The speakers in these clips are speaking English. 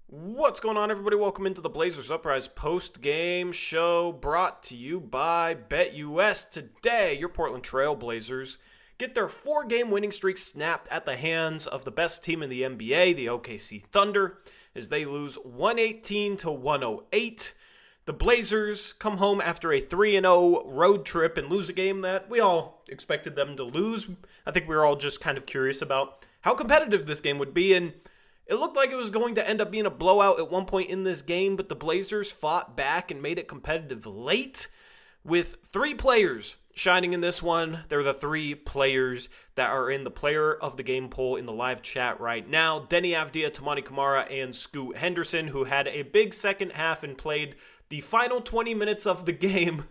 What's going on, everybody? Welcome into the Blazers Uprise post-game show brought to you by BetUS. Today, your Portland Trail Blazers get their four-game winning streak snapped at the hands of the best team in the NBA, the OKC Thunder, as they lose 118 to 108. The Blazers come home after a 3-0 road trip and lose a game that we all expected them to lose. I think we were all just kind of curious about how competitive this game would be, and it looked like it was going to end up being a blowout at one point in this game, but the Blazers fought back and made it competitive late with three players shining in this one. They're the three players that are in the player of the game poll in the live chat right now. Deni Avdija, Toumani Camara, and Scoot Henderson, who had a big second half and played the final 20 minutes of the game.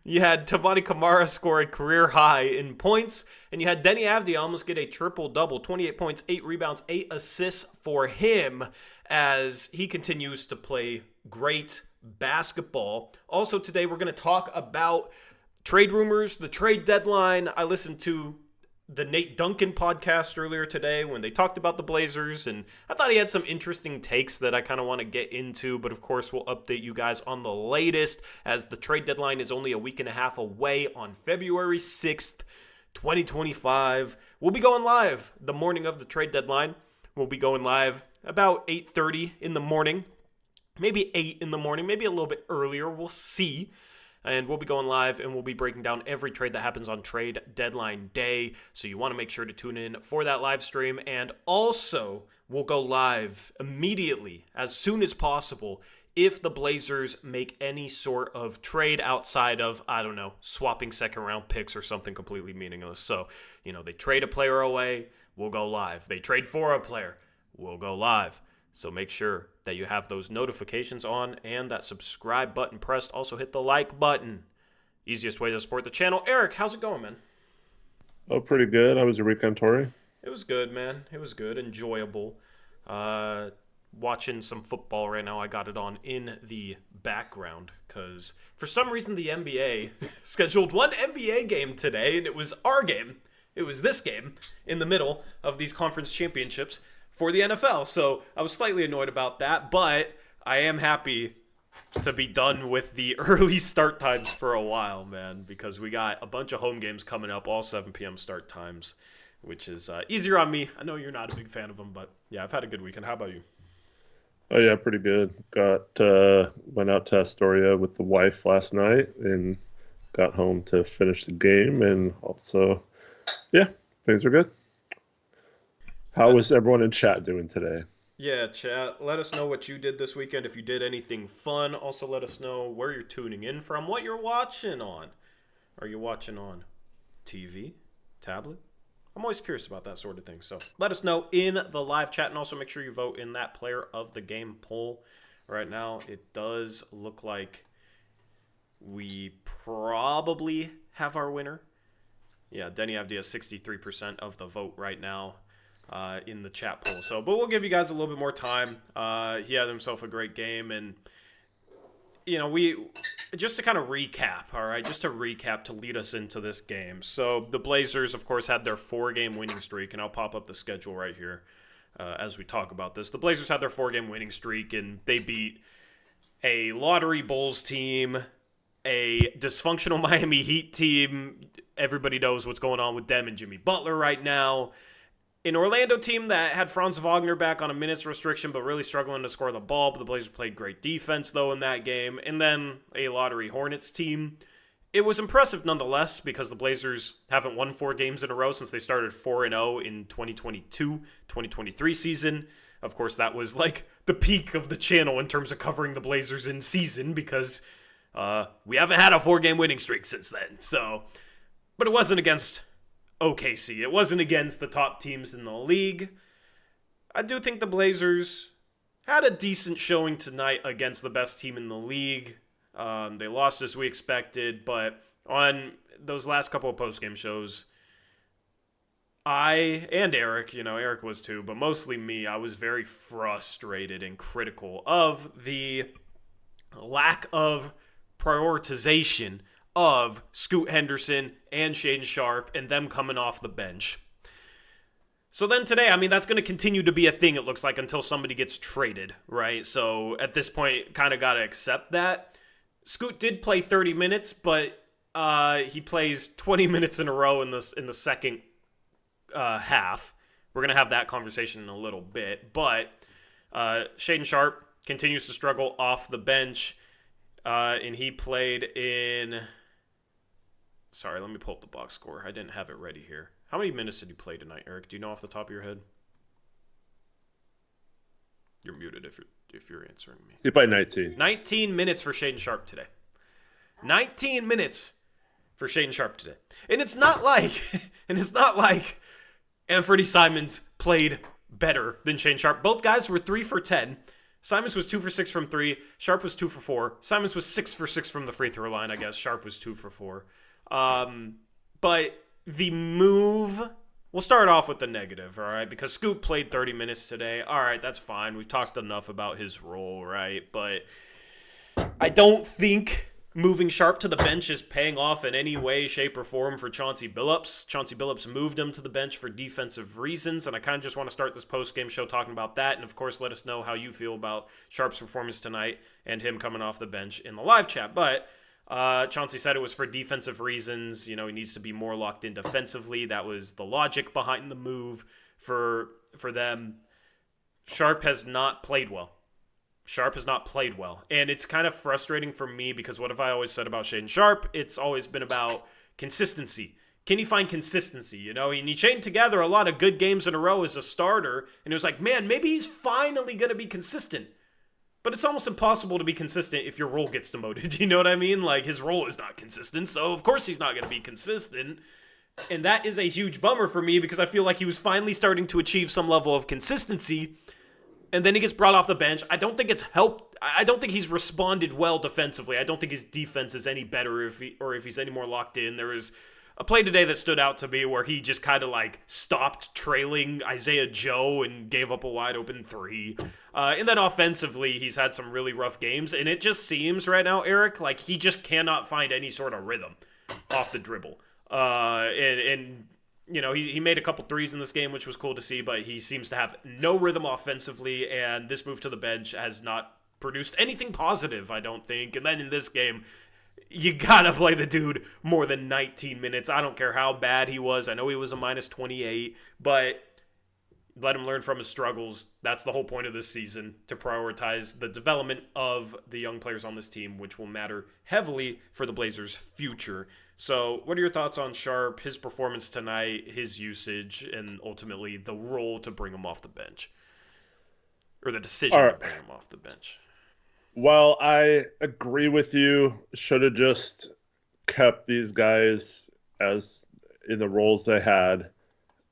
You had Toumani Camara score a career high in points, and you had Deni Avdija almost get a triple-double, 28 points, 8 rebounds, 8 assists for him as he continues to play great basketball. Also today, we're going to talk about trade rumors, the trade deadline. I listened to the Nate Duncan podcast earlier today when they talked about the Blazers, and I thought he had some interesting takes that I kind of want to get into, but of course we'll update you guys on the latest as the trade deadline is only a week and a half away on February 6th, 2025. We'll be going live the morning of the trade deadline. We'll be going live about 8:30 in the morning, maybe 8 in the morning, maybe a little bit earlier. We'll see. And we'll be going live and we'll be breaking down every trade that happens on trade deadline day. So you want to make sure to tune in for that live stream. And also, we'll go live immediately, as soon as possible, if the Blazers make any sort of trade outside of, I don't know, swapping second round picks or something completely meaningless. So, they trade a player away, we'll go live. They trade for a player, we'll go live. So make sure that you have those notifications on and that subscribe button pressed. Also hit the like button. Easiest way to support the channel. Eric, how's it going, man? Oh, pretty good. How was your weekend, Tori? It was good, man. It was good. Enjoyable. Watching some football right now. I got it on in the background because for some reason the NBA scheduled one NBA game today, and it was our game. It was this game in the middle of these conference championships for the NFL. So I was slightly annoyed about that, but I am happy to be done with the early start times for a while, man, because we got a bunch of home games coming up, all 7 p.m. start times, which is easier on me. I know you're not a big fan of them, but yeah, I've had a good weekend. How about you? Oh yeah, pretty good. Went out to Astoria with the wife last night and got home to finish the game, and also, yeah, things are good. How is everyone in chat doing today? Yeah, chat. Let us know what you did this weekend, if you did anything fun. Also, let us know where you're tuning in from, what you're watching on. Are you watching on TV, tablet? I'm always curious about that sort of thing. So let us know in the live chat, and also make sure you vote in that player of the game poll. Right now, it does look like we probably have our winner. Yeah, Deni Avdija, 63% of the vote right now. In the chat poll. But we'll give you guys a little bit more time. He had himself a great game, and we just to kind of recap, all right, just to recap to lead us into this game. So the Blazers, of course, had their 4-game winning streak, and I'll pop up the schedule right here as we talk about this. The Blazers had their 4-game winning streak, and they beat a lottery Bulls team, a dysfunctional Miami Heat team. Everybody knows what's going on with them and Jimmy Butler right now. An Orlando team that had Franz Wagner back on a minutes restriction but really struggling to score the ball, but the Blazers played great defense, though, in that game. And then a lottery Hornets team. It was impressive nonetheless because the Blazers haven't won 4 games in a row since they started 4-0 in 2022-2023 season. Of course, that was like the peak of the channel in terms of covering the Blazers in season because we haven't had a 4-game winning streak since then. But it wasn't against OKC. It wasn't against the top teams in the league. I do think the Blazers had a decent showing tonight against the best team in the league. They lost as we expected, but on those last couple of postgame shows, I and Eric, Eric was too, but mostly me, I was very frustrated and critical of the lack of prioritization of Scoot Henderson and Shaedon Sharpe and them coming off the bench. So then today, I mean, that's going to continue to be a thing, it looks like, until somebody gets traded, right? So at this point, kind of got to accept that. Scoot did play 30 minutes, but he plays 20 minutes in a row in the second half. We're going to have that conversation in a little bit. But Shaedon Sharpe continues to struggle off the bench, and he played in... Sorry, let me pull up the box score. I didn't have it ready here. How many minutes did he play tonight, Eric? Do you know off the top of your head? You're muted if you're answering me. He played 19. 19 minutes for Shaedon Sharpe today. 19 minutes for Shaedon Sharpe today. And it's not like Anthony Simons played better than Shaedon Sharpe. Both guys were 3 for 10. Simons was 2 for 6 from 3. Sharpe was 2 for 4. Simons was 6 for 6 from the free throw line, I guess. Sharpe was 2 for 4. But the move, we'll start off with the negative, all right? Because Scoot played 30 minutes today. All right, that's fine. We've talked enough about his role, right? But I don't think moving Sharpe to the bench is paying off in any way, shape, or form for Chauncey Billups. Chauncey Billups moved him to the bench for defensive reasons, and I kind of just want to start this post-game show talking about that. And, of course, let us know how you feel about Sharpe's performance tonight and him coming off the bench in the live chat. But Chauncey said it was for defensive reasons. You know, he needs to be more locked in defensively. That was the logic behind the move for them. Sharpe has not played well. And it's kind of frustrating for me because what have I always said about Shaedon Sharpe? It's always been about consistency. Can he find consistency? You know, and he chained together a lot of good games in a row as a starter, and it was like, man, maybe he's finally going to be consistent. But it's almost impossible to be consistent if your role gets demoted. You know what I mean? Like, his role is not consistent, so of course he's not going to be consistent. And that is a huge bummer for me because I feel like he was finally starting to achieve some level of consistency. And then he gets brought off the bench. I don't think it's helped. I don't think he's responded well defensively. I don't think his defense is any better if he's any more locked in. There was a play today that stood out to me where he just kind of like stopped trailing Isaiah Joe and gave up a wide open 3. And then offensively, he's had some really rough games. And it just seems right now, Eric, like he just cannot find any sort of rhythm off the dribble. And you know, he made a couple threes in this game, which was cool to see, but he seems to have no rhythm offensively, and this move to the bench has not produced anything positive, I don't think. And then in this game, you gotta play the dude more than 19 minutes. I don't care how bad he was. I know he was a minus 28, but let him learn from his struggles. That's the whole point of this season, to prioritize the development of the young players on this team, which will matter heavily for the Blazers' future. So what are your thoughts on Sharpe, his performance tonight, his usage, and ultimately the role to bring him off the bench? Or the decision to bring him off the bench? Well, I agree with you. Should have just kept these guys as in the roles they had.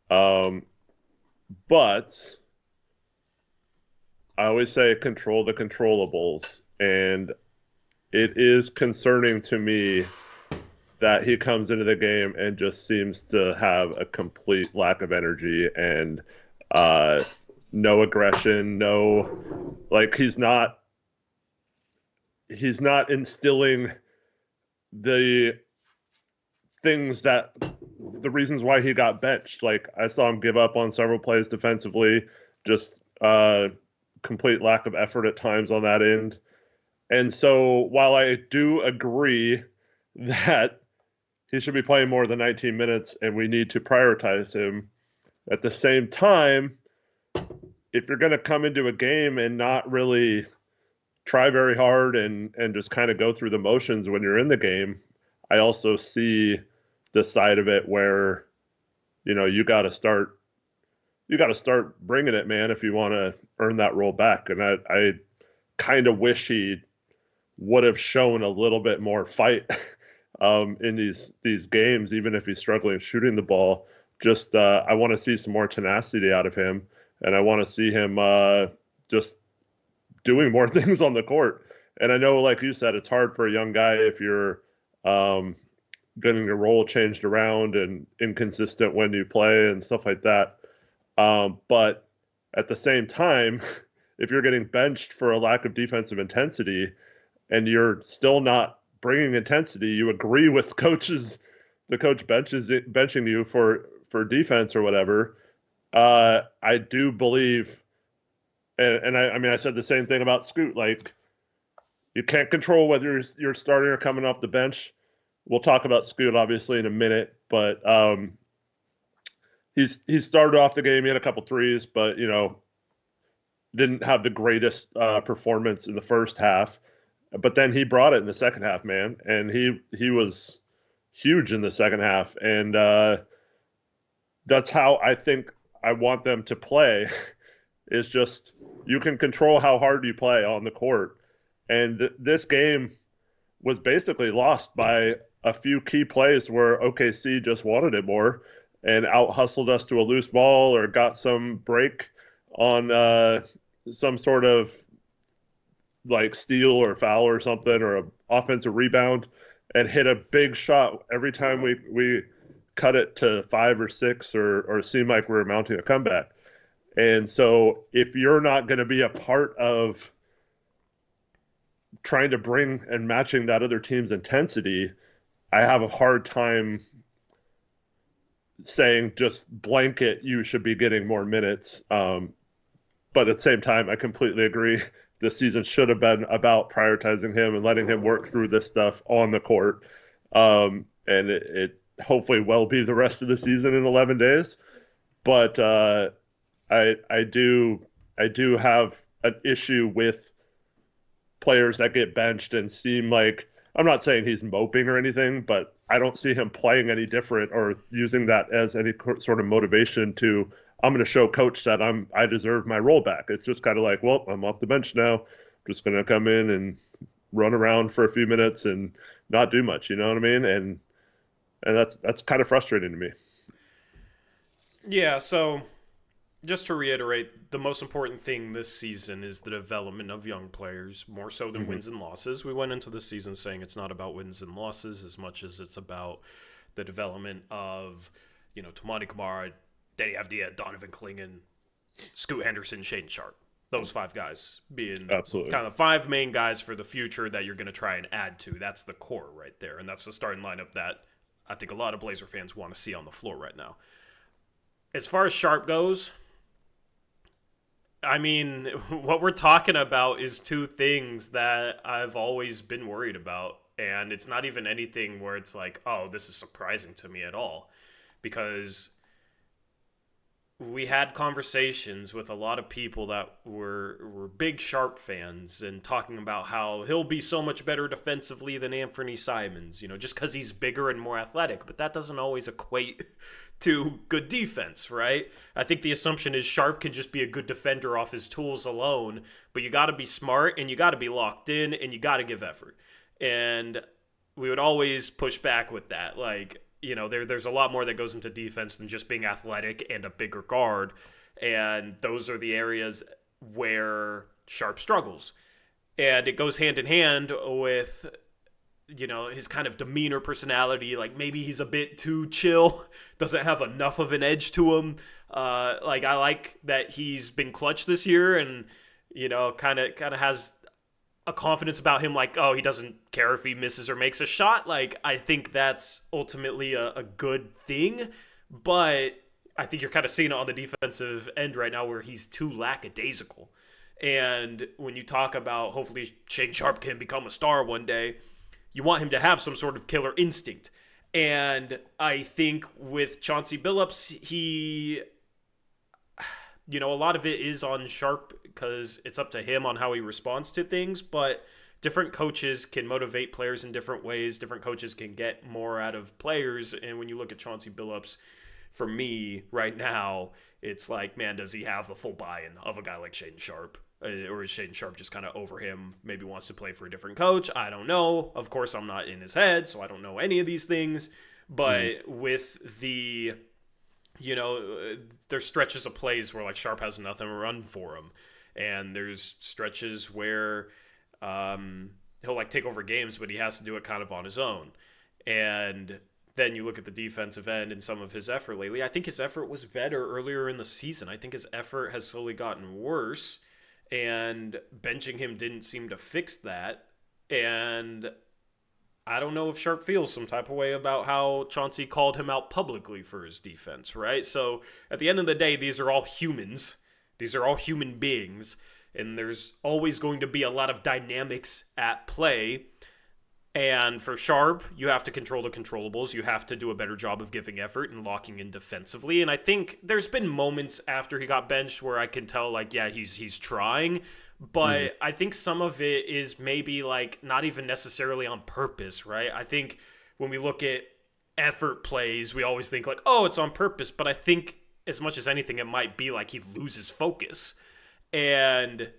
But I always say control the controllables. And it is concerning to me that he comes into the game and just seems to have a complete lack of energy and no aggression, he's not instilling the things the reasons why he got benched. Like, I saw him give up on several plays defensively, just complete lack of effort at times on that end. And so while I do agree that he should be playing more than 19 minutes and we need to prioritize him, at the same time, if you're going to come into a game and not really try very hard and just kind of go through the motions when you're in the game, I also see the side of it where, you know, you got to start bringing it, man, if you want to earn that role back. And I kind of wish he would have shown a little bit more fight in these games, even if he's struggling shooting the ball. Just I want to see some more tenacity out of him, and I want to see him just doing more things on the court. And I know, like you said, it's hard for a young guy if you're getting your role changed around and inconsistent when you play and stuff like that. But at the same time, if you're getting benched for a lack of defensive intensity and you're still not bringing intensity, you agree with the coach benching you for defense or whatever, I do believe, and I mean, I said the same thing about Scoot. Like, you can't control whether you're starting or coming off the bench. We'll talk about Scoot obviously in a minute, but he started off the game. He had a couple threes, but didn't have the greatest performance in the first half. But then he brought it in the second half, man, and he was huge in the second half, and that's how I think I want them to play. Is just you can control how hard you play on the court, and this game was basically lost by a few key plays where OKC just wanted it more and out hustled us to a loose ball or got some break on some sort of like steal or foul or something or an offensive rebound and hit a big shot every time we cut it to 5 or 6 or seem like we were mounting a comeback. And so if you're not going to be a part of trying to bring and matching that other team's intensity, I have a hard time saying just blanket you should be getting more minutes. But at the same time, I completely agree. This season should have been about prioritizing him and letting him work through this stuff on the court. And it hopefully will be the rest of the season in 11 days. But I do have an issue with players that get benched and seem like, I'm not saying he's moping or anything, but I don't see him playing any different or using that as any sort of motivation to, I'm going to show coach that I deserve my role back. It's just kind of like, well, I'm off the bench now. I'm just going to come in and run around for a few minutes and not do much. You know what I mean? And that's kind of frustrating to me. Yeah. So just to reiterate, the most important thing this season is the development of young players, more so than wins and losses. We went into the season saying it's not about wins and losses as much as it's about the development of, Toumani Camara, Deni Avdija, Donovan Clingan, Scoot Henderson, Shaedon Sharpe. Those 5 guys being Absolutely kind of the 5 main guys for the future that you're going to try and add to. That's the core right there, and that's the starting lineup that I think a lot of Blazer fans want to see on the floor right now. As far as Sharpe goes, I mean, what we're talking about is 2 things that I've always been worried about. And it's not even anything where it's like, oh, this is surprising to me at all. Because we had conversations with a lot of people that were big Sharpe fans and talking about how he'll be so much better defensively than Anthony Simons, just because he's bigger and more athletic. But that doesn't always equate to good defense, right? I think the assumption is Sharpe can just be a good defender off his tools alone, but you got to be smart and you got to be locked in and you got to give effort. And we would always push back with that. Like, there's a lot more that goes into defense than just being athletic and a bigger guard. And those are the areas where Sharpe struggles. And it goes hand in hand with his kind of demeanor, personality. Like maybe he's a bit too chill, doesn't have enough of an edge to him. I like that he's been clutch this year and, kind of has a confidence about him. Like, oh, he doesn't care if he misses or makes a shot. Like, I think that's ultimately a good thing. But I think you're kind of seeing it on the defensive end right now where he's too lackadaisical. And when you talk about hopefully Shaedon Sharpe can become a star one day, you want him to have some sort of killer instinct. And I think with Chauncey Billups, he, a lot of it is on Sharpe because it's up to him on how he responds to things. But different coaches can motivate players in different ways. Different coaches can get more out of players. And when you look at Chauncey Billups, for me right now, it's like, man, does he have the full buy-in of a guy like Shaedon Sharpe? Or is Shaedon Sharpe just kind of over him, maybe wants to play for a different coach? I don't know. Of course, I'm not in his head, so I don't know any of these things. But with the, there's stretches of plays where, like, Sharpe has nothing to run for him. And there's stretches where he'll, like, take over games, but he has to do it kind of on his own. And then you look at the defensive end and some of his effort lately. I think his effort was better earlier in the season. I think his effort has slowly gotten worse. And benching him didn't seem to fix that. And I don't know if Sharp feels some type of way about how Chauncey called him out publicly for his defense, right? So at the end of the day, these are all humans. These are all human beings, and there's always going to be a lot of dynamics at play. And for Sharp, you have to control the controllables. You have to do a better job of giving effort and locking in defensively. And I think there's been moments after he got benched where I can tell, like, yeah, he's trying. But I think some of it is maybe, like, not even necessarily on purpose, right? I think when we look at effort plays, we always think, like, oh, it's on purpose. But I think as much as anything, it might be like he loses focus. And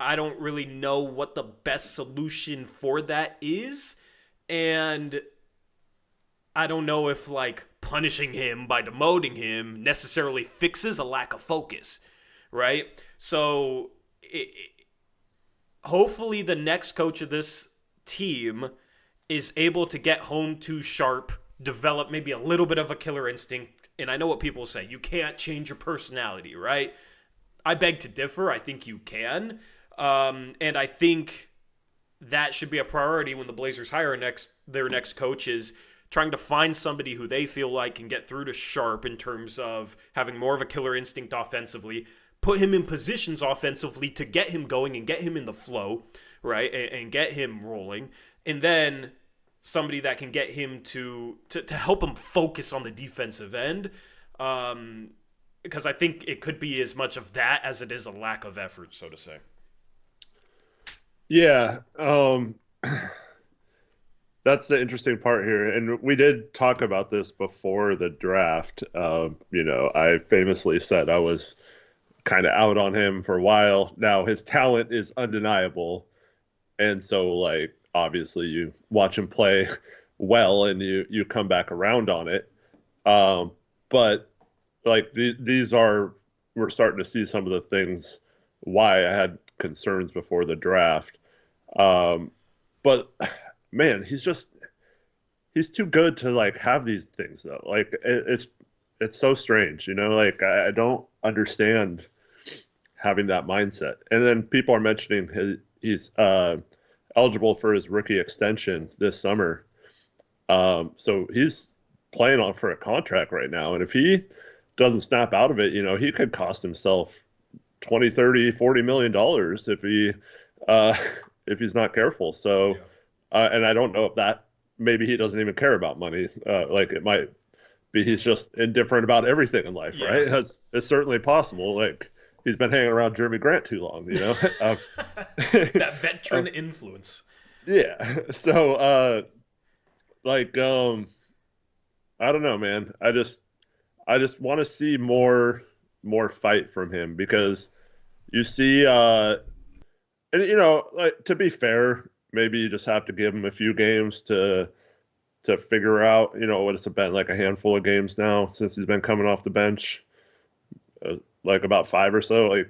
I don't really know what the best solution for that is. And I don't know if, like, punishing him by demoting him necessarily fixes a lack of focus, right? So hopefully the next coach of this team is able to get home to Sharp, develop maybe a little bit of a killer instinct. And I know what people say, you can't change your personality, right? I beg to differ. I think you can. And I think that should be a priority when the Blazers hire their next coach, is trying to find somebody who they feel like can get through to Sharp in terms of having more of a killer instinct offensively, put him in positions offensively to get him going and get him in the flow, right, and get him rolling, and then somebody that can get him to help him focus on the defensive end, because I think it could be as much of that as it is a lack of effort, so to say. Yeah, that's the interesting part here. And we did talk about this before the draft. I famously said I was kind of out on him for a while. Now his talent is undeniable. And so, like, obviously you watch him play well and you come back around on it. But like we're starting to see some of the things why I had concerns before the draft. But man, he's too good to, like, have these things though. Like it's so strange, like I don't understand having that mindset. And then people are mentioning he's eligible for his rookie extension this summer. So he's playing on for a contract right now. And if he doesn't snap out of it, he could cost himself 20, 30, 40 million dollars if he's not careful. So, and I don't know if that, maybe he doesn't even care about money. Like, it might be he's just indifferent about everything in life, right? It's certainly possible. Like, he's been hanging around Jeremy Grant too long, That veteran influence. Yeah. So, I don't know, man. I just want to see more fight from him, because you see, and like, to be fair, maybe you just have to give him a few games to figure out, what it's been, like a handful of games now since he's been coming off the bench, like about 5 or so, like,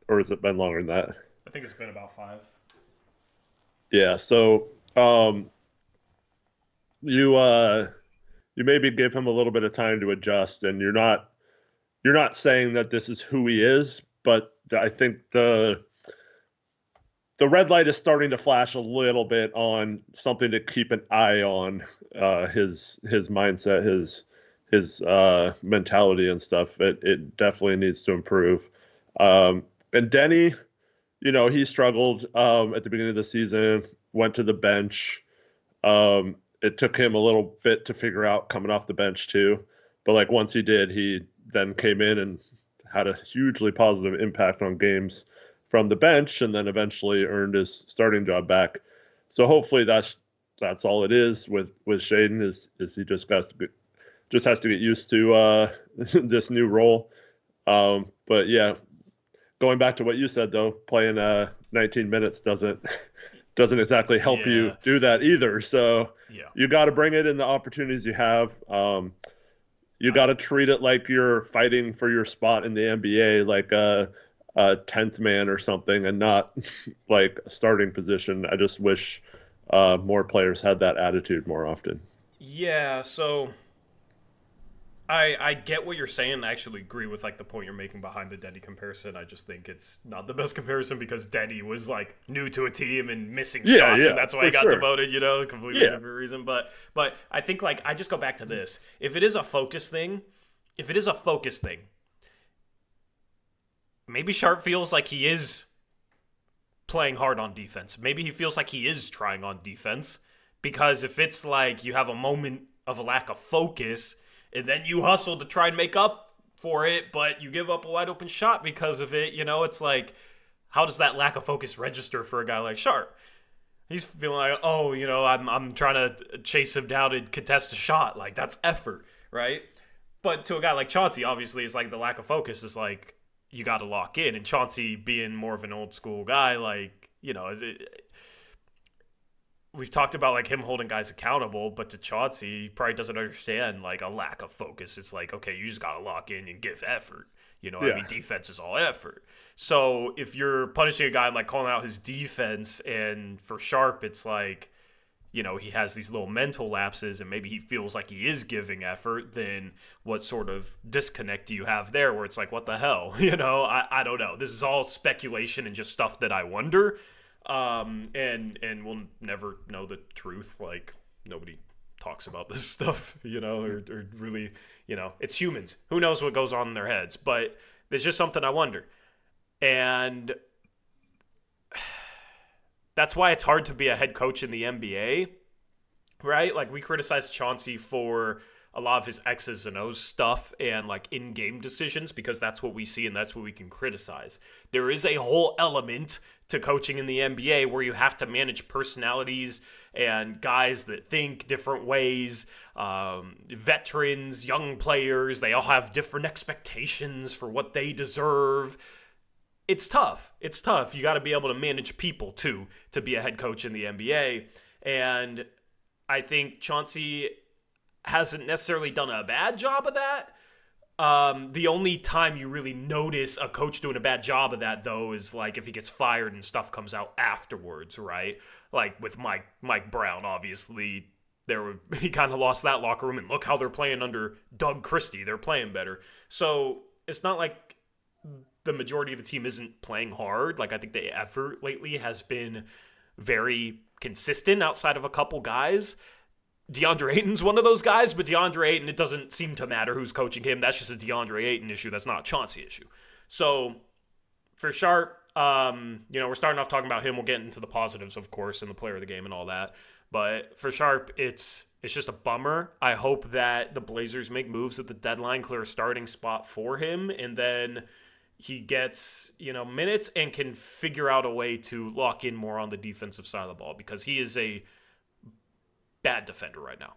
or has it been longer than that? I think it's been about 5. Yeah. So, you maybe give him a little bit of time to adjust, and you're not saying that this is who he is, but I think the red light is starting to flash a little bit on something to keep an eye on, his mindset, his mentality and stuff. It definitely needs to improve. And Deni, he struggled at the beginning of the season, went to the bench. It took him a little bit to figure out coming off the bench too. But, like, once he did, he then came in and had a hugely positive impact on games from the bench, and then eventually earned his starting job back. So hopefully that's all it is with Shaden, is he just has to get used to this new role. But yeah, going back to what you said though, playing 19 minutes doesn't exactly help you do that either. So you got to bring it in the opportunities you have. You got to treat it like you're fighting for your spot in the NBA, like a 10th man or something, and not like a starting position. I just wish more players had that attitude more often. Yeah, so I get what you're saying. I actually agree with like the point you're making behind the Deni comparison. I just think it's not the best comparison because Deni was like new to a team and missing Yeah, shots, and yeah, that's why for he got sure. demoted. Completely Yeah, different reason. But I think like I just go back to this. If it is a focus thing, maybe Sharp feels like he is playing hard on defense. Maybe he feels like he is trying on defense because if it's like you have a moment of a lack of focus and then you hustle to try and make up for it, but you give up a wide open shot because of it, it's like, how does that lack of focus register for a guy like Sharp? He's feeling like, oh, I'm trying to chase him down and contest a shot. Like, that's effort, right? But to a guy like Chauncey, obviously, it's like the lack of focus is like, you got to lock in. And Chauncey being more of an old school guy, like, we've talked about like him holding guys accountable, but to Chauncey, he probably doesn't understand like a lack of focus. It's like, okay, you just got to lock in and give effort. yeah, Defense is all effort. So if you're punishing a guy and like calling out his defense, and for Sharp, it's like, he has these little mental lapses and maybe he feels like he is giving effort, then what sort of disconnect do you have there where it's like, what the hell? I don't know. This is all speculation and just stuff that I wonder. And we'll never know the truth. Like, nobody talks about this stuff, or really, it's humans. Who knows what goes on in their heads? But there's just something I wonder. And that's why it's hard to be a head coach in the NBA, right? Like, we criticize Chauncey for a lot of his X's and O's stuff and like in-game decisions because that's what we see and that's what we can criticize. There is a whole element to coaching in the NBA where you have to manage personalities and guys that think different ways, veterans, young players. They all have different expectations for what they deserve. It's tough. You got to be able to manage people too to be a head coach in the NBA. And I think Chauncey hasn't necessarily done a bad job of that. The only time you really notice a coach doing a bad job of that, though, is like if he gets fired and stuff comes out afterwards, right? Like with Mike Brown, obviously, he kind of lost that locker room, and look how they're playing under Doug Christie. They're playing better. So it's not like the majority of the team isn't playing hard. Like, I think the effort lately has been very consistent outside of a couple guys. DeAndre Ayton's one of those guys, but DeAndre Ayton, it doesn't seem to matter who's coaching him. That's just a DeAndre Ayton issue. That's not a Chauncey issue. So for Sharp, we're starting off talking about him. We'll get into the positives, of course, and the player of the game and all that. But for Sharp, it's just a bummer. I hope that the Blazers make moves at the deadline, clear a starting spot for him, and then he gets, minutes and can figure out a way to lock in more on the defensive side of the ball because he is a bad defender right now.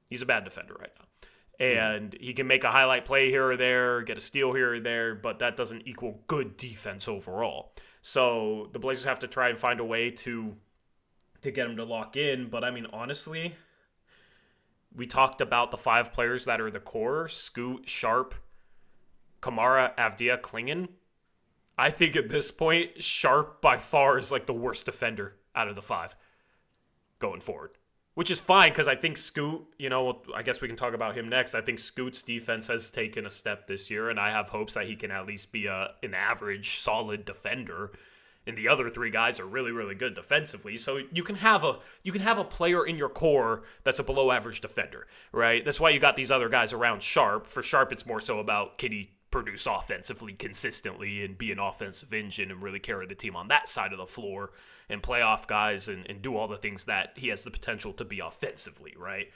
He's a bad defender right now. And he can make a highlight play here or there, get a steal here or there, but that doesn't equal good defense overall. So the Blazers have to try and find a way to get him to lock in. But I mean, honestly, we talked about the 5 players that are the core: Scoot, Sharp, Kamara, Avdija, Klingon. I think at this point, Sharp by far is like the worst defender out of the 5 going forward. Which is fine because I think Scoot, I guess we can talk about him next. I think Scoot's defense has taken a step this year, and I have hopes that he can at least be an average, solid defender. And the other 3 guys are really, really good defensively. So you can have a player in your core that's a below average defender, right? That's why you got these other guys around Sharp. For Sharp, it's more so about can he produce offensively consistently and be an offensive engine and really carry the team on that side of the floor and play off guys and do all the things that he has the potential to be offensively, right?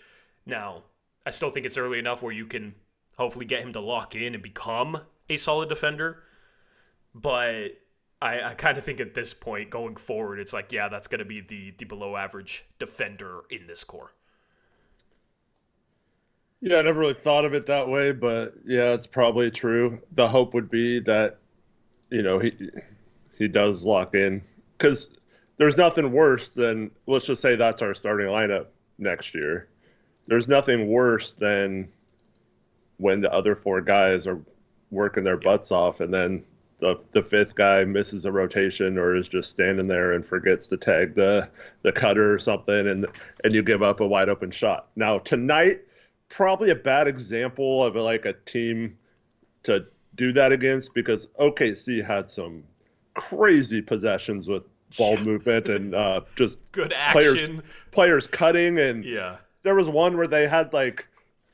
Now, I still think it's early enough where you can hopefully get him to lock in and become a solid defender. But I kind of think at this point, going forward, it's like, yeah, that's going to be the below average defender in this core. yeah. I never really thought of it that way, but yeah, it's probably true. The hope would be that he does lock in because there's nothing worse than, let's just say that's our starting lineup next year. There's nothing worse than when the other 4 guys are working their butts off and then the 5th guy misses a rotation or is just standing there and forgets to tag the cutter or something and you give up a wide open shot. Now tonight probably a bad example of like a team to do that against because OKC had some crazy possessions with ball movement and just Good players action. players cutting, and Yeah. there was one where they had like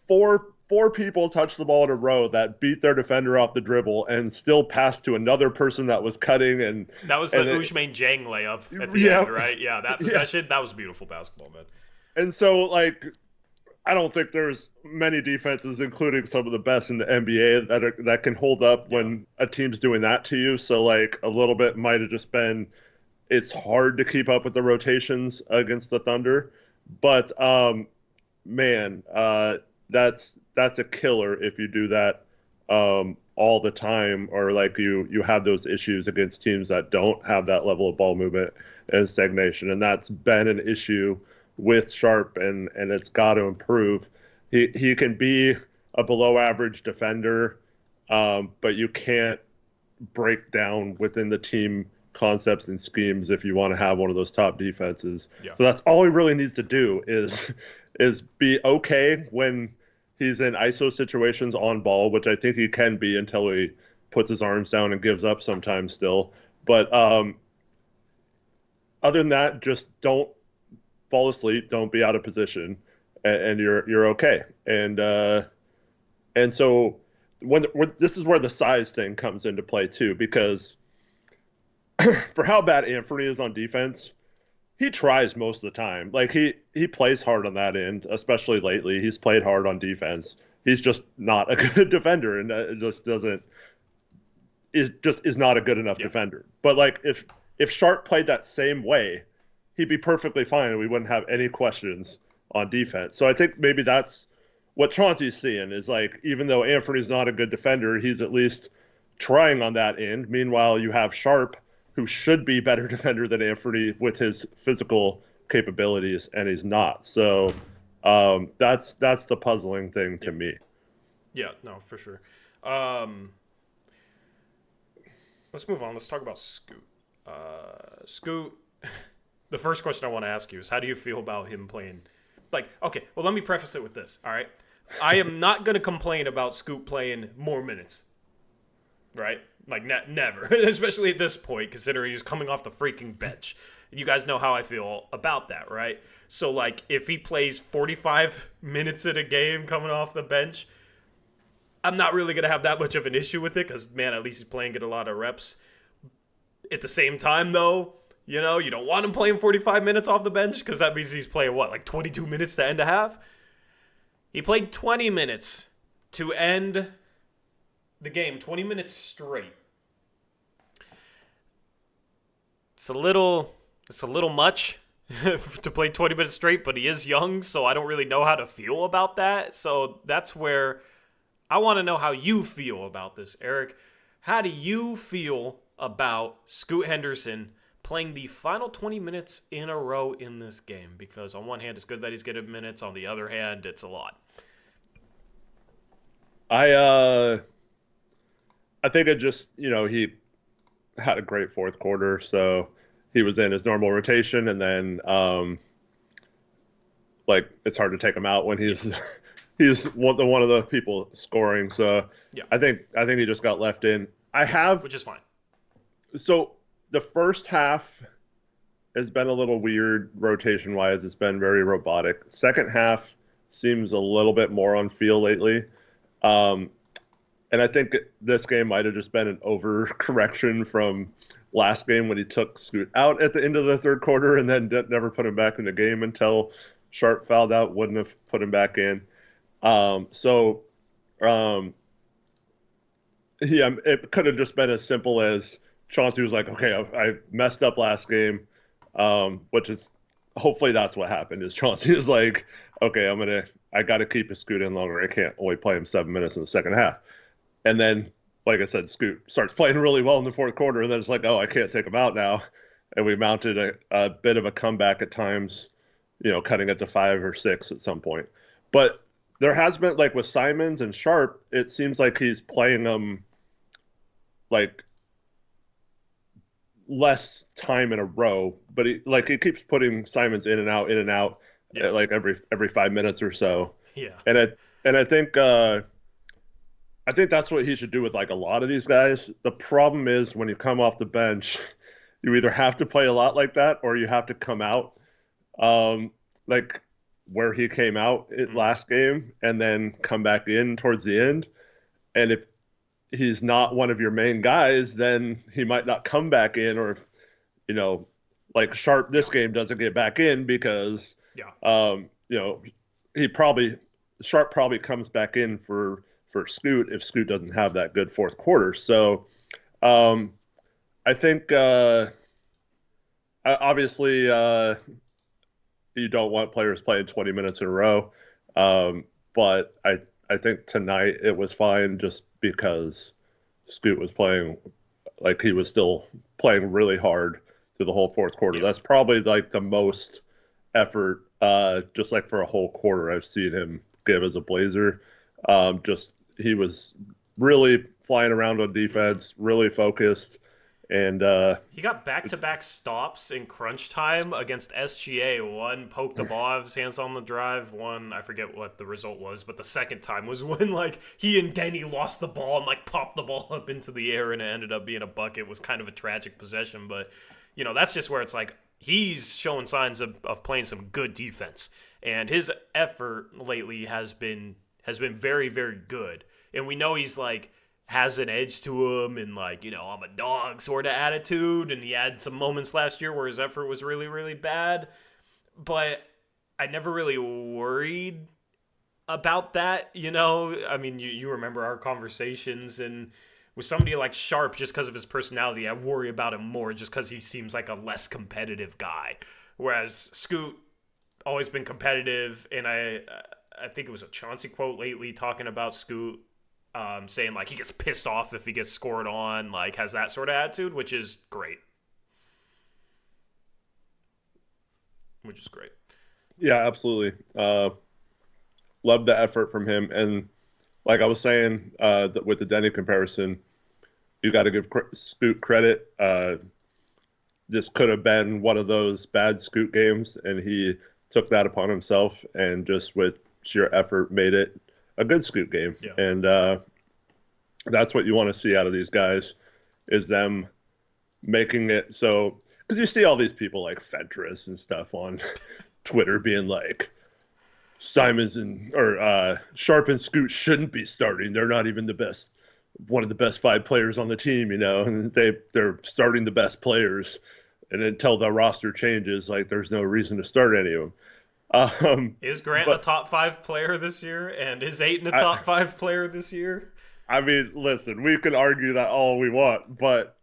four people touch the ball in a row that beat their defender off the dribble and still passed to another person that was cutting, and That was the Ousmane Dieng layup at the yeah, end, right? Yeah, that possession, that was beautiful basketball, man. and so like I don't think there's many defenses, including some of the best in the NBA, that can hold up when a team's doing that to you. So like a little bit might have just been it's hard to keep up with the rotations against the Thunder, but man, that's a killer if you do that all the time, or like you have those issues against teams that don't have that level of ball movement and stagnation, and that's been an issue with Sharp, and it's got to improve. He can be a below average defender, but you can't break down within the team concepts and schemes if you want to have one of those top defenses. Yeah. So that's all he really needs to do is be okay when he's in ISO situations on ball, which I think he can be until he puts his arms down and gives up sometimes still. But other than that, just don't fall asleep, don't be out of position, and you're okay. And so when this is where the size thing comes into play too, because for how bad Anthony is on defense, he tries most of the time. Like he plays hard on that end, especially lately. He's played hard on defense. He's just not a good defender, and it just doesn't. Is not a good enough defender. But like if Sharp played that same way, he'd be perfectly fine and we wouldn't have any questions on defense. So I think maybe that's what Chauncey's seeing is like, even though Anthony's not a good defender, he's at least trying on that end. Meanwhile, you have Sharp, who should be better defender than Anthony with his physical capabilities, and he's not. So that's the puzzling thing to me. Yeah, no, for sure. Let's move on. Let's talk about Scoot. Scoot, the first question I want to ask you is, how do you feel about him playing? Like, okay, well, let me preface it with this, all right? I am not going to complain about Scoot playing more minutes, right? Like, never, especially at this point, considering he's coming off the freaking bench. You guys know how I feel about that, right? So, like, if he plays 45 minutes in a game coming off the bench, I'm not really going to have that much of an issue with it because, man, at least he's playing, get a lot of reps. At the same time, though, you know, you don't want him playing 45 minutes off the bench because that means he's playing, what, like 22 minutes to end a half? He played 20 minutes to end the game, 20 minutes straight. It's a little much to play 20 minutes straight, but he is young, so I don't really know how to feel about that. So that's where I want to know how you feel about this, Eric. How do you feel about Scoot Henderson playing the final 20 minutes in a row in this game? Because on one hand, it's good that he's getting minutes. On the other hand, it's a lot. I think it just, he had a great fourth quarter, so he was in his normal rotation, and then like it's hard to take him out when he's he's one of the people scoring. So yeah. I think he just got left in. Which is fine. So the first half has been a little weird rotation-wise. It's been very robotic. Second half seems a little bit more on feel lately. And I think this game might have just been an overcorrection from last game when he took Scoot out at the end of the third quarter and then never put him back in the game until Sharp fouled out, wouldn't have put him back in. Yeah, it could have just been as simple as Chauncey was like, okay, I messed up last game, which is hopefully that's what happened. Is Chauncey is like, okay, I got to keep his Scoot in longer. I can't only play him 7 minutes in the second half. And then, like I said, Scoot starts playing really well in the fourth quarter, and then it's like, oh, I can't take him out now. And we mounted a bit of a comeback at times, cutting it to 5 or 6 at some point. But there has been, like with Simons and Sharp, it seems like he's playing them like less time in a row, but he keeps putting Simons in and out, yeah. like every 5 minutes or so. Yeah. And And I think that's what he should do with like a lot of these guys. The problem is when you come off the bench, you either have to play a lot like that or you have to come out like where he came out last game and then come back in towards the end. And if he's not one of your main guys, then he might not come back in, or if, like Sharp this game doesn't get back in because Sharp probably comes back in for Scoot if Scoot doesn't have that good fourth quarter. So I think obviously you don't want players playing 20 minutes in a row, but I think tonight it was fine just because Scoot was playing like he was still playing really hard through the whole fourth quarter. That's probably like the most effort, just like for a whole quarter I've seen him give as a Blazer. He was really flying around on defense, really focused, and he got back-to-back stops in crunch time against SGA. One poked the ball out of his hands on the drive. One, I forget what the result was, but the second time was when like he and Deni lost the ball and like popped the ball up into the air, and it ended up being a bucket. It was kind of a tragic possession, but that's just where it's like he's showing signs of playing some good defense, and his effort lately has been very, very good. And we know he's like has an edge to him and like, I'm a dog sort of attitude. And he had some moments last year where his effort was really, really bad. But I never really worried about that, I mean, you remember our conversations, and with somebody like Sharp, just because of his personality, I worry about him more just because he seems like a less competitive guy. Whereas Scoot, always been competitive, and I think it was a Chauncey quote lately talking about Scoot, saying like he gets pissed off if he gets scored on, like has that sort of attitude, which is great. Yeah, absolutely. Love the effort from him, and like I was saying, with the Deni comparison, you got to give Scoot credit. This could have been one of those bad Scoot games, and he took that upon himself, and just with sheer effort made it a good Scoot game. Yeah. And that's what you want to see out of these guys, is them making it so, because you see all these people like Fentress and stuff on Twitter being like, Simons or Sharp and Scoot shouldn't be starting. They're not even one of the best 5 players on the team, and they're starting the best players. And until the roster changes, like there's no reason to start any of them. Is Grant a top 5 player this year? And is Ayton a top 5 player this year? I mean, listen, we can argue that all we want, but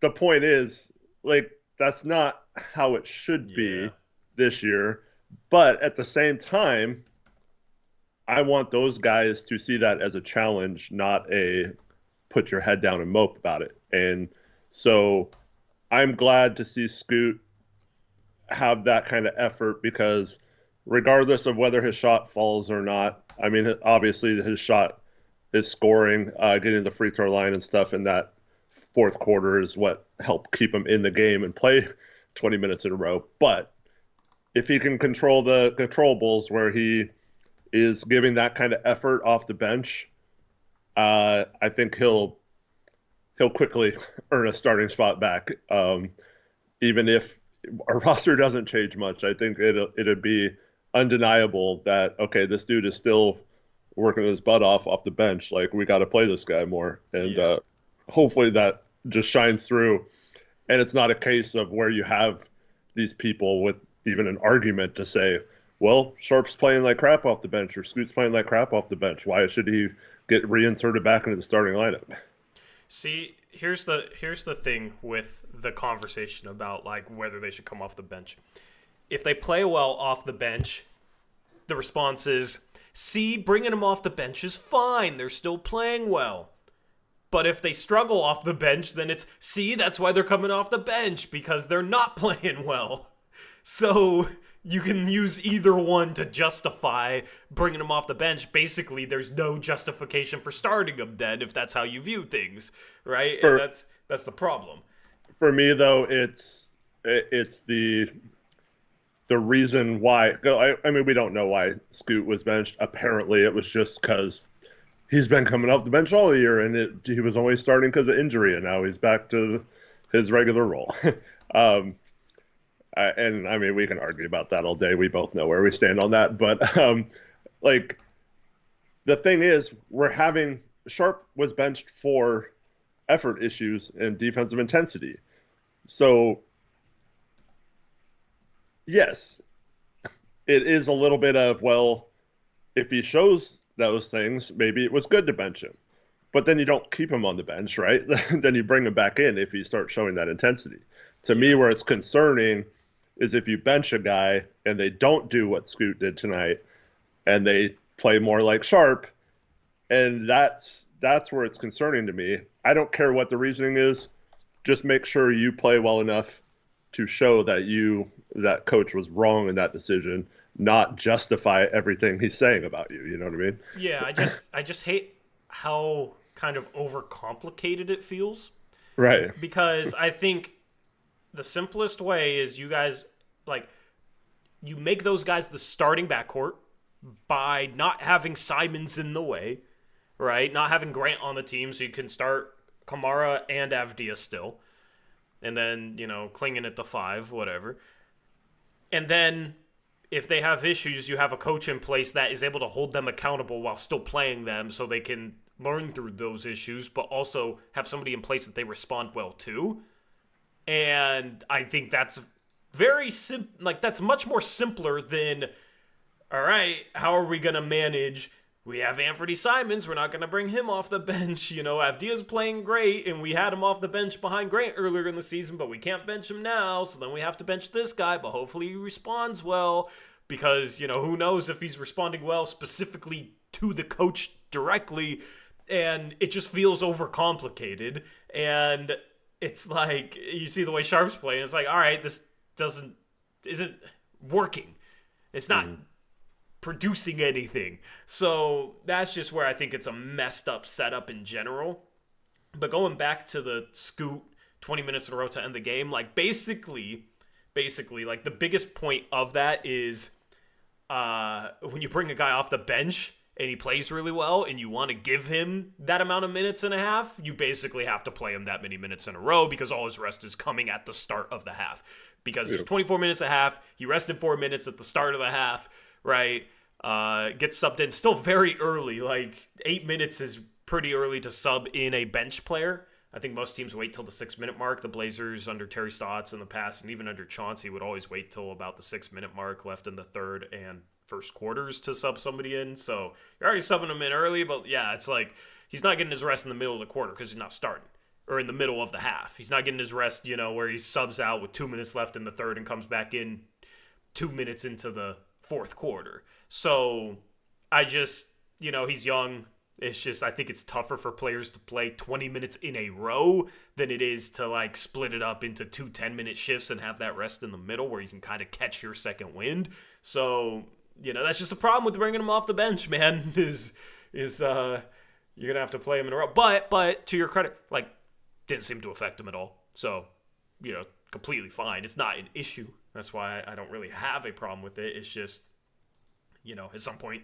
the point is, like, that's not how it should be this year. But at the same time, I want those guys to see that as a challenge, not a put your head down and mope about it. And so I'm glad to see Scoot have that kind of effort, because regardless of whether his shot falls or not, I mean, obviously his shot is scoring, getting the free throw line and stuff in that fourth quarter is what helped keep him in the game and play 20 minutes in a row. But if he can control the controllables where he is giving that kind of effort off the bench, I think he'll quickly earn a starting spot back. Even if our roster doesn't change much, I think it'd be undeniable that, okay, this dude is still working his butt off the bench. Like, we got to play this guy more. And hopefully that just shines through. And it's not a case of where you have these people with even an argument to say, well, Sharp's playing like crap off the bench, or Scoot's playing like crap off the bench. Why should he get reinserted back into the starting lineup? See, here's the thing with the conversation about like whether they should come off the bench. If they play well off the bench, the response is, see, bringing them off the bench is fine. They're still playing well. But if they struggle off the bench, then it's, see, that's why they're coming off the bench, because they're not playing well. So you can use either one to justify bringing them off the bench. Basically, there's no justification for starting them then, if that's how you view things, right? And that's the problem. For me, though, it's the the reason why. I mean, we don't know why Scoot was benched. Apparently, it was just because he's been coming off the bench all year, and he was only starting because of injury, and now he's back to his regular role. um, and I mean, we can argue about that all day. We both know where we stand on that. But like, the thing is, Sharp was benched for effort issues and defensive intensity. So, yes, it is a little bit of, well, if he shows those things, maybe it was good to bench him. But then you don't keep him on the bench, right? Then you bring him back in if he starts showing that intensity. To me, where it's concerning is if you bench a guy and they don't do what Scoot did tonight and they play more like Sharp, and that's where it's concerning to me. I don't care what the reasoning is. Just make sure you play well enough to show that coach was wrong in that decision, not justify everything he's saying about you. You know what I mean? Yeah, I just hate how kind of overcomplicated it feels. Right. Because I think the simplest way is you guys, like, you make those guys the starting backcourt by not having Simons in the way, right? Not having Grant on the team so you can start Kamara and Avdija still. And then, Klingen at the 5, whatever. And then if they have issues, you have a coach in place that is able to hold them accountable while still playing them so they can learn through those issues, but also have somebody in place that they respond well to. And I think that's that's much more simpler than, all right, how are we going to manage? We have Anthony Simons. We're not going to bring him off the bench. Avdija's playing great, and we had him off the bench behind Grant earlier in the season, but we can't bench him now, so then we have to bench this guy, but hopefully he responds well, because, who knows if he's responding well specifically to the coach directly, and it just feels overcomplicated, and it's like, you see the way Sharp's playing, it's like, all right, this isn't working. It's not producing anything. So that's just where I think it's a messed up setup in general. But going back to the Scoot 20 minutes in a row to end the game, like basically, like the biggest point of that is when you bring a guy off the bench and he plays really well and you want to give him that amount of minutes and a half, you basically have to play him that many minutes in a row because all his rest is coming at the start of the half. Because it's 24 minutes a half, he rested 4 minutes at the start of the half, right? Gets subbed in still very early. Like 8 minutes is pretty early to sub in a bench player. I think most teams wait till the 6-minute mark. The Blazers under Terry Stotts in the past, and even under Chauncey, would always wait till about the 6-minute mark left in the third and first quarters to sub somebody in. So you're already subbing him in early, but yeah, it's like he's not getting his rest in the middle of the quarter because he's not starting. Or in the middle of the half. He's not getting his rest, where he subs out with 2 minutes left in the third and comes back in 2 minutes into the fourth quarter. So I just, he's young. It's just, I think it's tougher for players to play 20 minutes in a row than it is to like split it up into 2 10-minute shifts and have that rest in the middle where you can kind of catch your second wind. So, that's just the problem with bringing him off the bench, man, is you're going to have to play him in a row. But to your credit, like, didn't seem to affect him at all. So, completely fine. It's not an issue. That's why I don't really have a problem with it. It's just, at some point,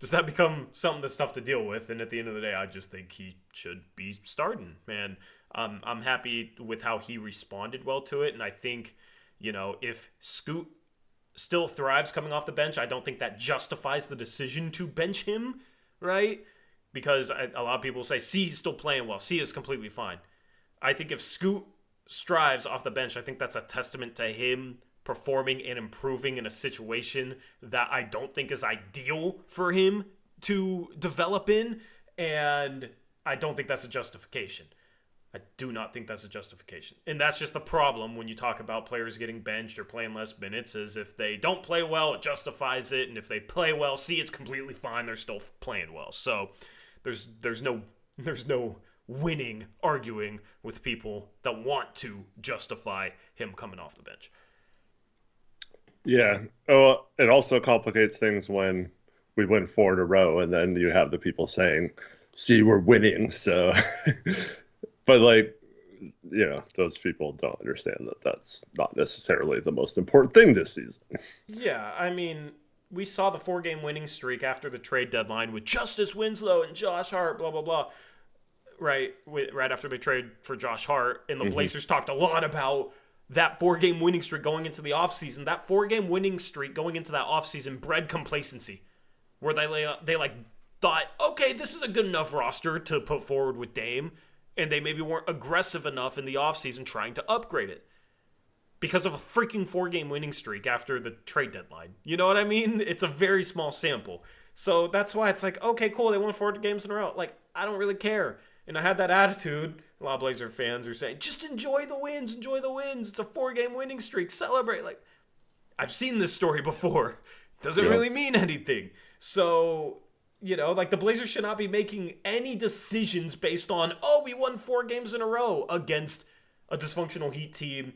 does that become something that's tough to deal with? And at the end of the day, I just think he should be starting, man. I'm happy with how he responded well to it. And I think, if Scoot still thrives coming off the bench, I don't think that justifies the decision to bench him, right? Because a lot of people say, see, he's still playing well. See, is completely fine. I think if Scoot strives off the bench, I think that's a testament to him performing and improving in a situation that I don't think is ideal for him to develop in, and I don't think that's a justification. I do not think that's a justification. And that's just the problem when you talk about players getting benched or playing less minutes, is if they don't play well, it justifies it, and if they play well, see, it's completely fine, they're still playing well. So there's no winning arguing with people that want to justify him coming off the bench. Yeah. Oh, it also complicates things when we win 4 in a row and then you have the people saying, see, we're winning. So, but like, those people don't understand that that's not necessarily the most important thing this season. Yeah, I mean, we saw the 4-game winning streak after the trade deadline with Justice Winslow and Josh Hart, blah, blah, blah. Right after they traded for Josh Hart, and the Blazers talked a lot about that 4-game winning streak going into the offseason. That 4-game winning streak going into that offseason bred complacency, where they thought, okay, this is a good enough roster to put forward with Dame, and they maybe weren't aggressive enough in the offseason trying to upgrade it because of a freaking 4-game winning streak after the trade deadline. You know what I mean? It's a very small sample. So that's why it's like, okay, cool, they won 4 games in a row. Like, I don't really care. And I had that attitude. A lot of Blazer fans are saying, just enjoy the wins, enjoy the wins. It's a 4-game winning streak. Celebrate. Like, I've seen this story before. Doesn't really mean anything. So, the Blazers should not be making any decisions based on, we won 4 games in a row against a dysfunctional Heat team,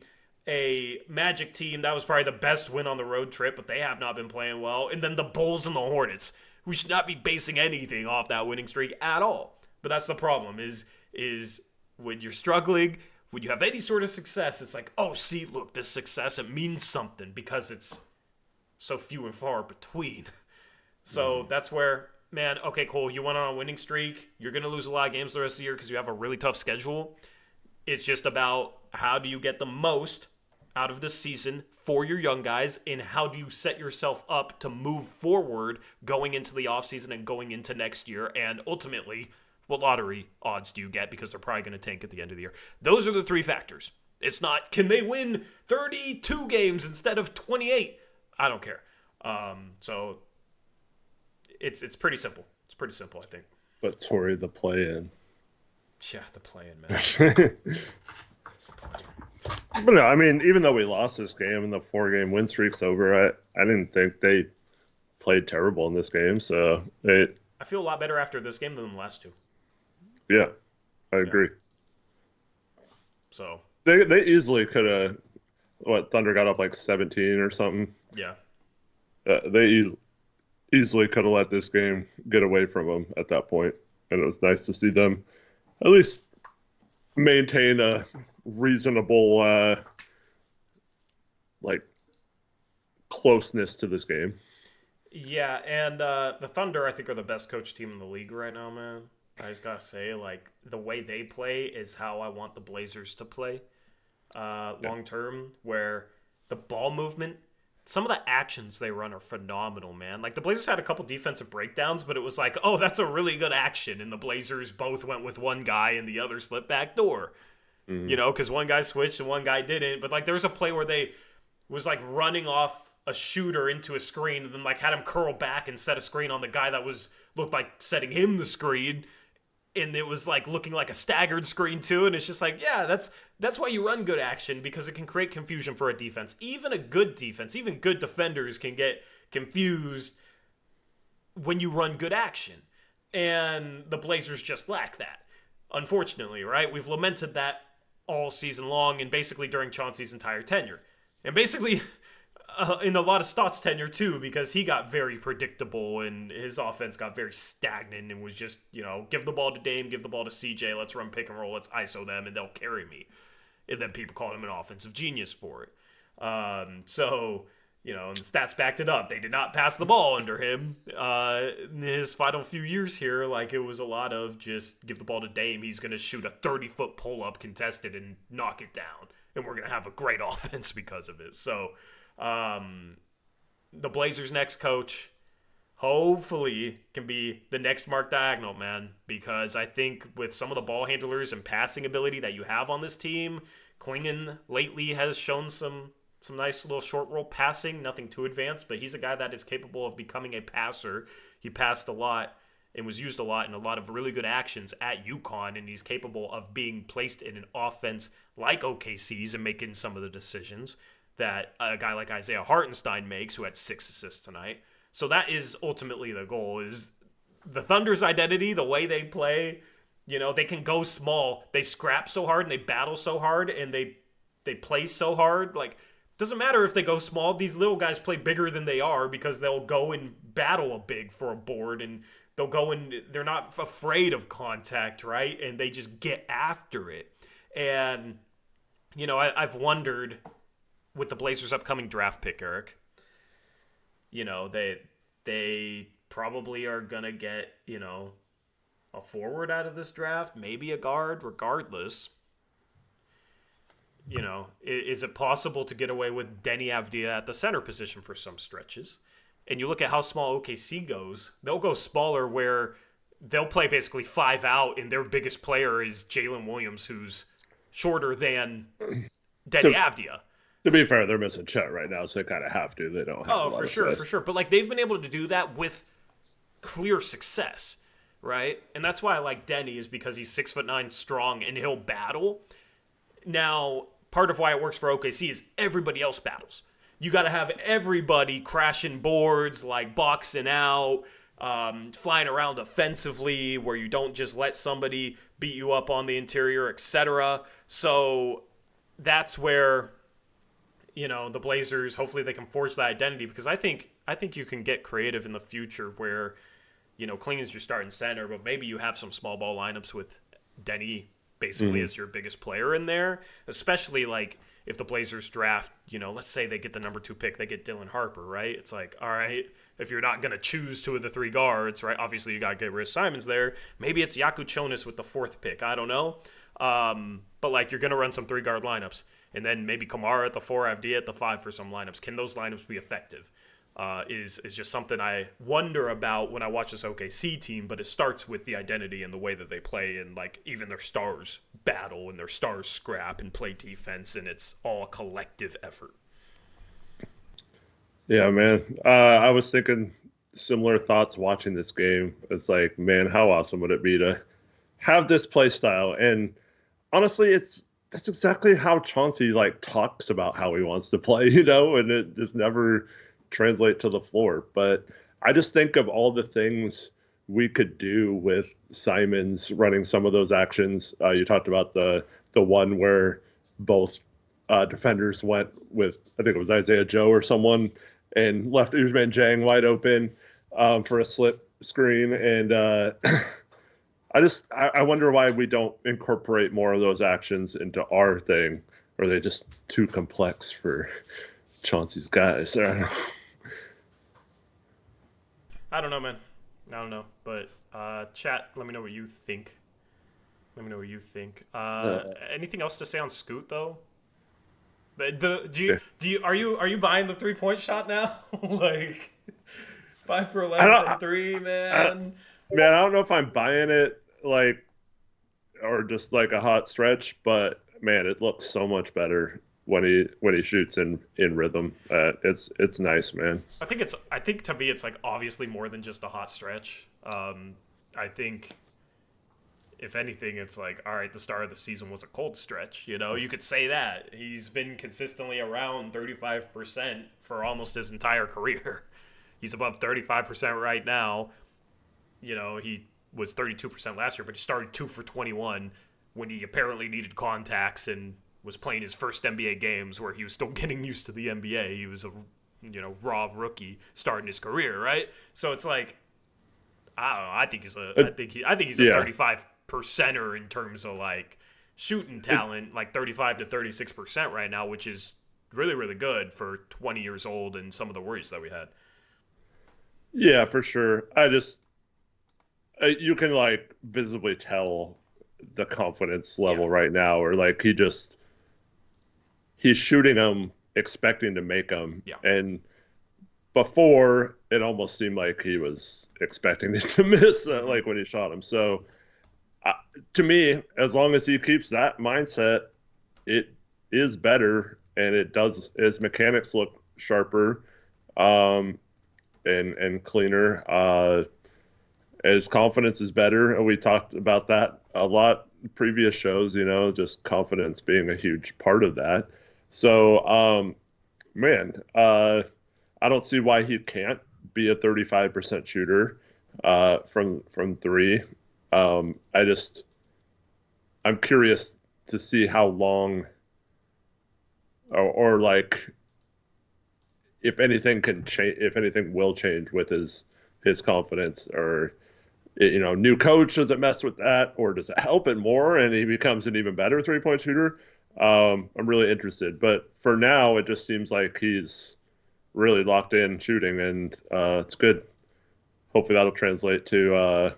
a Magic team that was probably the best win on the road trip, but they have not been playing well, and then the Bulls and the Hornets. We should not be basing anything off that winning streak at all. But that's the problem, is when you're struggling, when you have any sort of success, it's like, see, look, this success, it means something because it's so few and far between. So that's where, man, okay, cool, you went on a winning streak. You're going to lose a lot of games the rest of the year because you have a really tough schedule. It's just about how do you get the most out of this season for your young guys, and how do you set yourself up to move forward going into the offseason and going into next year, and ultimately, what lottery odds do you get, because they're probably going to tank at the end of the year. Those are the 3 factors. It's not, can they win 32 games instead of 28? I don't care. So it's pretty simple. It's pretty simple, I think. But Tori, the play-in. Yeah, the play-in, man. But no, I mean, even though we lost this game and the 4-game win streak's over, I didn't think they played terrible in this game. So I feel a lot better after this game than the last 2. Yeah, I agree. So they easily could have. Thunder got up like 17 or something. Yeah. They easily could have let this game get away from them at that point, and it was nice to see them at least maintain a reasonable closeness to this game. Yeah, and the Thunder, I think, are the best coach team in the league right now, man. I just gotta say, the way they play is how I want the Blazers to play long term, where the ball movement, some of the actions they run are phenomenal, man. Like, the Blazers had a couple defensive breakdowns, but it was like, that's a really good action, and the Blazers both went with one guy and the other slipped back door. Because one guy switched and one guy didn't. But, there was a play where they was, running off a shooter into a screen and then, had him curl back and set a screen on the guy that looked like setting him the screen. And it was, looking like a staggered screen, too. And it's just yeah, that's why you run good action, because it can create confusion for a defense. Even a good defense, even good defenders can get confused when you run good action. And the Blazers just lack that, unfortunately, right? We've lamented that all season long and basically during Chauncey's entire tenure. And basically in a lot of Stott's tenure too, because he got very predictable and his offense got very stagnant and was just, give the ball to Dame, give the ball to CJ, let's run pick and roll, let's ISO them, and they'll carry me. And then people called him an offensive genius for it. And the stats backed it up. They did not pass the ball under him. In his final few years here, it was a lot of just give the ball to Dame. He's going to shoot a 30-foot pull-up contested and knock it down. And we're going to have a great offense because of it. So, the Blazers' next coach hopefully can be the next Mark Daigneault, man. Because I think with some of the ball handlers and passing ability that you have on this team, Klingon lately has shown some nice little short roll passing, nothing too advanced, but he's a guy that is capable of becoming a passer. He passed a lot and was used a lot in a lot of really good actions at UConn, and he's capable of being placed in an offense like OKC's and making some of the decisions that a guy like Isaiah Hartenstein makes, who had 6 assists tonight. So that is ultimately the goal, is the Thunder's identity, the way they play. They can go small. They scrap so hard and they battle so hard and they play so hard. Doesn't matter if they go small. These little guys play bigger than they are because they'll go and battle a big for a board, and they'll go and they're not afraid of contact, right? And they just get after it. And, I've wondered with the Blazers' upcoming draft pick, Eric, they probably are going to get, a forward out of this draft, maybe a guard, regardless. Is it possible to get away with Deni Avdija at the center position for some stretches? And you look at how small OKC goes, they'll go smaller where they'll play basically 5 out, and their biggest player is Jalen Williams, who's shorter than Deni Avdija. To be fair, they're missing Chet right now, so they kind of have to. They don't have for sure. But, they've been able to do that with clear success, right? And that's why I like Deni, is because he's 6'9", strong, and he'll battle. Now, part of why it works for OKC is everybody else battles. You got to have everybody crashing boards, boxing out, flying around offensively, where you don't just let somebody beat you up on the interior, etc. So that's where, the Blazers, hopefully they can forge that identity, because I think you can get creative in the future where, Klingen's your starting center, but maybe you have some small ball lineups with Deni basically as your biggest player in there, especially if the Blazers draft, let's say they get the number 2 pick, they get Dylan Harper, right? It's all right, if you're not going to choose 2 of the 3 guards, right? Obviously, you got to get rid of Simons there. Maybe it's Yaku Chonis with the 4th pick. I don't know. But, you're going to run some 3-guard lineups. And then maybe Kamara at the 4, Avdija at the 5 for some lineups. Can those lineups be effective? Is just something I wonder about when I watch this OKC team, but it starts with the identity and the way that they play, and even their stars battle and their stars scrap and play defense, and it's all a collective effort. Yeah, man. I was thinking similar thoughts watching this game. It's man, how awesome would it be to have this play style? And honestly, that's exactly how Chauncey talks about how he wants to play, and it just never translate to the floor. But I just think of all the things we could do with Simons running some of those actions. You talked about the one where both defenders went with, I think it was Isaiah Joe or someone, and left Ousmane Dieng wide open for a slip screen. And I wonder why we don't incorporate more of those actions into our thing. Or are they just too complex for Chauncey's guys? I don't know, man. I don't know. But chat, let me know what you think. Anything else to say on Scoot though? Are you buying the 3-point shot now? 5 for 11 from 3, man. I don't know if I'm buying it or just a hot stretch, but man, it looks so much better when he shoots in rhythm. It's nice, man. I think to me it's obviously more than just a hot stretch. I think if anything, it's all right, the start of the season was a cold stretch. You could say that. He's been consistently around 35% for almost his entire career. He's above 35% right now. He was 32% last year, but he started 2 for 21 when he apparently needed contacts and was playing his first NBA games where he was still getting used to the NBA. He was a raw rookie starting his career, right? So it's I don't know. I think he's a 35%er in terms of shooting talent, 35 to 36% right now, which is really, really good for 20 years old and some of the worries that we had. Yeah, for sure. You can visibly tell the confidence level right now, or he's shooting them expecting to make them. Yeah. And before, it almost seemed like he was expecting it to miss, when he shot him. So, to me, as long as he keeps that mindset, it is better, and his mechanics look sharper, and cleaner. His confidence is better, and we talked about that a lot in previous shows. Just confidence being a huge part of that. So, I don't see why he can't be a 35% shooter from 3. I'm curious to see how long or if anything can change, if anything will change with his confidence, or new coach, does it mess with that, or does it help it more and he becomes an even better 3-point shooter? I'm really interested. But for now, it just seems like he's really locked in shooting, and it's good. Hopefully that'll translate to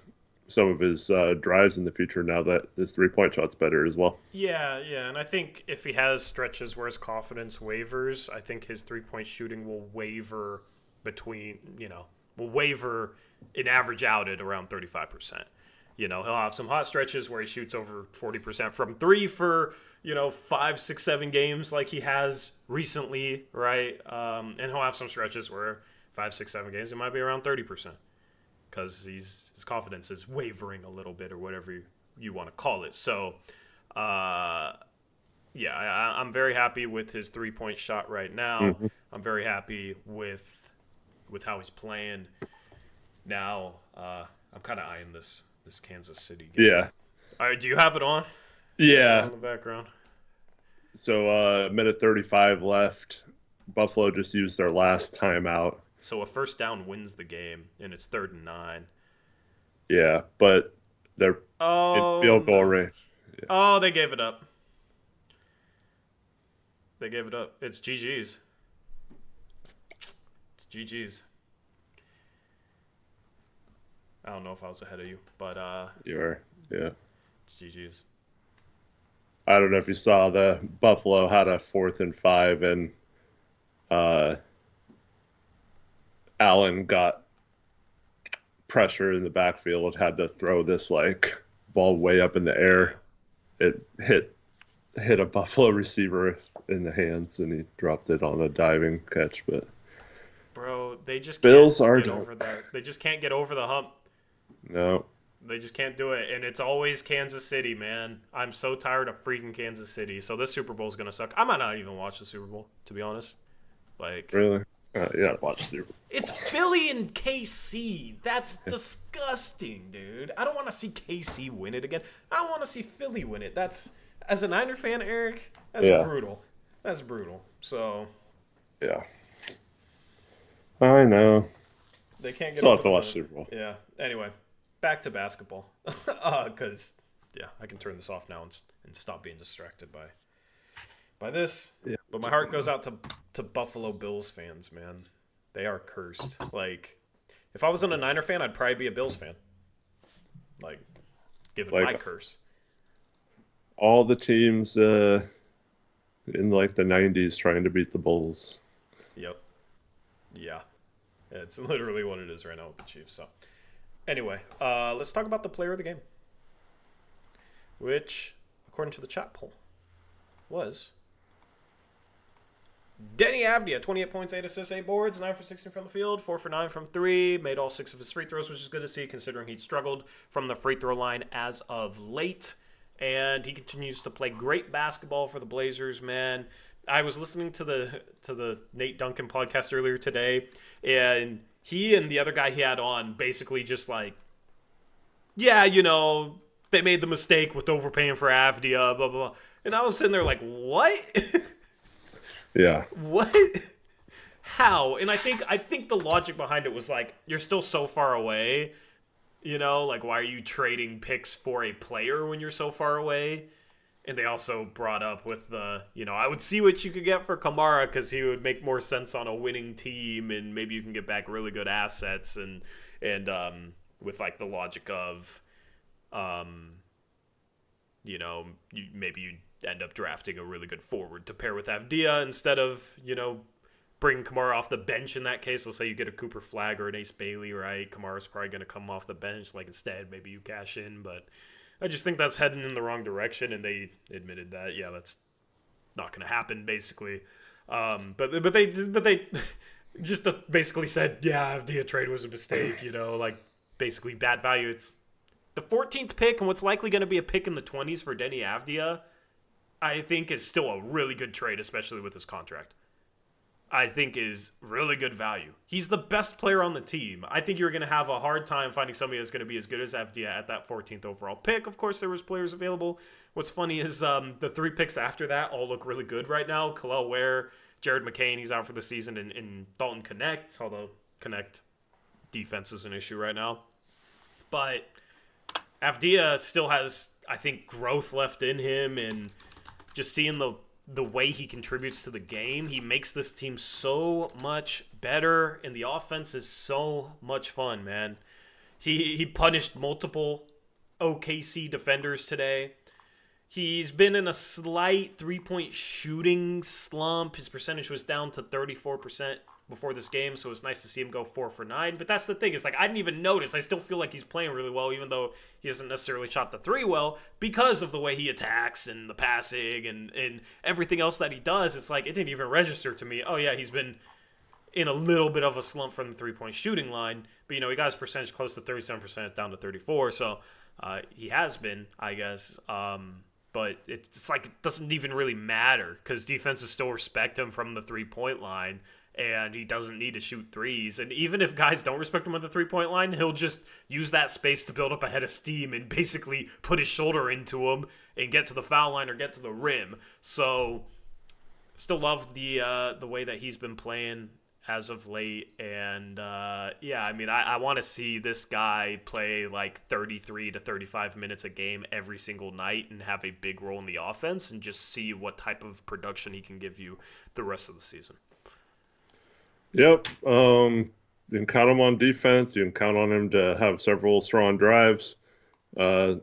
some of his drives in the future now that his 3-point shot's better as well. Yeah, yeah, and I think if he has stretches where his confidence wavers, I think his 3-point shooting will waver will waver and average out at around 35%. He'll have some hot stretches where he shoots over 40% from three for, 5, 6, 7 games like he has recently, right? And he'll have some stretches where 5, 6, 7 games, it might be around 30% because his confidence is wavering a little bit or whatever you want to call it. So, I'm very happy with his 3-point shot right now. Mm-hmm. I'm very happy with how he's playing now. I'm kind of eyeing this Kansas City game. Yeah. All right, do you have it on? Yeah. On the background. So minute 35 left. Buffalo just used their last timeout. So a first down wins the game, and it's 3rd and 9. Yeah, but they're in field goal range. Yeah. Oh, they gave it up. It's GG's. It's GG's. I don't know if I was ahead of you, but You are, yeah. it's GG's. I don't know if you saw the Buffalo had a 4th and 5, and Allen got pressure in the backfield, had to throw this ball way up in the air. It hit a Buffalo receiver in the hands, and he dropped it on a diving catch. But bro, they just Bills can't are get over that. They just can't get over the hump. No. They just can't do it, and it's always Kansas City, man. I'm so tired of freaking Kansas City. So this Super Bowl is gonna suck. I might not even watch the Super Bowl, to be honest. Really? You gotta watch the Super Bowl. It's Philly and KC. That's disgusting, dude. I don't want to see KC win it again. I want to see Philly win it. That's, as a Niner fan, Eric, that's brutal. That's brutal. So yeah, I know. They can't get. Still have to watch Super Bowl. Yeah. Anyway, back to basketball, because I can turn this off now and stop being distracted by this. Yeah. But my heart goes out to Buffalo Bills fans, man. They are cursed. If I wasn't a Niner fan, I'd probably be a Bills fan. Given my curse. All the teams in the 90s trying to beat the Bulls. Yep. Yeah. It's literally what it is right now with the Chiefs. So, anyway, let's talk about the player of the game, which, according to the chat poll, was Deni Avdija. 28 points, 8 assists, 8 boards, 9 for 16 from the field, 4 for 9 from 3. Made all 6 of his free throws, which is good to see considering he'd struggled from the free throw line as of late. And he continues to play great basketball for the Blazers, man. I was listening to the Nate Duncan podcast earlier today, and he and the other guy he had on basically just they made the mistake with overpaying for Avdija, blah, blah, blah. And I was sitting there like, what? Yeah. What? How? And I think the logic behind it was you're still so far away, why are you trading picks for a player when you're so far away? And they also brought up with I would see what you could get for Kamara because he would make more sense on a winning team, and maybe you can get back really good assets and with the logic of, maybe you end up drafting a really good forward to pair with Avdija instead of, bringing Kamara off the bench in that case. Let's say you get a Cooper Flagg or an Ace Bailey, right? Kamara's probably going to come off the bench. Instead, maybe you cash in, but I just think that's heading in the wrong direction, and they admitted that, that's not going to happen, basically. But they just basically said, Avdija trade was a mistake, basically bad value. It's the 14th pick, and what's likely going to be a pick in the 20s for Deni Avdija, I think is still a really good trade, especially with his contract. I think is really good value. He's the best player on the team. I think you're going to have a hard time finding somebody that's going to be as good as Avdija at that 14th overall pick. Of course, there was players available. What's funny is the 3 picks after that all look really good right now. Khalil Ware, Jared McCain, he's out for the season, and Dalton Connect, although Connect defense is an issue right now. But Avdija still has, I think, growth left in him, and just seeing the way he contributes to the game, he makes this team so much better, and the offense is so much fun, man. He punished multiple OKC defenders today. He's been in a slight three-point shooting slump. His percentage was down to 34% before this game, so it was nice to see him go 4 for 9. But that's the thing, is like, I didn't even notice. I still feel like he's playing really well, even though he hasn't necessarily shot the three well, because of the way he attacks and the passing and everything else that he does. It's like, it didn't even register to me. Oh yeah, he's been in a little bit of a slump from the three-point shooting line, but he got his percentage close to 37%, down to 34%, so he has been, I guess. But it's like, it doesn't even really matter, because defenses still respect him from the three-point line, and he doesn't need to shoot threes. And even if guys don't respect him at the three-point line, he'll just use that space to build up a head of steam and basically put his shoulder into him and get to the foul line or get to the rim. So still love the way that he's been playing as of late. And yeah, I mean, I want to see this guy play like 33 to 35 minutes a game every single night and have a big role in the offense, and just see what type of production he can give you the rest of the season. Yep. You can count him on defense. You can count on him to have several strong drives. What's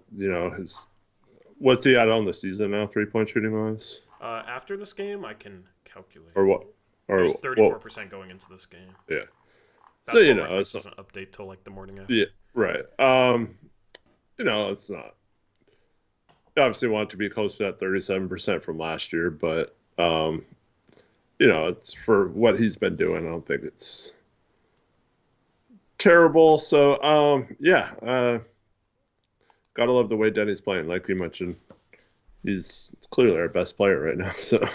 he at on the season now, 3-point shooting wise? After this game, I can calculate. Or what? Or it was 34% going into this game. Yeah. That's So, it doesn't update till like the morning after. Yeah, right. It's not. Obviously, want it to be close to that 37% from last year, but it's for what he's been doing. I don't think it's terrible. So, gotta love the way Deni's playing. Like you mentioned, he's clearly our best player right now. So,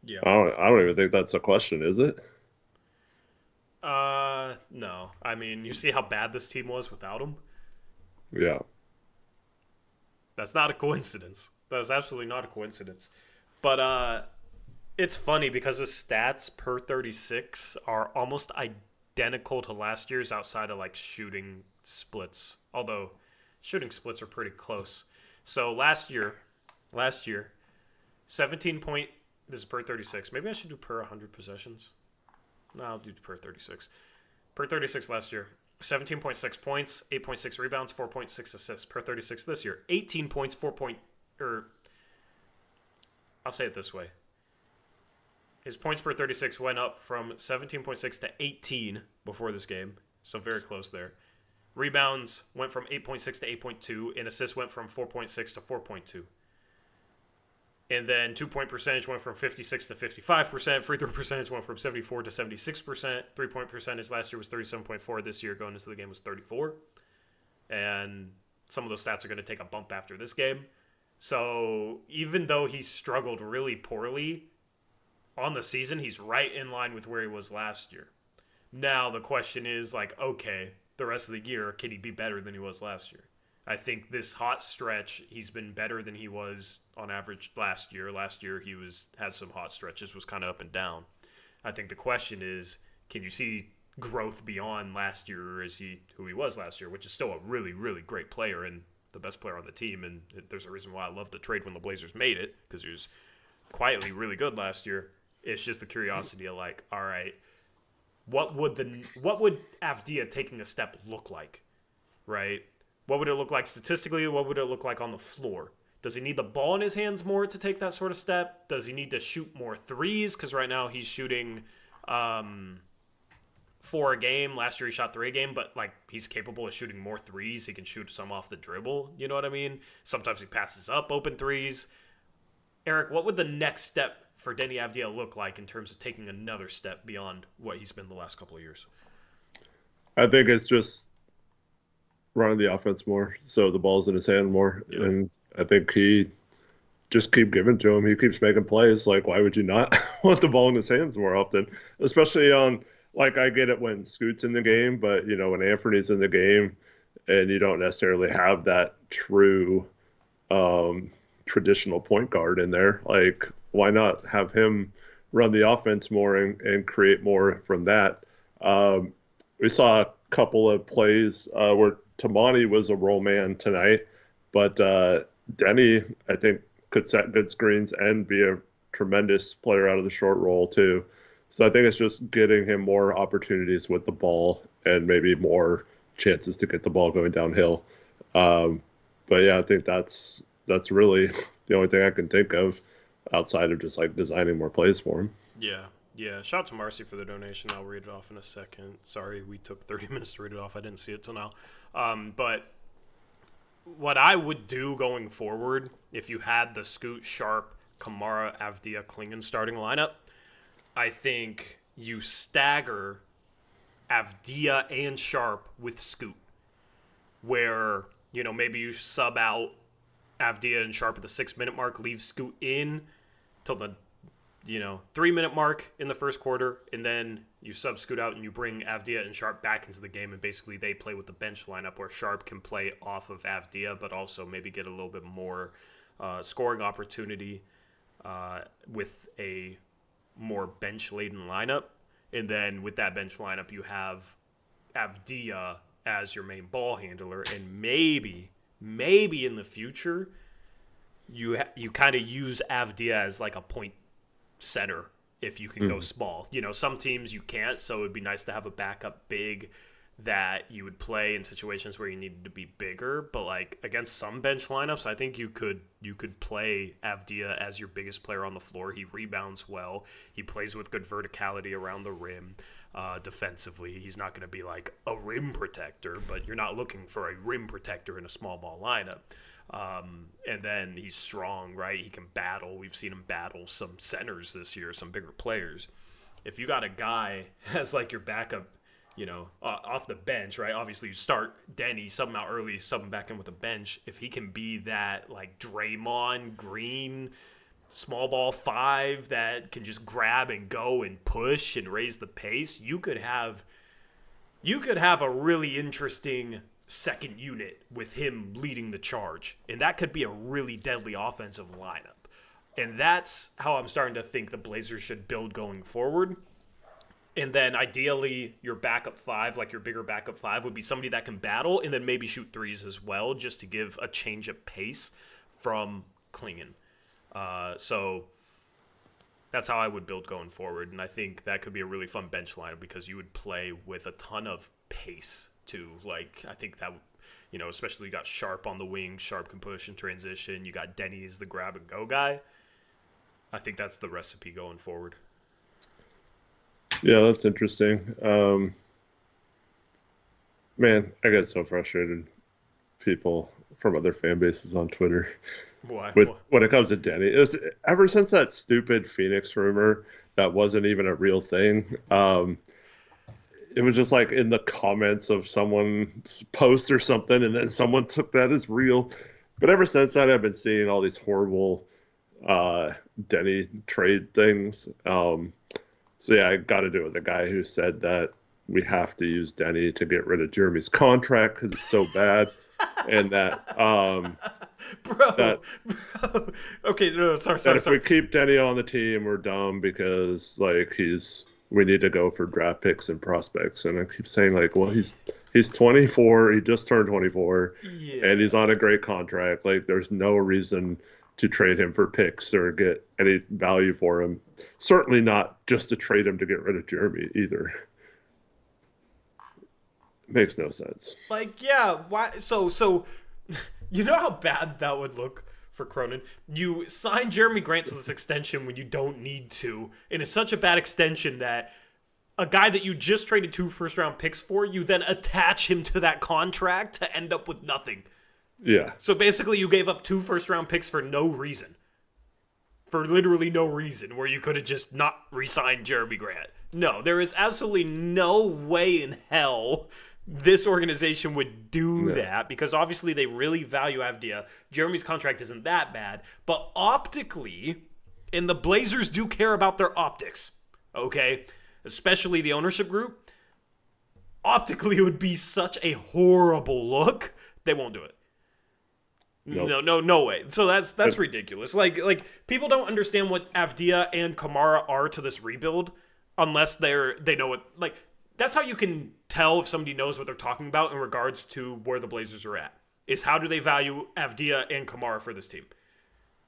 yeah, I don't even think that's a question, is it? No. I mean, you see how bad this team was without him? Yeah. That's not a coincidence. That is absolutely not a coincidence. But it's funny because his stats per 36 are almost identical to last year's, outside of like shooting splits. Although shooting splits are pretty close. So last year, 17 point. This is per 36. Maybe I should do per 100 possessions. No, I'll do per 36. Per 36 last year, 17.6 points, 8.6 rebounds, 4.6 assists. Per 36 this year, 18 points, I'll say it this way. His points per 36 went up from 17.6 to 18 before this game, so very close there. Rebounds went from 8.6 to 8.2, and assists went from 4.6 to 4.2. And then 2-point percentage went from 56 to 55%. Free throw percentage went from 74 to 76%. 3-point percentage last year was 37.4. This year, going into the game, was 34. And some of those stats are going to take a bump after this game. So even though he struggled really poorly on the season, he's right in line with where he was last year. Now the question is, like, okay, the rest of the year, can he be better than he was last year? I think this hot stretch, he's been better than he was on average last year. Last year, he had some hot stretches, was kind of up and down. I think the question is, can you see growth beyond last year, or is he who he was last year, which is still a really, really great player and the best player on the team. And there's a reason why I love the trade when the Blazers made it, because he was quietly really good last year. It's just the curiosity of like, all right, what would Avdija taking a step look like, right? What would it look like statistically? What would it look like on the floor? Does he need the ball in his hands more to take that sort of step? Does he need to shoot more threes? Because right now he's shooting 4 a game. Last year he shot 3 a game, but like he's capable of shooting more threes. He can shoot some off the dribble. You know what I mean? Sometimes he passes up open threes. Eric, what would the next step for Deni Avdija look like in terms of taking another step beyond what he's been the last couple of years? I think it's just running the offense more, so the ball's in his hand more. Yeah. And I think he just keep giving to him. He keeps making plays. Like, why would you not want the ball in his hands more often? Especially on, like, I get it when Scoot's in the game, but, when Anthony's in the game and you don't necessarily have that true traditional point guard in there, like, why not have him run the offense more and create more from that? We saw a couple of plays where Tamani was a roll man tonight, but Deni, I think, could set good screens and be a tremendous player out of the short roll too. So I think it's just getting him more opportunities with the ball and maybe more chances to get the ball going downhill. Um, but yeah, I think that's really the only thing I can think of outside of just like designing more plays for him. Yeah. Yeah. Shout out to Marcy for the donation. I'll read it off in a second. Sorry, we took 30 minutes to read it off. I didn't see it till now. But what I would do going forward, if you had the Scoot, Sharp, Kamara, Avdia, Klingon starting lineup, I think you stagger Avdia and Sharp with Scoot, where, maybe you sub out Avdia and Sharp at the 6-minute mark, leave Scoot in till the 3-minute mark in the first quarter, and then you sub Scoot out and you bring Avdia and Sharp back into the game, and basically they play with the bench lineup where Sharp can play off of Avdia, but also maybe get a little bit more scoring opportunity with a more bench-laden lineup. And then with that bench lineup, you have Avdia as your main ball handler, and maybe in the future, you kind of use Avdia as like a point center if you can go small. Some teams you can't, so it'd be nice to have a backup big that you would play in situations where you needed to be bigger. But like against some bench lineups, I think you could play Avdia as your biggest player on the floor. He rebounds well. He plays with good verticality around the rim. Defensively, he's not going to be like a rim protector, but you're not looking for a rim protector in a small ball lineup. And then he's strong, right? He can battle. We've seen him battle some centers this year, some bigger players. If you got a guy as like your backup, off the bench, right? Obviously, you start Deni, sub him out early, sub him back in with a bench. If he can be that like Draymond Green small ball 5 that can just grab and go and push and raise the pace, you could have a really interesting second unit with him leading the charge, and that could be a really deadly offensive lineup. And that's how I'm starting to think the Blazers should build going forward. And then ideally your backup 5, like your bigger backup 5, would be somebody that can battle and then maybe shoot threes as well, just to give a change of pace from Klingon. So that's how I would build going forward. And I think that could be a really fun bench lineup because you would play with a ton of pace too. Like, I think that, especially you got Sharp on the wing. Sharp can push and transition. You got Deni as the grab and go guy. I think that's the recipe going forward. Yeah, that's interesting. Man, I get so frustrated. People from other fan bases on Twitter. Why? When it comes to Deni, it was ever since that stupid Phoenix rumor that wasn't even a real thing. It was just like in the comments of someone's post or something, and then someone took that as real. But ever since that, I've been seeing all these horrible Deni trade things. So yeah, I got to do it with the guy who said that we have to use Deni to get rid of Jeremy's contract because it's so bad. And that, bro. Okay, no, sorry. If we keep Deni on the team, we're dumb because like we need to go for draft picks and prospects. And I keep saying like, well, he's 24, he just turned 24, and he's on a great contract. Like, there's no reason to trade him for picks or get any value for him. Certainly not just to trade him to get rid of Jeremy either. Makes no sense. Like, yeah, why? So, you know how bad that would look for Cronin? You sign Jeremy Grant to this extension when you don't need to, and it's such a bad extension that a guy that you just traded 2 first-round picks for, you then attach him to that contract to end up with nothing. Yeah. So basically you gave up 2 first-round picks for no reason. For literally no reason, where you could have just not re-signed Jeremy Grant. No, there is absolutely no way in hell this organization would do that, because obviously they really value Avdia. Jeremy's contract isn't that bad, but optically, and the Blazers do care about their optics, okay? Especially the ownership group. Optically, it would be such a horrible look. They won't do it. Nope. No way. So that's ridiculous. Like people don't understand what Avdia and Kamara are to this rebuild unless they know what, like, that's how you can tell if somebody knows what they're talking about in regards to where the Blazers are at, is how do they value Avdija and Kamara for this team?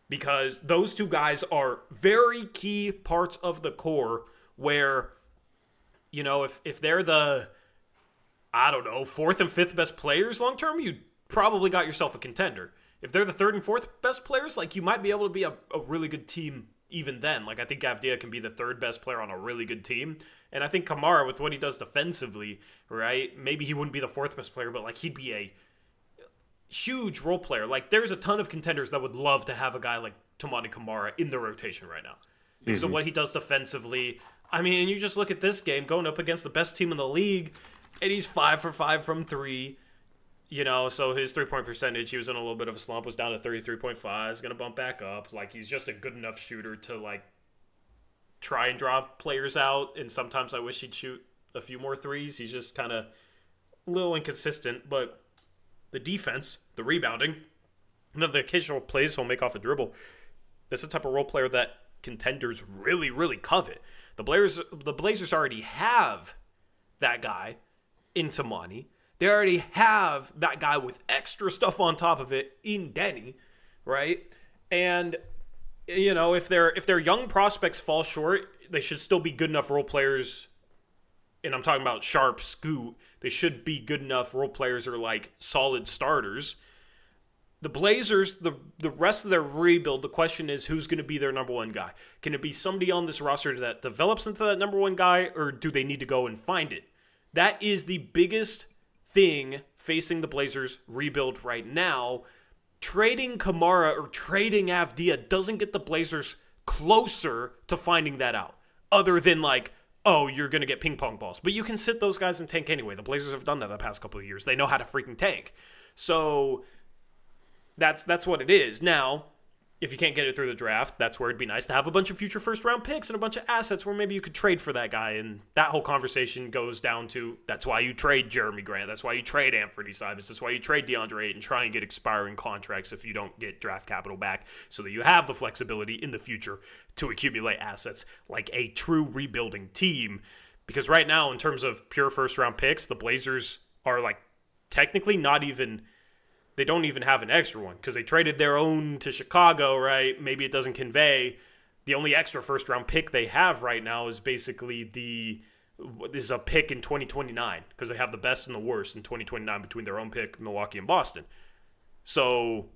Because those two guys are very key parts of the core where, if they're the, I don't know, fourth and fifth best players long term, you probably got yourself a contender. If they're the third and fourth best players, like, you might be able to be a really good team even then. Like, I think Avdija can be the third best player on a really good team. And I think Kamara, with what he does defensively, right, maybe he wouldn't be the fourth best player, but, like, he'd be a huge role player. Like, there's a ton of contenders that would love to have a guy like Toumani Kamara in the rotation right now because of what he does defensively. I mean, you just look at this game going up against the best team in the league, and he's 5 for 5 from 3. So his 3-point percentage, he was in a little bit of a slump, was down to 33.5. He's going to bump back up. Like, he's just a good enough shooter to, like, try and draw players out. And sometimes I wish he'd shoot a few more threes. He's just kind of a little inconsistent. But the defense, the rebounding, and then the occasional plays he'll make off a dribble, that's the type of role player that contenders really, really covet. The Blazers already have that guy in Toumani. They already have that guy with extra stuff on top of it in Deni, right? And if their young prospects fall short, they should still be good enough role players. And I'm talking about Sharp, Scoot. They should be good enough role players or, like, solid starters. The Blazers, the rest of their rebuild, the question is who's going to be their number one guy? Can it be somebody on this roster that develops into that number one guy, or do they need to go and find it? That is the biggest thing facing the Blazers rebuild right now. Trading Kamara or trading Avdija doesn't get the Blazers closer to finding that out, other than, like, oh, you're going to get ping pong balls. But you can sit those guys in tank anyway. The Blazers have done that the past couple of years. They know how to freaking tank. So that's what it is. Now, if you can't get it through the draft, that's where it'd be nice to have a bunch of future first-round picks and a bunch of assets where maybe you could trade for that guy. And that whole conversation goes down to, that's why you trade Jeremy Grant. That's why you trade Anthony Simons. That's why you trade DeAndre Ayton, try and get expiring contracts if you don't get draft capital back, so that you have the flexibility in the future to accumulate assets like a true rebuilding team. Because right now, in terms of pure first-round picks, the Blazers are, like, technically not even... They don't even have an extra one because they traded their own to Chicago, right? Maybe it doesn't convey. The only extra first-round pick they have right now is basically a pick in 2029 because they have the best and the worst in 2029 between their own pick, Milwaukee and Boston. So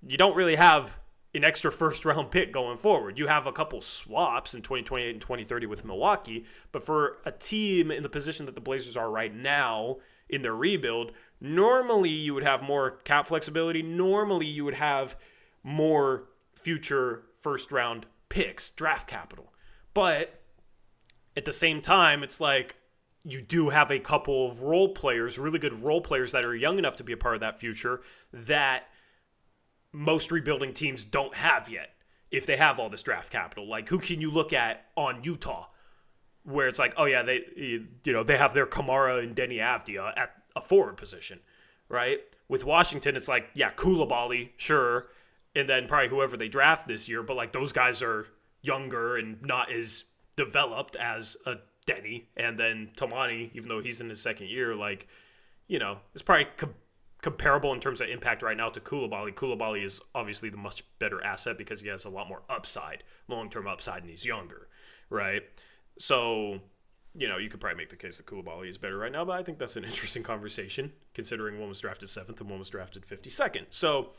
you don't really have an extra first-round pick going forward. You have a couple swaps in 2028 and 2030 with Milwaukee, but for a team in the position that the Blazers are right now in their rebuild, normally you would have more cap flexibility. Normally you would have more future first-round picks, draft capital. But at the same time, it's like you do have a couple of role players, really good role players that are young enough to be a part of that future that most rebuilding teams don't have yet if they have all this draft capital. Like, who can you look at on Utah where it's like, oh yeah, they have their Kamara and Deni Avdija at a forward position, right? With Washington, it's like, yeah, Koulibaly, sure, and then probably whoever they draft this year, but, like, those guys are younger and not as developed as a Deni, and then Toumani, even though he's in his second year, like, it's probably comparable in terms of impact right now to Koulibaly. Koulibaly is obviously the much better asset because he has a lot more upside, long-term upside, and he's younger, right? So, you could probably make the case that Koulibaly is better right now, but I think that's an interesting conversation, considering one was drafted 7th and one was drafted 52nd. So,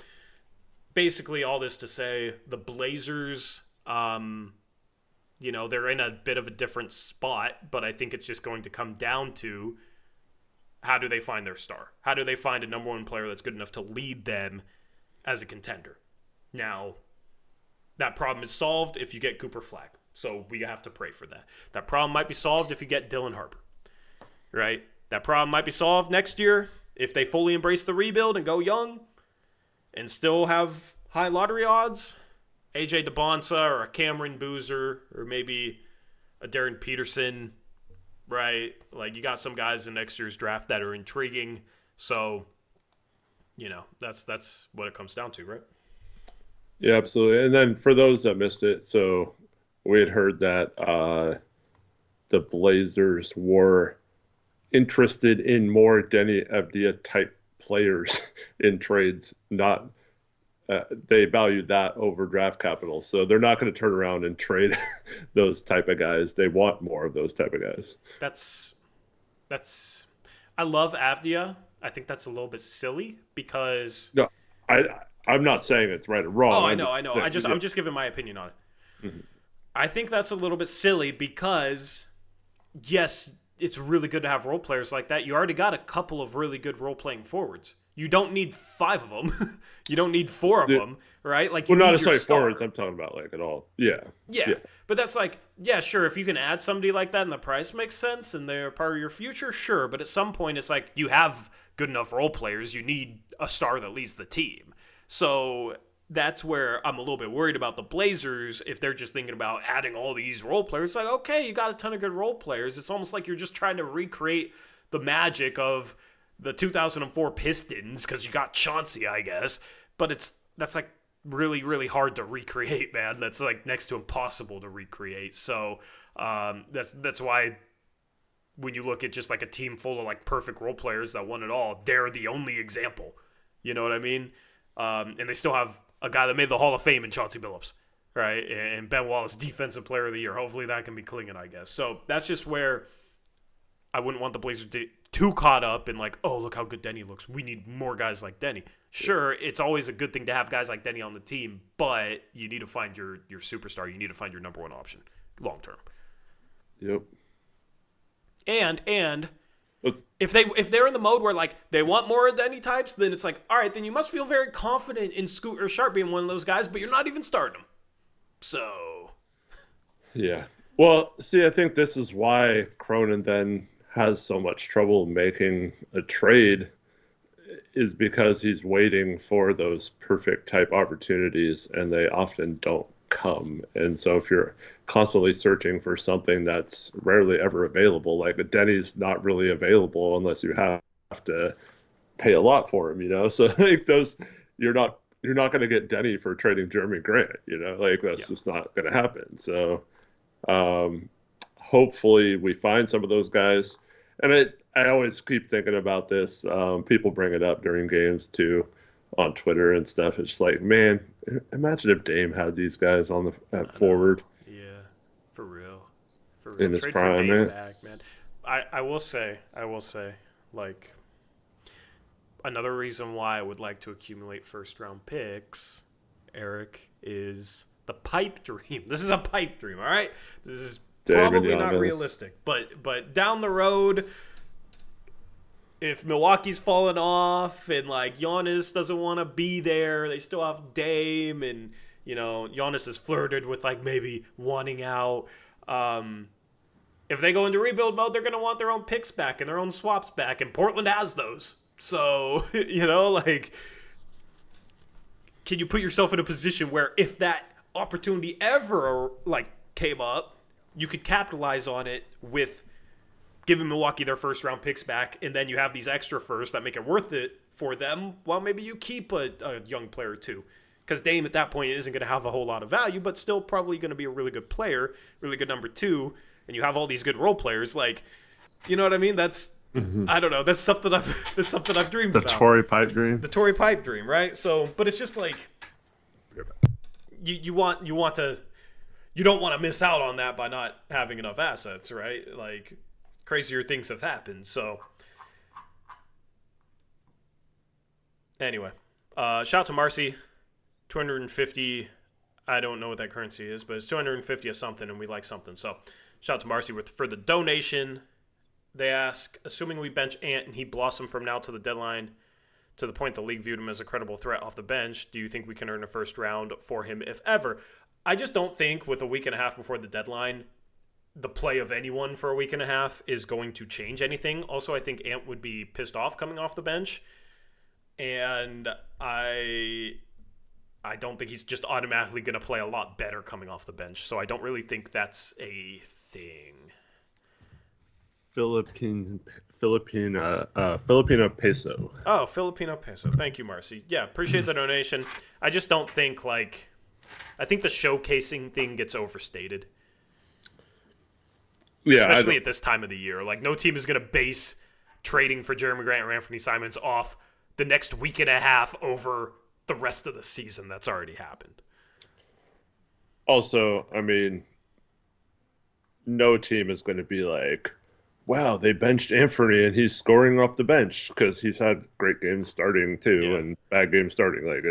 basically all this to say, the Blazers, they're in a bit of a different spot, but I think it's just going to come down to how do they find their star? How do they find a number one player that's good enough to lead them as a contender? Now, that problem is solved if you get Cooper Flagg. So we have to pray for that. That problem might be solved if you get Dylan Harper, right? That problem might be solved next year if they fully embrace the rebuild and go young and still have high lottery odds. AJ DeBonsa or a Cameron Boozer or maybe a Darren Peterson, right? Like, you got some guys in next year's draft that are intriguing. So, that's what it comes down to, right? Yeah, absolutely. And then for those that missed it, so we had heard that the Blazers were interested in more Deni Avdija type players in trades, not they valued that over draft capital. So they're not going to turn around and trade those type of guys. They want more of those type of guys. That's I love Avdija. I think that's a little bit silly because no, I'm not saying it's right or wrong. Oh, I know. I'm just giving my opinion on it. Mm-hmm. I think that's a little bit silly because yes, it's really good to have role players like that. You already got a couple of really good role playing forwards. You don't need 5 of them. You don't need 4 of them, right? Like, you not need necessarily your star. forwards. I'm talking about like at all. Yeah. But that's like, yeah, sure. If you can add somebody like that and the price makes sense and they're part of your future, sure. But at some point, it's like you have good enough role players. You need a star that leads the team. So that's where I'm a little bit worried about the Blazers if they're just thinking about adding all these role players. It's like, okay, you got a ton of good role players. It's almost like you're just trying to recreate the magic of the 2004 Pistons because you got Chauncey, I guess. But that's like really, really hard to recreate, man. That's like next to impossible to recreate. So that's why when you look at just like a team full of like perfect role players that won it all, they're the only example. You know what I mean? And they still have a guy that made the Hall of Fame in Chauncey Billups, right? And Ben Wallace, Defensive Player of the Year. Hopefully that can be clinging, I guess. So that's just where I wouldn't want the Blazers to too caught up in like, oh, look how good Deni looks. We need more guys like Deni. Sure, it's always a good thing to have guys like Deni on the team, but you need to find your superstar. You need to find your number one option long term. Yep. And if they're in the mode where like they want more of Deni types, then it's like, all right, then you must feel very confident in Scoot or Sharp being one of those guys, but you're not even starting them. So. Yeah. Well, see, I think this is why Cronin then has so much trouble making a trade is because he's waiting for those perfect type opportunities and they often don't come. And so if you're constantly searching for something that's rarely ever available, like a Deni's not really available unless you have to pay a lot for him, you know? So like those, you're not going to get Deni for trading Jeremy Grant, you know, like that's just not going to happen. So hopefully we find some of those guys. And I always keep thinking about this. People bring it up during games too on Twitter and stuff. It's just like, man, imagine if Dame had these guys on at forward. Yeah, for real. In his Trade prime, for Dame man. back, man. I will say, like, another reason why I would like to accumulate first-round picks, Eric, is the pipe dream. This is a pipe dream, all right? This is probably not realistic, but down the road, if Milwaukee's fallen off and like Giannis doesn't want to be there, they still have Dame, and you know Giannis has flirted with like maybe wanting out. If they go into rebuild mode, they're gonna want their own picks back and their own swaps back, and Portland has those. So you know, like, can you put yourself in a position where if that opportunity ever like came up, you could capitalize on it with giving Milwaukee their first round picks back, and then you have these extra firsts that make it worth it for them. Well, maybe you keep a young player too, because Dame at that point isn't going to have a whole lot of value, but still probably going to be a really good player, really good number 2, and you have all these good role players. Like, you know what I mean? That's I don't know. That's something I've dreamed about. The Torrey pipe dream. The Torrey pipe dream, right? So, but it's just like you want to. You don't want to miss out on that by not having enough assets, right? Like, crazier things have happened. So, anyway, shout out to Marcy, 250. I don't know what that currency is, but it's 250 of something, and we like something. So, shout out to Marcy for the donation. They ask, assuming we bench Ant and he blossomed from now to the deadline to the point the league viewed him as a credible threat off the bench, do you think we can earn a first round for him, if ever? I just don't think with a week and a half before the deadline, the play of anyone for a week and a half is going to change anything. Also, I think Ant would be pissed off coming off the bench. And I don't think he's just automatically going to play a lot better coming off the bench. So I don't really think that's a thing. Filipino peso. Oh, Filipino peso. Thank you, Marcy. Yeah, appreciate the donation. I just don't think, like, I think the showcasing thing gets overstated. Yeah, especially at this time of the year. Like, no team is going to base trading for Jeremy Grant or Anthony Simons off the next week and a half over the rest of the season that's already happened. also, I mean, no team is going to be like, wow, they benched Anthony and he's scoring off the bench, because he's had great games starting too and bad games starting. Like,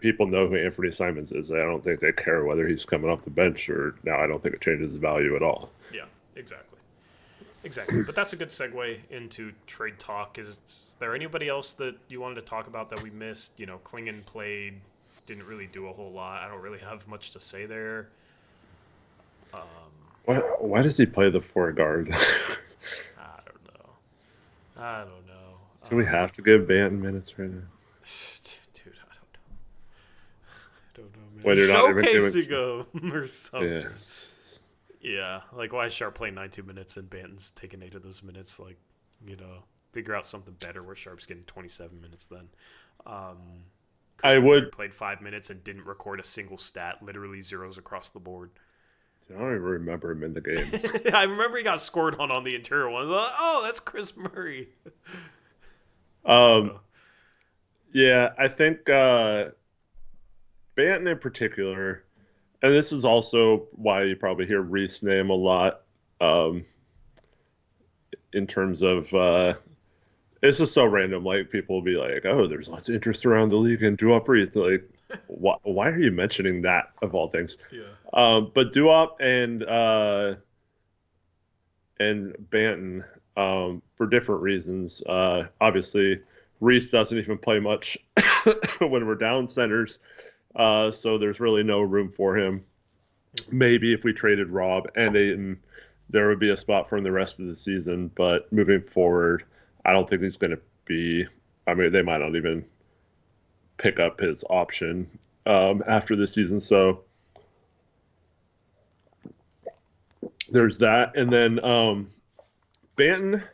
people know who Anthony Simons is. I don't think they care whether he's coming off the bench or now. I don't think it changes his value at all. Yeah, exactly. Exactly. But that's a good segue into trade talk. Is there anybody else that you wanted to talk about that we missed? You know, Klingon played, didn't really do a whole lot. I don't really have much to say there. Why does he play the 4 guard? I don't know. Do we have to give Banton minutes right now? Dude, I don't know, man. When you're not even Showcasing him or something. Yeah. Yeah, like, why is Sharp playing 92 minutes and Banton's taking 8 of those minutes? Like, you know, figure out something better where Sharp's getting 27 minutes then. I would played 5 minutes and didn't record a single stat, literally zeros across the board. I don't even remember him in the game. I remember he got scored on the interior one. Like, oh, that's Chris Murray. Yeah, I think Banton in particular, and this is also why you probably hear Reese name a lot, in terms of it's just so random. Like, people will be like, "Oh, there's lots of interest around the league in Uprise." Like, why are you mentioning that of all things? Yeah. But Duop and Banton, for different reasons. Obviously, Reese doesn't even play much when we're down centers, so there's really no room for him. Maybe if we traded Rob and Ayton, there would be a spot for him the rest of the season. But moving forward, I don't think he's going to be. I mean, they might not even pick up his option after the season. So there's that. And then Banton,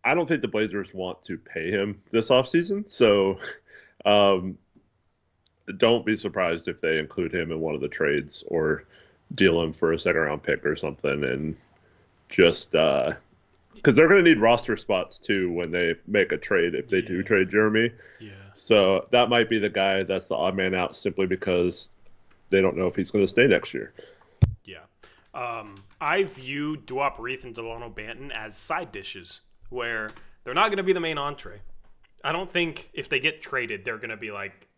I don't think the Blazers want to pay him this offseason. So don't be surprised if they include him in one of the trades or deal him for a second-round pick or something. And just because they're going to need roster spots, too, when they make a trade, if they do trade Jeremy. Yeah. So that might be the guy that's the odd man out, simply because they don't know if he's going to stay next year. Yeah. I view Duop Reith and Delano Banton as side dishes, where they're not going to be the main entree. I don't think if they get traded, they're going to be like,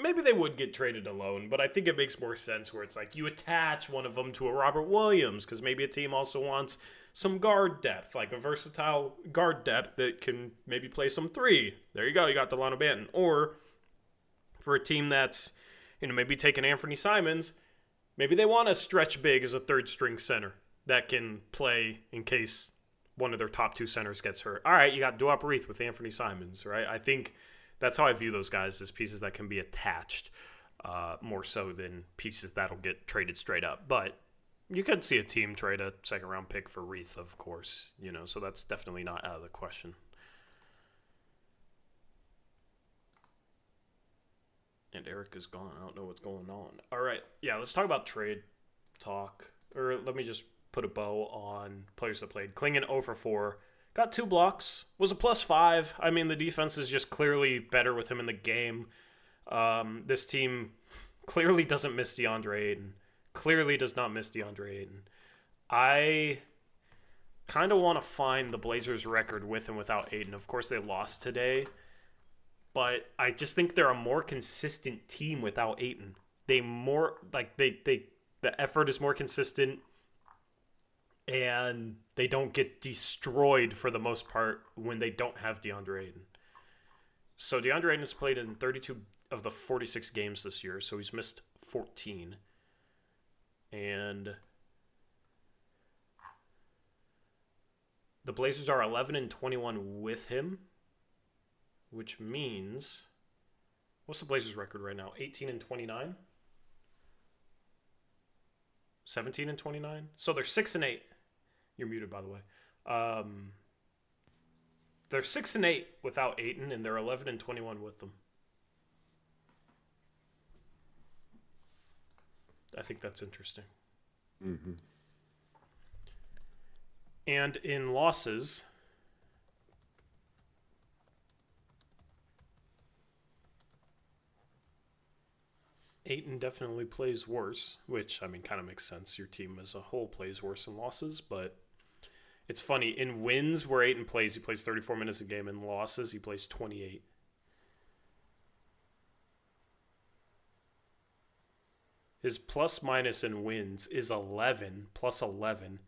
maybe they would get traded alone, but I think it makes more sense where it's like you attach one of them to a Robert Williams, because maybe a team also wants some guard depth, like a versatile guard depth that can maybe play some 3. There you go, you got Delano Banton. Or for a team that's, you know, maybe taking Anthony Simons, maybe they want a stretch big as a third-string center that can play in case one of their top 2 centers gets hurt. All right, you got Duop Reith with Anthony Simons, right? I think that's how I view those guys, as pieces that can be attached more so than pieces that'll get traded straight up. But you could see a team trade a second-round pick for Reith, of course, you know, so that's definitely not out of the question. And Eric is gone. I don't know what's going on. All right. Yeah, let's talk about trade talk. Or let me just put a bow on players that played. Klingon 0 for 4. Got 2 blocks. Was a +5. I mean, the defense is just clearly better with him in the game. This team clearly doesn't miss DeAndre Ayton. Clearly does not miss DeAndre Ayton. I kind of want to find the Blazers' record with and without Ayton. Of course, they lost today. But I just think they're a more consistent team without Ayton. The effort is more consistent, and they don't get destroyed for the most part when they don't have DeAndre Ayton. So DeAndre Ayton has played in 32 of the 46 games this year, so he's missed 14. And the Blazers are 11-21 with him, which means, what's the Blazers record right now? 18-29? 17-29? So they're 6-8. You're muted, by the way. They're 6-8 without Ayton, and they're 11-21 with them. I think that's interesting. Mm-hmm. And in losses, Ayton definitely plays worse, which, I mean, kind of makes sense. Your team as a whole plays worse in losses, but it's funny. In wins where Ayton plays, he plays 34 minutes a game. In losses, he plays 28. His plus minus in wins is 11, plus 11.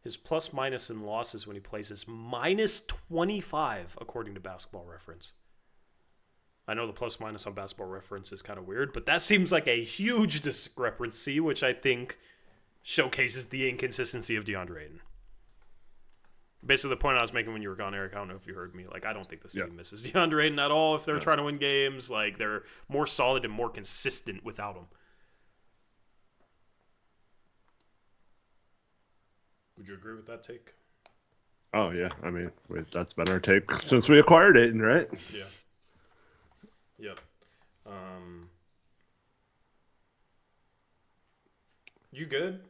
His plus minus in losses when he plays is minus 25, according to Basketball Reference. I know the plus minus on Basketball Reference is kind of weird, but that seems like a huge discrepancy, which I think showcases the inconsistency of DeAndre Ayton. Basically, the point I was making when you were gone, Eric, I don't know if you heard me. Like, I don't think this team misses DeAndre Ayton at all if they're trying to win games. Like, they're more solid and more consistent without him. Would you agree with that take? Oh, yeah. I mean, that's been our take since we acquired Ayton, right? Yeah. Yep. You good?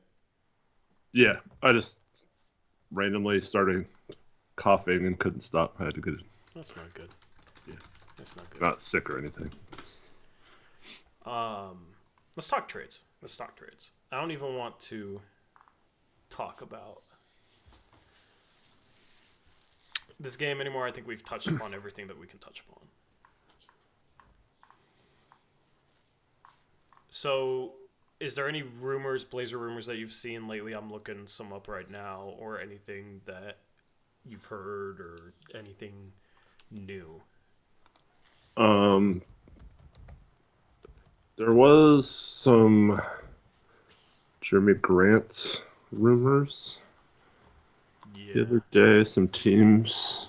Yeah. I just randomly started coughing and couldn't stop. I had to get it. That's not good. Yeah. That's not good. Not sick or anything. Let's talk trades. I don't even want to talk about this game anymore. I think we've touched upon everything that we can touch upon. So, is there any rumors, Blazer rumors that you've seen lately? I'm looking some up right now, or anything that you've heard, or anything new? There was some Jeremy Grant rumors the other day. Some teams.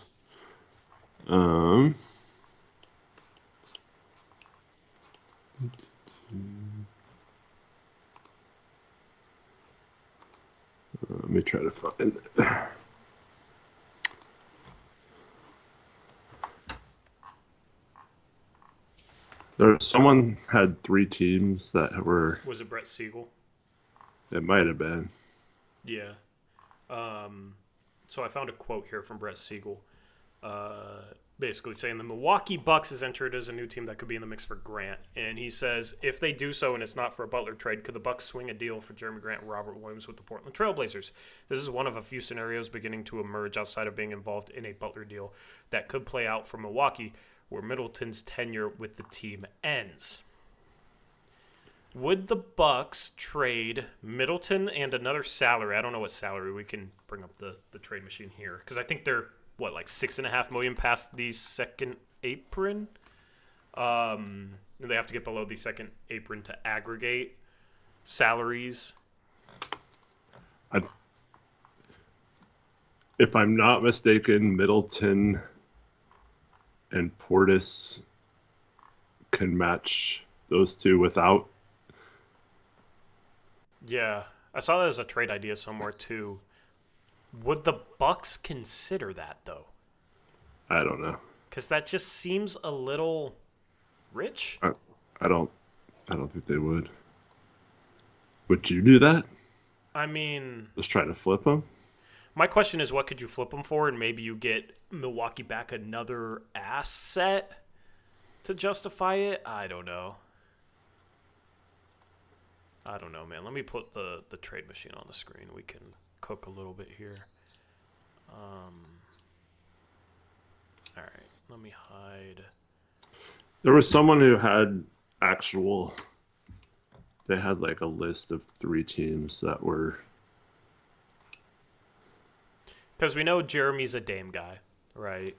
Let me try to find it. Someone had 3 teams that were. Was it Brett Siegel? It might have been. Yeah. So I found a quote here from Brett Siegel, basically saying the Milwaukee Bucks is entered as a new team that could be in the mix for Grant. And he says, if they do so and it's not for a Butler trade, could the Bucks swing a deal for Jeremy Grant and Robert Williams with the Portland Trailblazers? This is one of a few scenarios beginning to emerge outside of being involved in a Butler deal that could play out for Milwaukee, where Middleton's tenure with the team ends. Would the Bucks trade Middleton and another salary? I don't know what salary. We can bring up the trade machine here, because I think they're like $6.5 million past the second apron. They have to get below the second apron to aggregate salaries. If I'm not mistaken, Middleton and Portis can match those two without. Yeah, I saw that as a trade idea somewhere too. Would the Bucks consider that though? I don't know. Because that just seems a little rich. I don't think they would. Would you do that? I mean, just try to flip them. My question is, what could you flip them for, and maybe you get Milwaukee back another asset to justify it? I don't know. Man. Let me put the trade machine on the screen. We can cook a little bit here. All right. Let me hide. There was someone who had they had like a list of 3 teams that were. Because we know Jeremy's a Dame guy, right?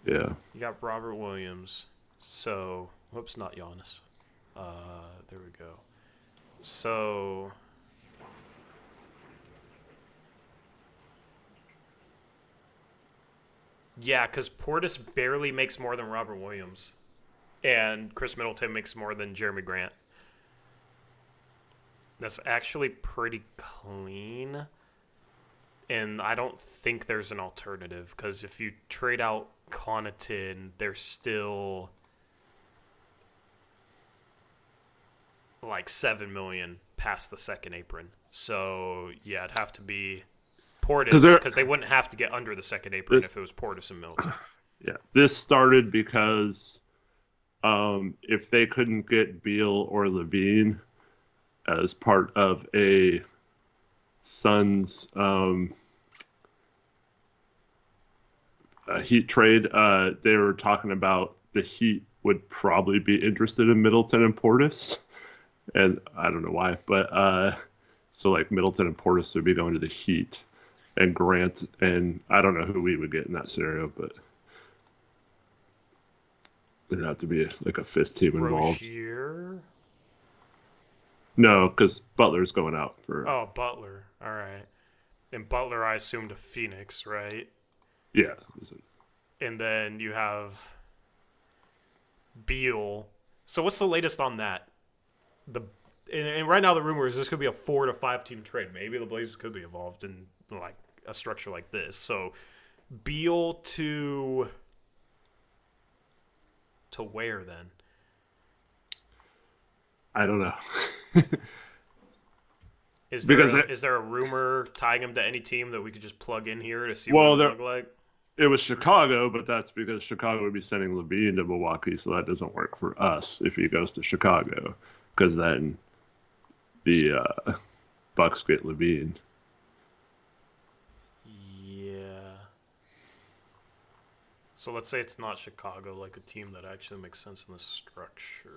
Yeah. You got Robert Williams. So, whoops, not Giannis. There we go. So, yeah, because Portis barely makes more than Robert Williams. And Chris Middleton makes more than Jeremy Grant. That's actually pretty clean. And I don't think there's an alternative, because if you trade out Connaughton, there's still like $7 million past the second apron. So yeah, it'd have to be Portis, because they wouldn't have to get under the second apron if it was Portis and Middleton. Yeah, this started because if they couldn't get Beal or Levine as part of a Suns Heat trade, they were talking about the Heat would probably be interested in Middleton and Portis, and I don't know why, but so like Middleton and Portis would be going to the Heat, and Grant, and I don't know who we would get in that scenario, but there'd have to be like a fifth team involved. Rozier? No, because Butler's going out for. Oh, Butler. All right. And Butler, I assumed, to Phoenix, right? Yeah. And then you have Beal. So what's the latest on that? And right now the rumor is this could be a 4 to 5 team trade. Maybe the Blazers could be involved in like a structure like this. So Beal to where then? I don't know. Is there a rumor tying him to any team that we could just plug in here to see what it would look like? It was Chicago, but that's because Chicago would be sending Levine to Milwaukee, so that doesn't work for us if he goes to Chicago, because then the Bucks get Levine. Yeah. So let's say it's not Chicago, like a team that actually makes sense in the structure.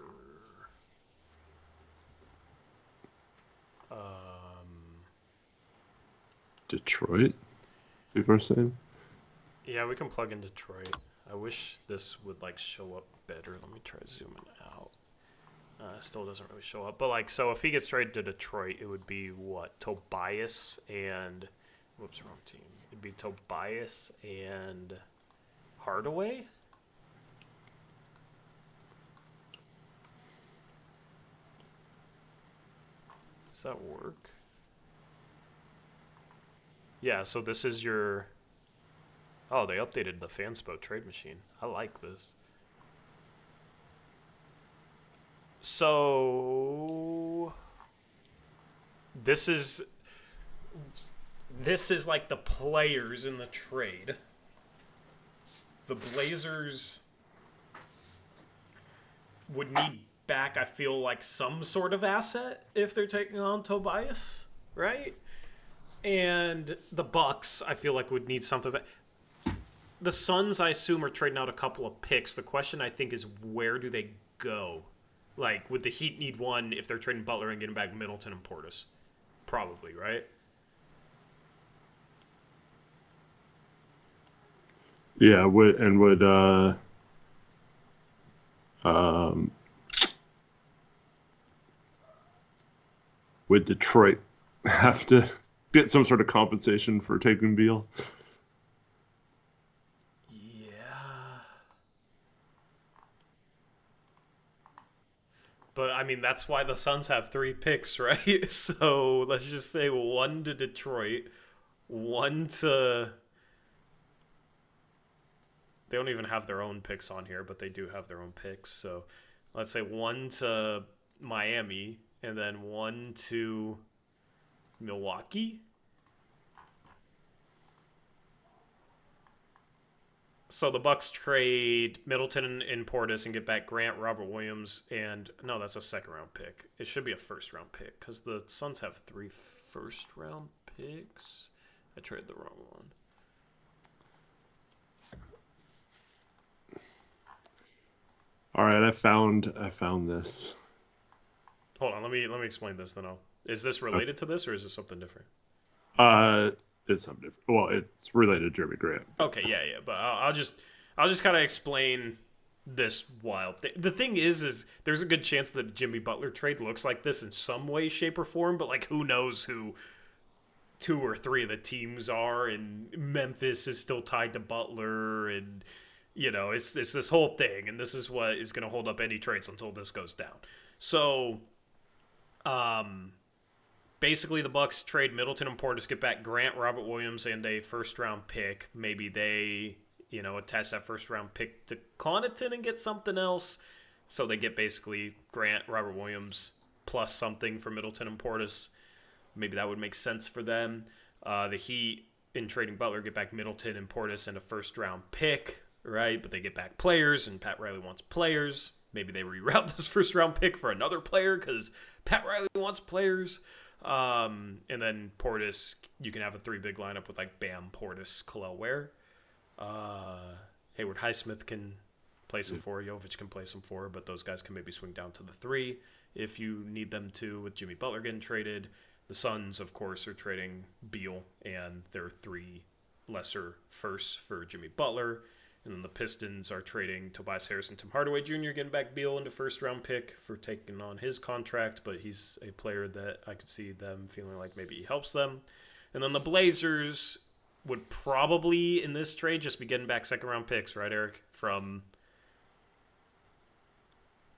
Detroit, people are saying. Yeah, we can plug in Detroit. I wish this would like show up better. Let me try zooming out. Still doesn't really show up. But like, so if he gets traded to Detroit, it would be what? Tobias and whoops, wrong team. It'd be Tobias and Hardaway. Does that work? Yeah, so this is your... Oh, they updated the Fanspo trade machine. I like this. So... This is like the players in the trade. The Blazers would need back, I feel like, some sort of asset if they're taking on Tobias, right? And the Bucks, I feel like, would need something. The Suns, I assume, are trading out a couple of picks. The question, I think, is where do they go? Like, would the Heat need one if they're trading Butler and getting back Middleton and Portis? Probably, right? Yeah, would Detroit have to get some sort of compensation for taking Beal? Yeah. But, I mean, that's why the Suns have 3 picks, right? So, let's just say 1 to Detroit, 1 to... They don't even have their own picks on here, but they do have their own picks. So, let's say 1 to Miami, and then 1 to Milwaukee. So the Bucks trade Middleton and Portis and get back Grant, Robert Williams, and no, that's a second-round pick. It should be a first-round pick because the Suns have 3 first-round picks. I traded the wrong one. All right, I found this. Hold on, let me explain this then. Is this related to this or is it something different? It's something different. Well, it's related to Jeremy Grant. Okay, yeah, but I'll just kind of explain this wild thing. The thing is there's a good chance that the Jimmy Butler trade looks like this in some way, shape, or form. But like, who knows who 2 or 3 of the teams are? And Memphis is still tied to Butler, and you know, it's this whole thing. And this is what is going to hold up any trades until this goes down. So, basically, the Bucks trade Middleton and Portis, get back Grant, Robert Williams, and a first-round pick. Maybe they, you know, attach that first-round pick to Connaughton and get something else. So they get basically Grant, Robert Williams, plus something for Middleton and Portis. Maybe that would make sense for them. The Heat in trading Butler, get back Middleton and Portis and a first-round pick, right? But they get back players, and Pat Riley wants players. Maybe they reroute this first-round pick for another player because Pat Riley wants players. And then Portis, you can have a 3 big lineup with like Bam, Portis, Khalil Ware. Hayward Highsmith can play some 4. Jovic can play some 4, but those guys can maybe swing down to the 3 if you need them to, with Jimmy Butler getting traded. The Suns, of course, are trading Beal and their 3 lesser firsts for Jimmy Butler. And then the Pistons are trading Tobias Harris and Tim Hardaway Jr., getting back Beal into first-round pick for taking on his contract, but he's a player that I could see them feeling like maybe he helps them. And then the Blazers would probably, in this trade, just be getting back second-round picks, right, Eric, from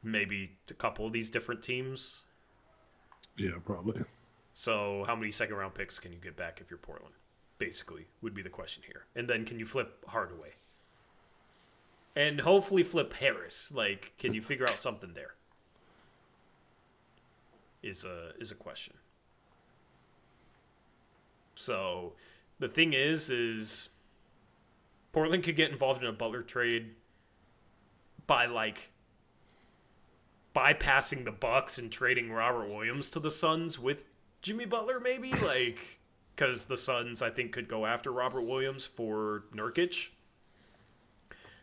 maybe a couple of these different teams. Yeah, probably. So how many second-round picks can you get back if you're Portland, basically, would be the question here. And then can you flip Hardaway? And hopefully flip Harris. Like, can you figure out something there? Is a question. So the thing is Portland could get involved in a Butler trade by like bypassing the Bucks and trading Robert Williams to the Suns with Jimmy Butler, maybe, like, because the Suns I think could go after Robert Williams for Nurkic.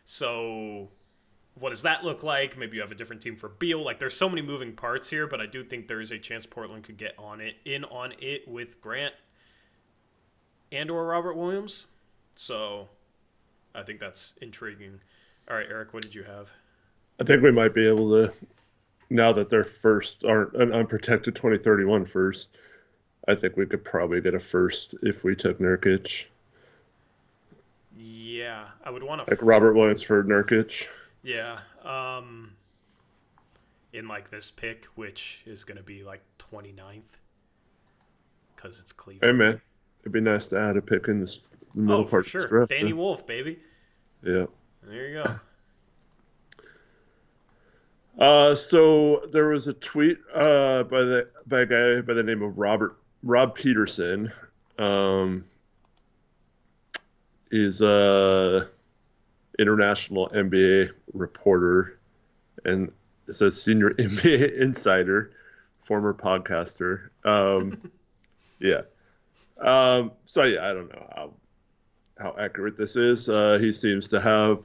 So what does that look like? Maybe you have a different team for Beal. Like, there's so many moving parts here, but I do think there is a chance Portland could get on it with Grant and or Robert Williams. So I think that's intriguing. All right, Eric, what did you have? I think we might be able to, now that their first aren't an unprotected 2031 first, I think we could probably get a first if we took Nurkic. Yeah, I would want to... Like Robert Williams for Nurkic. Yeah. In like this pick, which is going to be like 29th because it's Cleveland. Hey, man. It'd be nice to add a pick in this middle part for sure. of the draft. Danny Wolf, baby. Yeah. There you go. So there was a tweet by a guy by the name of Rob Peterson. He's a international NBA reporter, and it says senior NBA insider, former podcaster. Yeah. So yeah, I don't know how accurate this is. He seems to have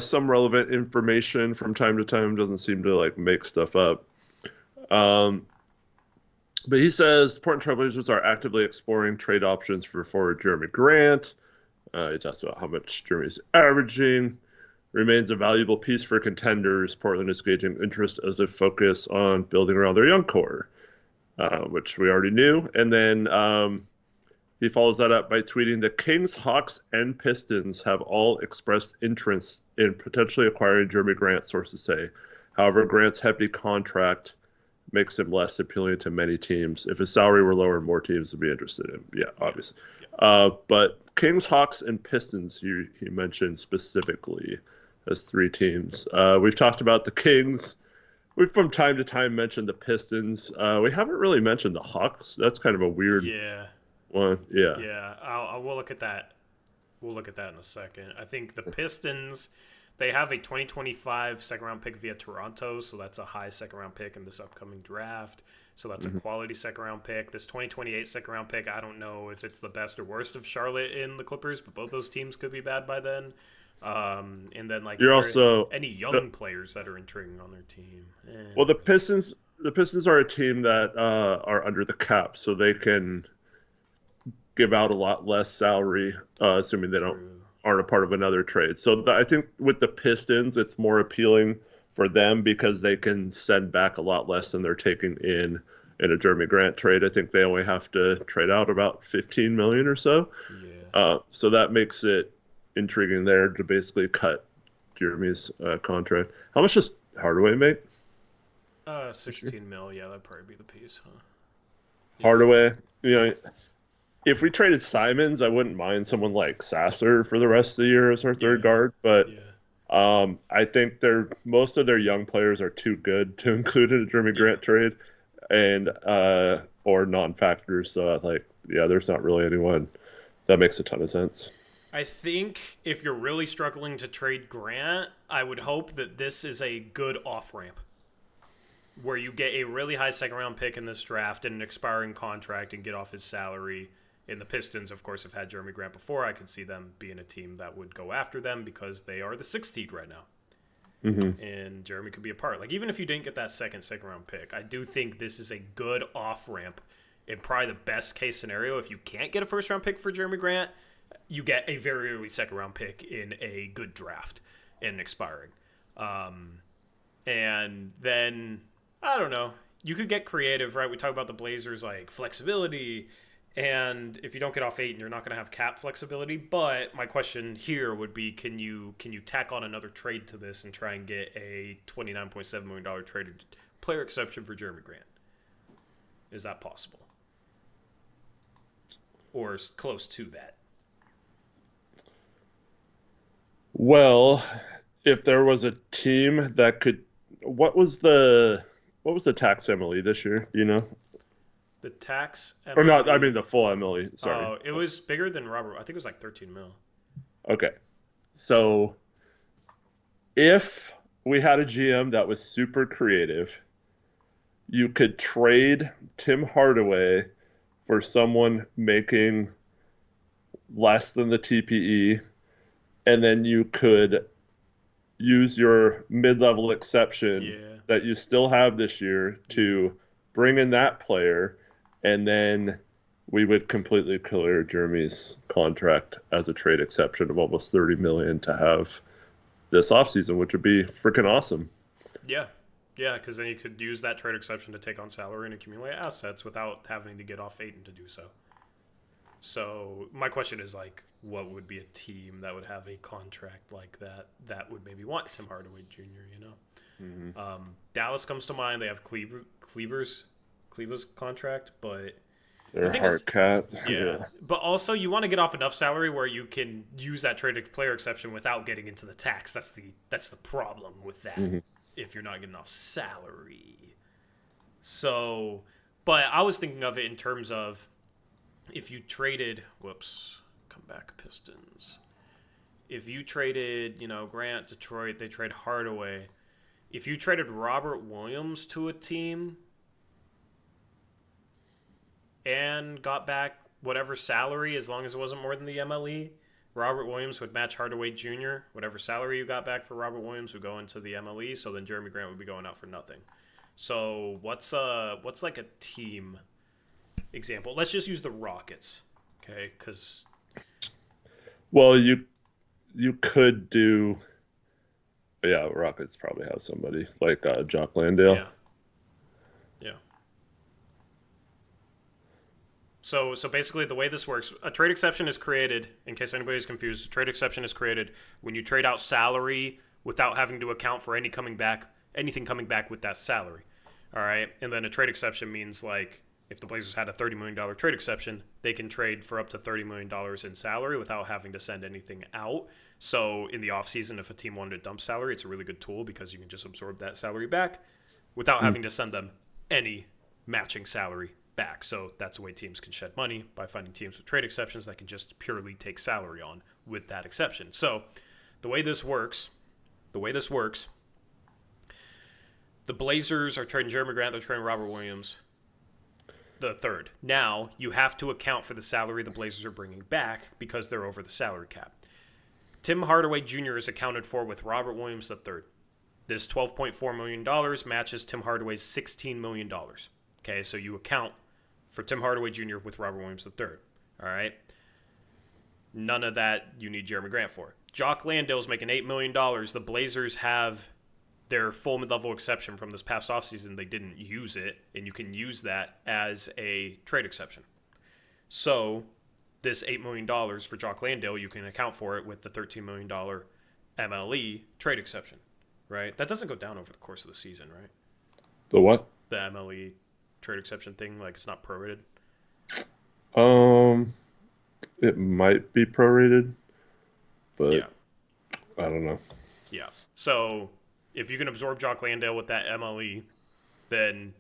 some relevant information from time to time. Doesn't seem to like make stuff up. But he says Portland Trailblazers are actively exploring trade options for forward Jeremy Grant. He talks about how much Jeremy's averaging. Remains a valuable piece for contenders. Portland is gauging interest as they focus on building around their young core, which we already knew. And then he follows that up by tweeting, the Kings, Hawks, and Pistons have all expressed interest in potentially acquiring Jeremy Grant, sources say. However, Grant's hefty contract makes him less appealing to many teams. If his salary were lower, more teams would be interested in him. Yeah, obviously. Yeah. But Kings, Hawks, and Pistons, he mentioned specifically as 3 teams. We've talked about the Kings. We've from time to time mentioned the Pistons. We haven't really mentioned the Hawks. That's kind of a weird one. Yeah. Yeah, we'll look at that. We'll look at that in a second. I think the Pistons, they have a 2025 second-round pick via Toronto, so that's a high second-round pick in this upcoming draft. So that's a quality second-round pick. This 2028 second-round pick, I don't know if it's the best or worst of Charlotte and the Clippers, but both those teams could be bad by then. And then, like, you're also any young players that are intriguing on their team. Well, the Pistons are a team that are under the cap, so they can give out a lot less salary, assuming they aren't a part of another trade. So I think with the Pistons, it's more appealing for them because they can send back a lot less than they're taking in a Jeremy Grant trade. I think they only have to trade out about $15 million or so. Yeah. So that makes it intriguing there to basically cut Jeremy's contract. How much does Hardaway make? 16 mil. Yeah, that'd probably be the piece, huh? Hardaway, if we traded Simons, I wouldn't mind someone like Sasser for the rest of the year as our third guard, but I think most of their young players are too good to include in a Jeremy Grant trade, and or non-factors. So yeah, there's not really anyone that makes a ton of sense. I think if you're really struggling to trade Grant, I would hope that this is a good off ramp where you get a really high second round pick in this draft and an expiring contract and get off his salary. And the Pistons, of course, have had Jeremy Grant before. I could see them being a team that would go after them because they are the 6th seed right now. Mm-hmm. And Jeremy could be a part. Like, even if you didn't get that second round pick, I do think this is a good off ramp. And probably the best case scenario, if you can't get a first round pick for Jeremy Grant, you get a very early second round pick in a good draft and expiring. And then, I don't know, you could get creative, right? We talk about the Blazers, like, flexibility. And if you don't get off Ayton, you're not going to have cap flexibility. But my question here would be, can you tack on another trade to this and try and get a $29.7 million traded player exception for Jeremy Grant? Is that possible? Or close to that? Well, if there was a team that could, what was the tax MLE this year? Do you know? The tax MLE, Or not? I mean the full MLE. Sorry. Oh, it was bigger than Robert. I think it was like 13 mil. Okay, so if we had a GM that was super creative, you could trade Tim Hardaway for someone making less than the TPE, and then you could use your mid-level exception that you still have this year to bring in that player, and then we would completely clear Jeremy's contract as a trade exception of almost $30 million to have this offseason, which would be freaking awesome. Yeah, because then you could use that trade exception to take on salary and accumulate assets without having to get off Ayton to do so. So my question is, like, what would be a team that would have a contract like that would maybe want Tim Hardaway Jr., you know? Mm-hmm. Dallas comes to mind. They have Kleber's contract, but they're hard cap. Yeah. But also you want to get off enough salary where you can use that traded player exception without getting into the tax. That's the problem with that. Mm-hmm. If you're not getting enough salary. So, but I was thinking of it in terms of if you traded, come back Pistons. If you traded, Grant, Detroit, they trade Hardaway. If you traded Robert Williams to a team and got back whatever salary, as long as it wasn't more than the MLE, Robert Williams would match Hardaway Jr. Whatever salary you got back for Robert Williams would go into the MLE, so then Jeremy Grant would be going out for nothing. So what's like a team example? Let's just use the Rockets, okay? Because you could do, Rockets probably have somebody like Jock Landale. Yeah. So basically the way this works, a trade exception is created, in case anybody's confused, a trade exception is created when you trade out salary without having to account for anything coming back with that salary. All right? And then a trade exception means, like, if the Blazers had a $30 million trade exception, they can trade for up to $30 million in salary without having to send anything out. So in the offseason, if a team wanted to dump salary, it's a really good tool because you can just absorb that salary back without having to send them any matching salary back. So that's the way teams can shed money, by finding teams with trade exceptions that can just purely take salary on with that exception. So the way this works, the Blazers are trading Jeremy Grant, they're trading Robert Williams the third. Now you have to account for the salary the Blazers are bringing back because they're over the salary cap. Tim Hardaway Jr. is accounted for with Robert Williams the third. This $12.4 million matches Tim Hardaway's $16 million. Okay, so you account for Tim Hardaway Jr. with Robert Williams III. All right? None of that you need Jeremy Grant for. Jock Landale's making $8 million. The Blazers have their full mid-level exception from this past offseason. They didn't use it, and you can use that as a trade exception. So this $8 million for Jock Landale, you can account for it with the $13 million MLE trade exception, right? That doesn't go down over the course of the season, right? The what? The MLE trade exception thing, like, it's not prorated? It might be prorated, but yeah. I don't know. Yeah. So if you can absorb Jock Landale with that MLE, then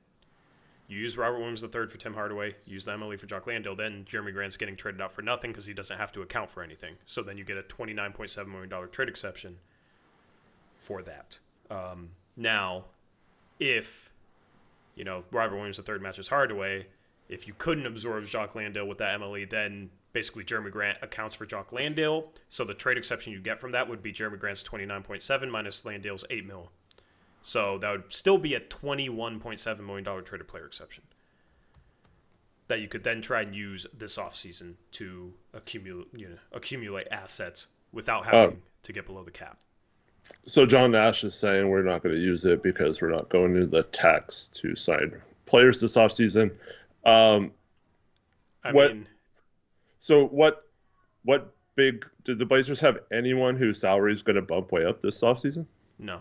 You use Robert Williams III for Tim Hardaway, use the MLE for Jock Landale, then Jeremy Grant's getting traded out for nothing because he doesn't have to account for anything. So then you get a $29.7 million trade exception for that. Now, if, Robert Williams III matches Hardaway, if you couldn't absorb Jock Landale with that MLE, then basically Jeremy Grant accounts for Jock Landale. So the trade exception you get from that would be Jeremy Grant's 29.7 minus Landale's 8 mil. So that would still be a $21.7 million traded player exception that you could then try and use this offseason to accumulate assets without having to get below the cap. So John Nash is saying we're not going to use it because we're not going to the tax to sign players this offseason. So what big did the Blazers have anyone whose salary is going to bump way up this offseason? No.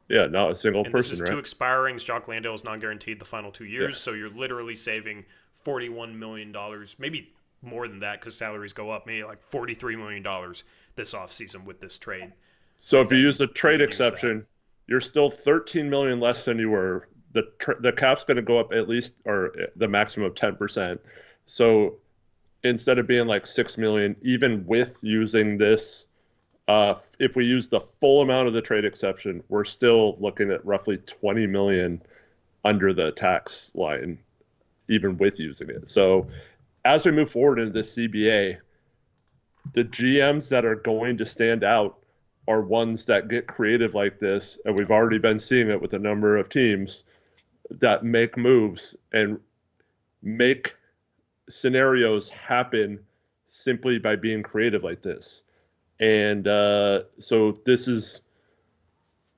Yeah, not a single person, this is right? 2 expirings. Jock Landale is non-guaranteed the final 2 years, so you're literally saving $41 million, maybe more than that because salaries go up, maybe like $43 million this offseason with this trade. So if you use the trade exception, you're still $13 million less than you were. The cap's going to go up at least, or the maximum of 10%. So instead of being like $6 million, even with using this, if we use the full amount of the trade exception, we're still looking at roughly $20 million under the tax line, even with using it. So as we move forward into this CBA, the GMs that are going to stand out are ones that get creative like this, and we've already been seeing it with a number of teams that make moves and make scenarios happen simply by being creative like this. And so this is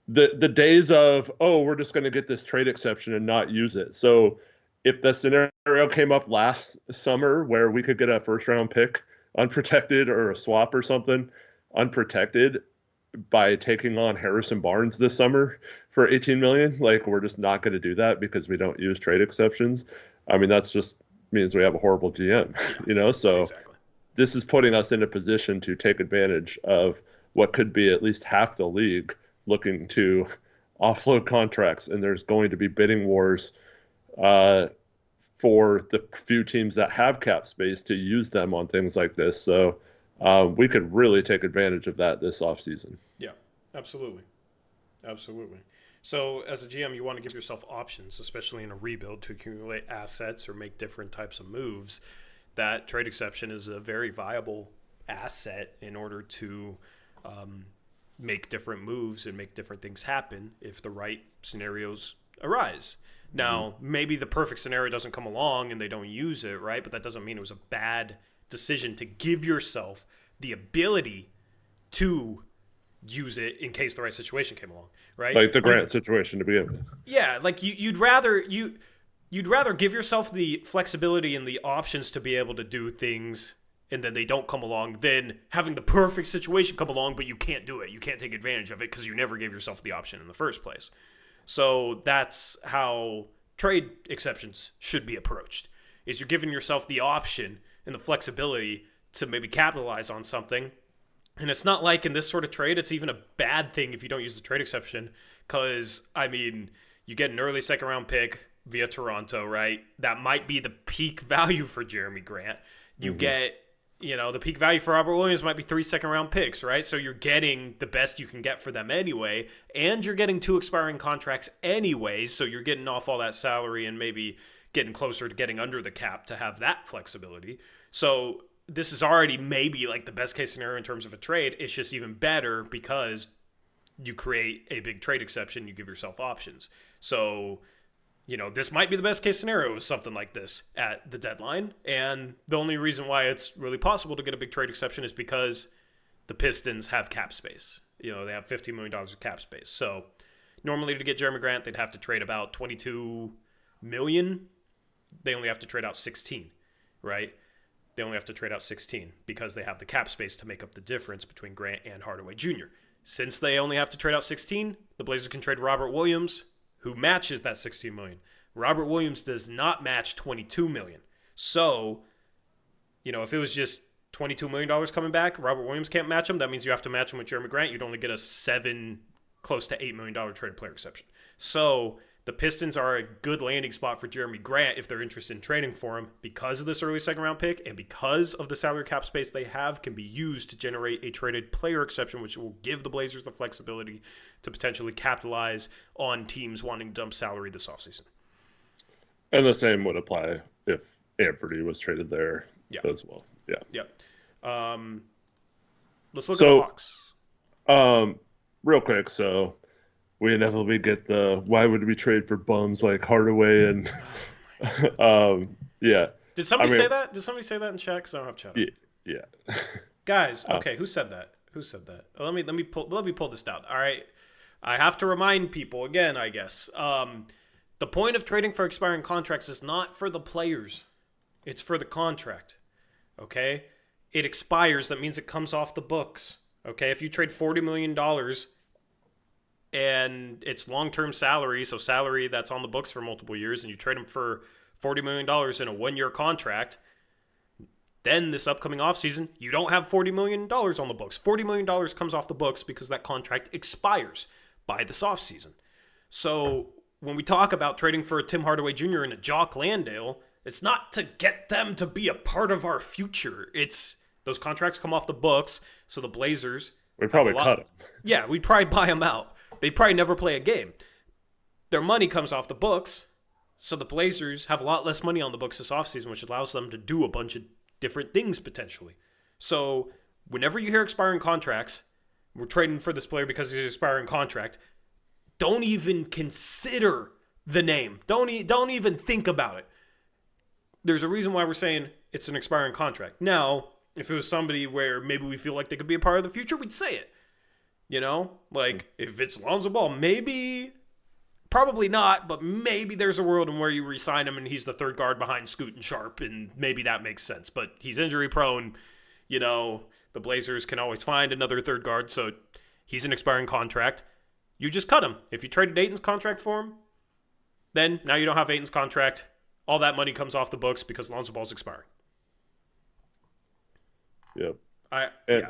the days of, we're just going to get this trade exception and not use it. So if the scenario came up last summer where we could get a first-round pick unprotected or a swap or something unprotected by taking on Harrison Barnes this summer for $18 million, like we're just not going to do that because we don't use trade exceptions. I mean, that's just means we have a horrible GM, So exactly. This is putting us in a position to take advantage of what could be at least half the league looking to offload contracts, and there's going to be bidding wars for the few teams that have cap space to use them on things like this. So we could really take advantage of that this offseason. Yeah, absolutely. Absolutely. So as a GM, you want to give yourself options, especially in a rebuild, to accumulate assets or make different types of moves. That trade exception is a very viable asset in order to make different moves and make different things happen if the right scenarios arise. Now, maybe the perfect scenario doesn't come along and they don't use it, right? But that doesn't mean it was a bad decision to give yourself the ability to use it in case the right situation came along, right? Like the Grant situation to begin with. Yeah, like you'd rather give yourself the flexibility and the options to be able to do things and then they don't come along than having the perfect situation come along but you can't do it. You can't take advantage of it because you never gave yourself the option in the first place. So that's how trade exceptions should be approached. Is you're giving yourself the option and the flexibility to maybe capitalize on something. And it's not like in this sort of trade, it's even a bad thing if you don't use the trade exception. Because, I mean, you get an early second-round pick via Toronto, right? That might be the peak value for Jeremy Grant. You get, the peak value for Robert Williams might be 3 second-round picks, right? So you're getting the best you can get for them anyway. And you're getting 2 expiring contracts anyway. So you're getting off all that salary and maybe getting closer to getting under the cap to have that flexibility. So this is already maybe like the best case scenario in terms of a trade. It's just even better because you create a big trade exception. You give yourself options. So, this might be the best case scenario with something like this at the deadline. And the only reason why it's really possible to get a big trade exception is because the Pistons have cap space. They have $15 million of cap space. So normally to get Jeremy Grant, they'd have to trade about $22 million. They only have to trade out 16, right? They only have to trade out 16 because they have the cap space to make up the difference between Grant and Hardaway Jr. Since they only have to trade out 16, the Blazers can trade Robert Williams, who matches that 16 million. Robert Williams does not match 22 million. So, if it was just $22 million coming back, Robert Williams can't match him. That means you have to match him with Jeremy Grant. You'd only get a close to $8 million traded player exception. So The Pistons are a good landing spot for Jeremy Grant if they're interested in trading for him because of this early second-round pick and because of the salary cap space they have can be used to generate a traded player exception, which will give the Blazers the flexibility to potentially capitalize on teams wanting to dump salary this offseason. And the same would apply if Anthony was traded there as well. Yeah. Let's look at the Hawks. Real quick, so we inevitably get the why would we trade for bums like Hardaway and yeah. Did somebody say that? Did somebody say that in chat? Because I don't have chat. Yeah. Guys, okay, who said that? Let me pull this down. All right. I have to remind people again, I guess. The point of trading for expiring contracts is not for the players. It's for the contract. Okay? It expires. That means it comes off the books. Okay? If you trade $40 million and it's long-term salary, so salary that's on the books for multiple years, and you trade them for $40 million in a one-year contract, then this upcoming offseason, you don't have $40 million on the books. $40 million comes off the books because that contract expires by this offseason. So when we talk about trading for a Tim Hardaway Jr. and a Jock Landale, it's not to get them to be a part of our future. It's those contracts come off the books, so the Blazers... We'd probably cut them. Yeah, we'd probably buy them out. They'd probably never play a game. Their money comes off the books, so the Blazers have a lot less money on the books this offseason, which allows them to do a bunch of different things potentially. So whenever you hear expiring contracts, we're trading for this player because he's an expiring contract, don't even consider the name. Don't even think about it. There's a reason why we're saying it's an expiring contract. Now, if it was somebody where maybe we feel like they could be a part of the future, we'd say it. You know, like if it's Lonzo Ball, maybe, probably not, but maybe there's a world in where you re-sign him and he's the third guard behind Scoot and Sharp, and maybe that makes sense. But he's injury prone. You know, the Blazers can always find another third guard, so he's an expiring contract. You just cut him. If you traded Ayton's contract for him, then now you don't have Ayton's contract. All that money comes off the books because Lonzo Ball's expiring. Yep. Yeah.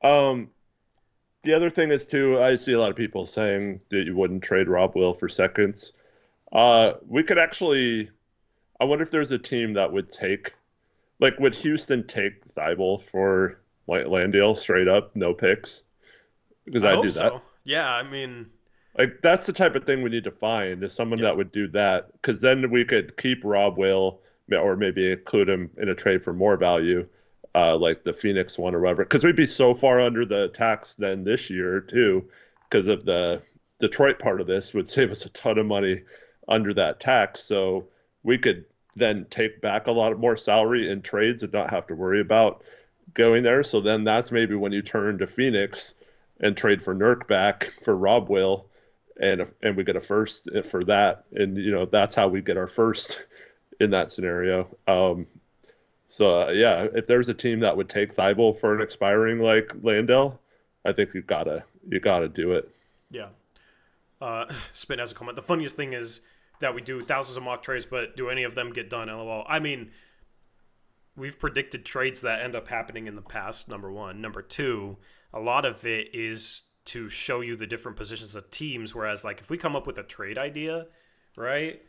The other thing is too, I see a lot of people saying that you wouldn't trade Rob Will for seconds. We could actually, I wonder if there's a team that would take, like, would Houston take Thibault for Landale straight up, no picks? Because I do that. Yeah, I mean, like that's the type of thing we need to find is someone that would do that. Because then we could keep Rob Will or maybe include him in a trade for more value. Like the Phoenix one or whatever, because we'd be so far under the tax then this year too, because of the Detroit part of this would save us a ton of money under that tax. So we could then take back a lot more salary in trades and not have to worry about going there. So then that's maybe when you turn to Phoenix and trade for Nurk back for Rob Will, and we get a first for that, and you know that's how we get our first in that scenario. So yeah, if there's a team that would take Thibault for an expiring like Landale, I think you gotta do it. Yeah. Spin has a comment. The funniest thing is that we do thousands of mock trades, but do any of them get done? LOL. I mean, we've predicted trades that end up happening in the past. Number one. Number two, a lot of it is to show you the different positions of teams. Whereas, like, if we come up with a trade idea, right?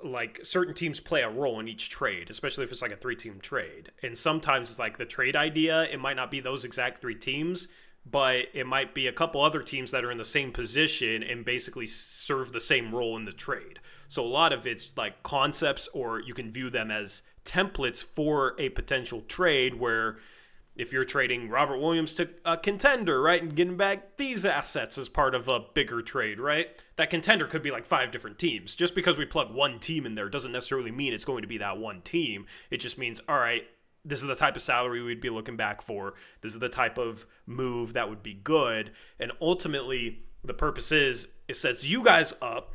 Like certain teams play a role in each trade, especially if it's like a 3-team trade. And sometimes it's like the trade idea, it might not be those exact 3 teams, but it might be a couple other teams that are in the same position and basically serve the same role in the trade. So a lot of it's like concepts, or you can view them as templates for a potential trade where if you're trading Robert Williams to a contender, right, and getting back these assets as part of a bigger trade, right, that contender could be like 5 different teams. Just because we plug one team in there doesn't necessarily mean it's going to be that one team. It just means, all right, this is the type of salary we'd be looking back for. This is the type of move that would be good. And ultimately, the purpose is it sets you guys up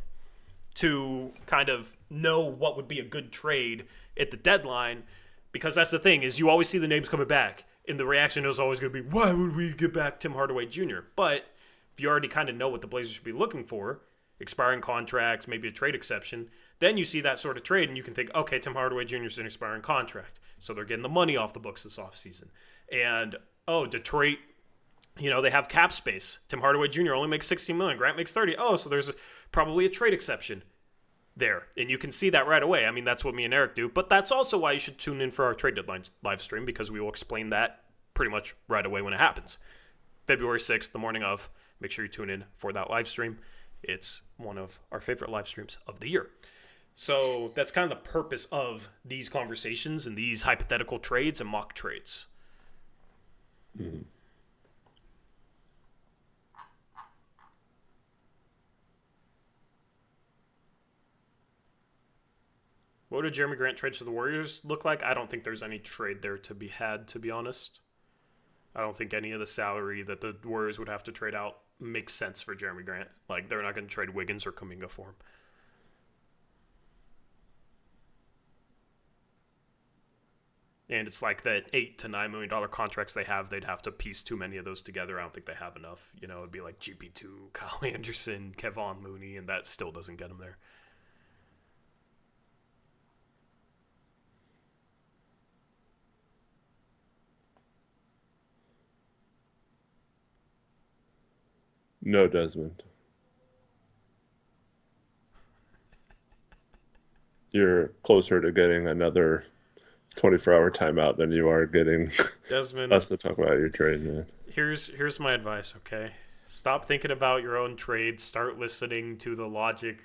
to kind of know what would be a good trade at the deadline, because that's the thing, is you always see the names coming back. And the reaction is always going to be, why would we get back Tim Hardaway Jr.? But if you already kind of know what the Blazers should be looking for, expiring contracts, maybe a trade exception, then you see that sort of trade and you can think, okay, Tim Hardaway Jr. is an expiring contract. So they're getting the money off the books this offseason. And, oh, Detroit They have cap space. Tim Hardaway Jr. only makes $16 million. Grant makes 30. Oh, so there's probably a trade exception there. And you can see that right away. I mean, that's what me and Eric do. But that's also why you should tune in for our trade deadline live stream, because we will explain that pretty much right away when it happens. February 6th, the morning of. Make sure you tune in for that live stream. It's one of our favorite live streams of the year. So that's kind of the purpose of these conversations and these hypothetical trades and mock trades. Mm-hmm. What would a Jeremy Grant trade to the Warriors look like? I don't think there's any trade there to be had, to be honest. I don't think any of the salary that the Warriors would have to trade out makes sense for Jeremy Grant. Like, they're not going to trade Wiggins or Kuminga for him. And it's like that $8 to $9 million contracts they have, they'd have to piece too many of those together. I don't think they have enough. It'd be like GP2, Kyle Anderson, Kevon Looney, and that still doesn't get them there. No, Desmond. You're closer to getting another 24-hour timeout than you are getting Desmond, us to talk about your trade, man. Here's my advice, okay? Stop thinking about your own trades. Start listening to the logic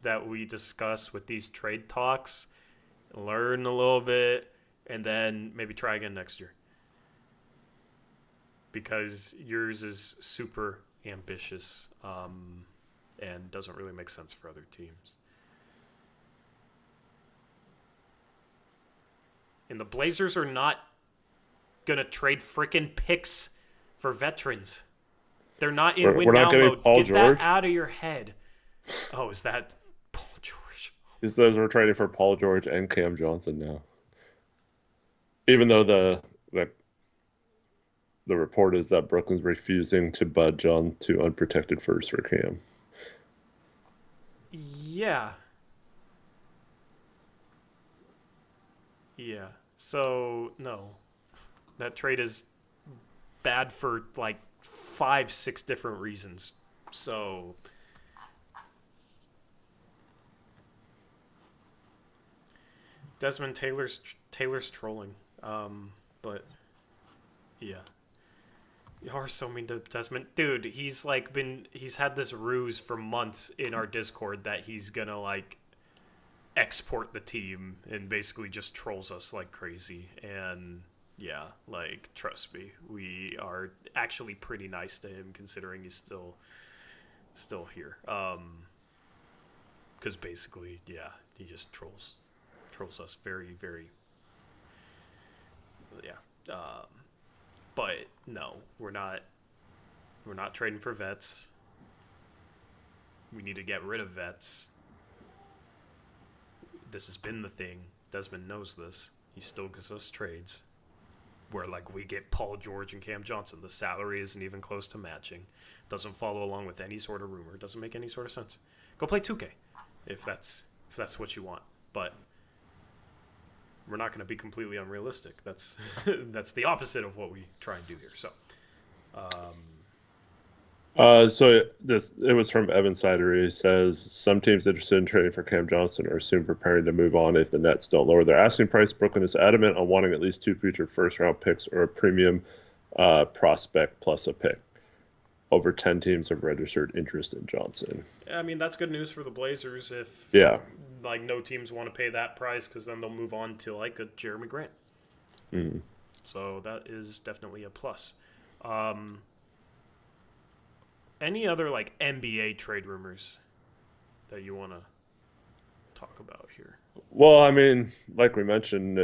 that we discuss with these trade talks. Learn a little bit, and then maybe try again next year. Because yours is super ambitious and doesn't really make sense for other teams. And the Blazers are not going to trade freaking picks for veterans. They're not in win now mode. Get George. That out of your head. Oh, is that Paul George? He says we're trading for Paul George and Cam Johnson now. Even though the report is that Brooklyn's refusing to budge on two unprotected firsts for Cam. Yeah. Yeah. So, no. That trade is bad for like 5-6 different reasons. So, Desmond Taylor's trolling. But yeah. You are so mean to Desmond. Dude, he's had this ruse for months in our Discord that he's gonna like export the team and basically just trolls us like crazy. And yeah, like, trust me, we are actually pretty nice to him considering he's still here. Because basically, yeah, he just trolls us very, very, yeah. But no, we're not trading for vets. We need to get rid of vets. This has been the thing. Desmond knows this. He still gives us trades where, like, we get Paul George and Cam Johnson. The salary isn't even close to matching. Doesn't follow along with any sort of rumor. Doesn't make any sort of sense. Go play 2K if that's what you want. But we're not going to be completely unrealistic. That's that's the opposite of what we try and do here. So, it was from Evan Sider. He says some teams interested in trading for Cam Johnson are soon preparing to move on if the Nets don't lower their asking price. Brooklyn is adamant on wanting at least 2 future first-round picks or a premium prospect plus a pick. Over 10 teams have registered interest in Johnson. I mean, that's good news for the Blazers if like no teams want to pay that price, because then they'll move on to like a Jeremy Grant. Mm-hmm. So that is definitely a plus. Any other like NBA trade rumors that you want to talk about here? Well, I mean, like we mentioned,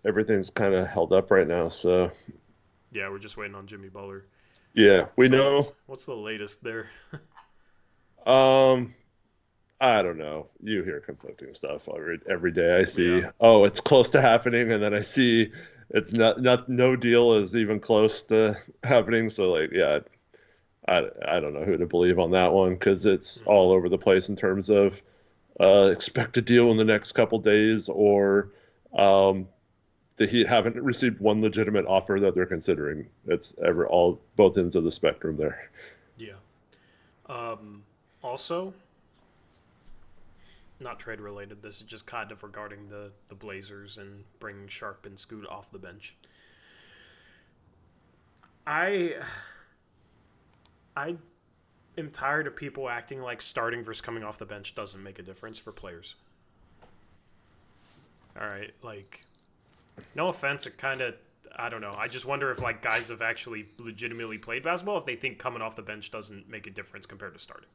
everything's kind of held up right now. So yeah, we're just waiting on Jimmy Butler. Yeah, we know. What's the latest there? I don't know. You hear conflicting stuff every day. I see, oh, it's close to happening, and then I see it's not no deal is even close to happening. So, like, yeah, I don't know who to believe on that one, because it's all over the place in terms of expect a deal in the next couple days, or the Heat haven't received one legitimate offer that they're considering. It's both ends of the spectrum there. Yeah. Also, not trade related. This is just kind of regarding the Blazers and bringing Sharp and Scoot off the bench. I am tired of people acting like starting versus coming off the bench doesn't make a difference for players. All right, like, no offense, it kind of, I don't know. I just wonder if like guys have actually legitimately played basketball if they think coming off the bench doesn't make a difference compared to starting.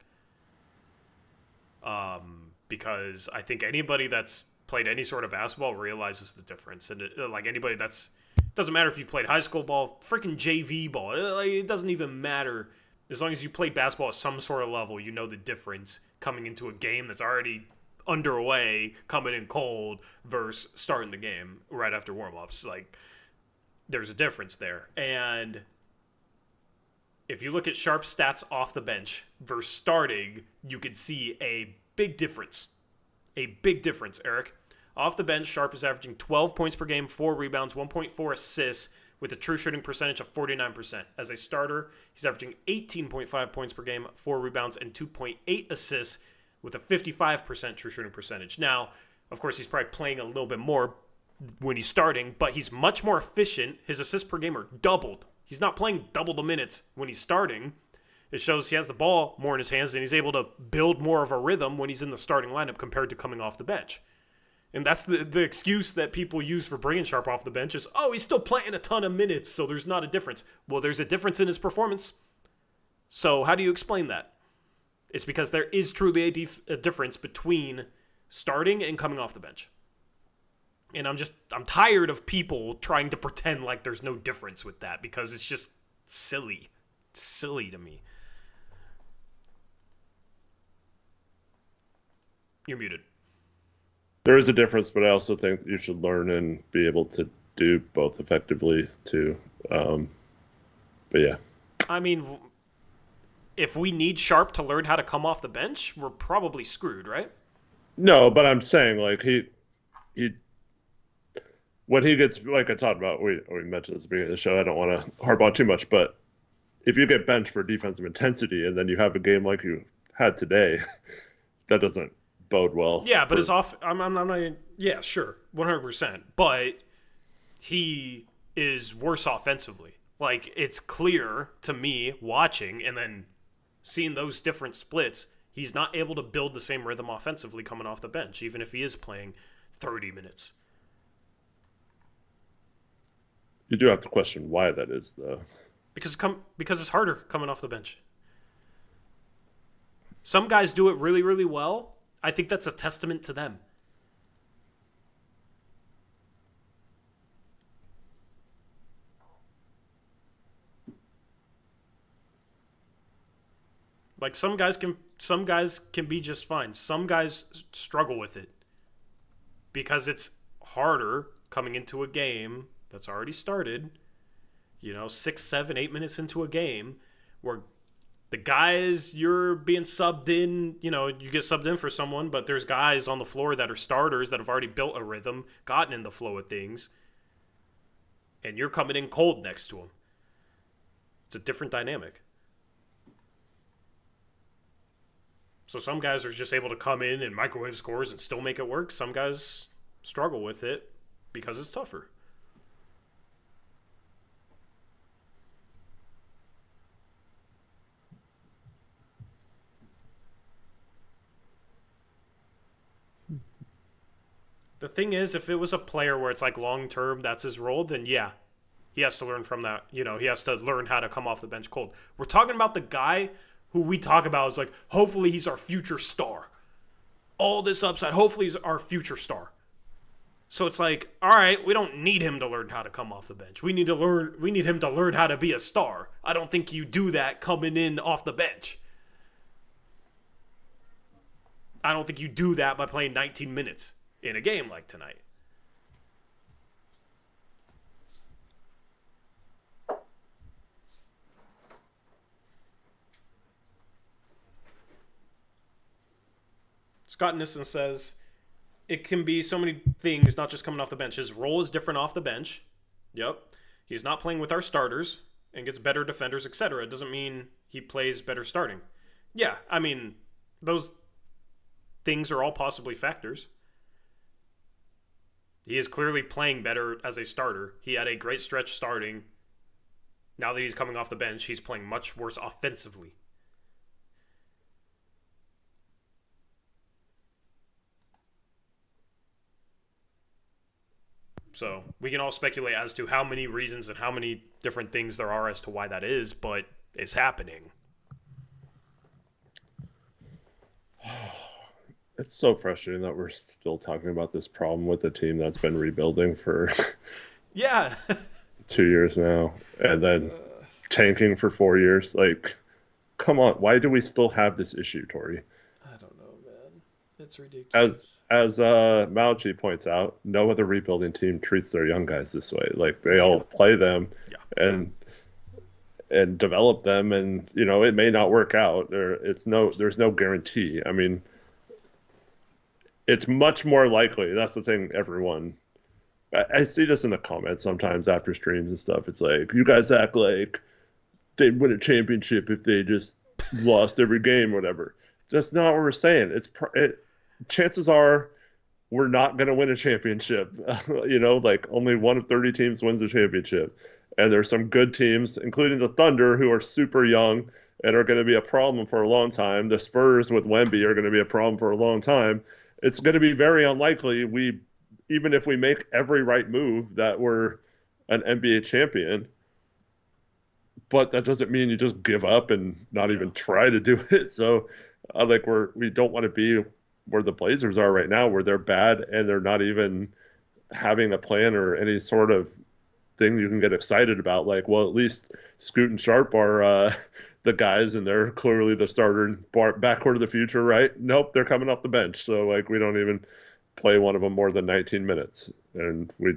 Because I think anybody that's played any sort of basketball realizes the difference, and like anybody that's doesn't matter if you've played high school ball, freaking JV ball, it doesn't even matter. As long as you played basketball at some sort of level, you know the difference coming into a game that's already underway, coming in cold, versus starting the game right after warm-ups. Like, there's a difference there. And if you look at Sharp's stats off the bench versus starting, you could see a big difference. A big difference, Eric. Off the bench, Sharp is averaging 12 points per game, 4 rebounds, 1.4 assists, with a true shooting percentage of 49%. As a starter, he's averaging 18.5 points per game, 4 rebounds, and 2.8 assists, with a 55% true shooting percentage. Now, of course, he's probably playing a little bit more when he's starting, but he's much more efficient. His assists per game are doubled. He's not playing double the minutes when he's starting. It shows he has the ball more in his hands, and he's able to build more of a rhythm when he's in the starting lineup compared to coming off the bench. And that's the excuse that people use for bringing Sharp off the bench is, oh, he's still playing a ton of minutes, so there's not a difference. Well, there's a difference in his performance. So how do you explain that? It's because there is truly a difference between starting and coming off the bench. And I'm tired of people trying to pretend like there's no difference with that, because it's just silly. It's silly to me. You're muted. There is a difference, but I also think you should learn and be able to do both effectively too. But yeah. I mean, if we need Sharp to learn how to come off the bench, we're probably screwed, right? No, but I'm saying like he when he gets, like I talked about, we mentioned at the beginning of the show, I don't want to harp on too much, but if you get benched for defensive intensity and then you have a game like you had today, that doesn't bode well. Yeah, but I'm not. Yeah, sure, 100%. But he is worse offensively. Like, it's clear to me watching and then seeing those different splits. He's not able to build the same rhythm offensively coming off the bench, even if he is playing 30 minutes. You do have to question why that is, though. Because it's harder coming off the bench. Some guys do it really, really well. I think that's a testament to them. Like, some guys can be just fine. Some guys struggle with it because it's harder coming into a game that's already started, 6, 7, 8 minutes into a game where the guys you're being subbed in, you get subbed in for someone, but there's guys on the floor that are starters that have already built a rhythm, gotten in the flow of things, and you're coming in cold next to them. It's a different dynamic. So some guys are just able to come in and microwave scores and still make it work. Some guys struggle with it because it's tougher. The thing is, if it was a player where it's like long-term, that's his role, then yeah, he has to learn from that. He has to learn how to come off the bench cold. We're talking about the guy who we talk about is like, hopefully he's our future star. All this upside, hopefully he's our future star. So it's like, all right, we don't need him to learn how to come off the bench. We need him to learn how to be a star. I don't think you do that coming in off the bench. I don't think you do that by playing 19 minutes in a game like tonight. Scott Nissen says, it can be so many things, not just coming off the bench. His role is different off the bench. Yep. He's not playing with our starters and gets better defenders, etc. It doesn't mean he plays better starting. Yeah, I mean, those things are all possibly factors. He is clearly playing better as a starter. He had a great stretch starting. Now that he's coming off the bench, he's playing much worse offensively. So we can all speculate as to how many reasons and how many different things there are as to why that is, but it's happening. It's so frustrating that we're still talking about this problem with a team that's been rebuilding for Yeah. 2 years now, and then tanking for 4 years. Like, come on, why do we still have this issue, Tori? I don't know, man. It's ridiculous. As Malchi points out, no other rebuilding team treats their young guys this way. Like, they all play them and develop them, and it may not work out. There's no guarantee. I mean, it's much more likely. That's the thing, everyone. I see this in the comments sometimes after streams and stuff. It's like, you guys act like they'd win a championship if they just lost every game or whatever. That's not what we're saying. Chances are we're not going to win a championship. Like only one of 30 teams wins a championship. And there's some good teams, including the Thunder, who are super young and are going to be a problem for a long time. The Spurs with Wemby are going to be a problem for a long time. It's going to be very unlikely even if we make every right move, that we're an NBA champion. But that doesn't mean you just give up and not even try to do it. So we don't want to be where the Blazers are right now, where they're bad and they're not even having a plan or any sort of thing you can get excited about. Like, well, at least Scoot and Sharp are the guys, and they're clearly the starter backcourt of the future, right? Nope, they're coming off the bench. So we don't even play one of them more than 19 minutes. And we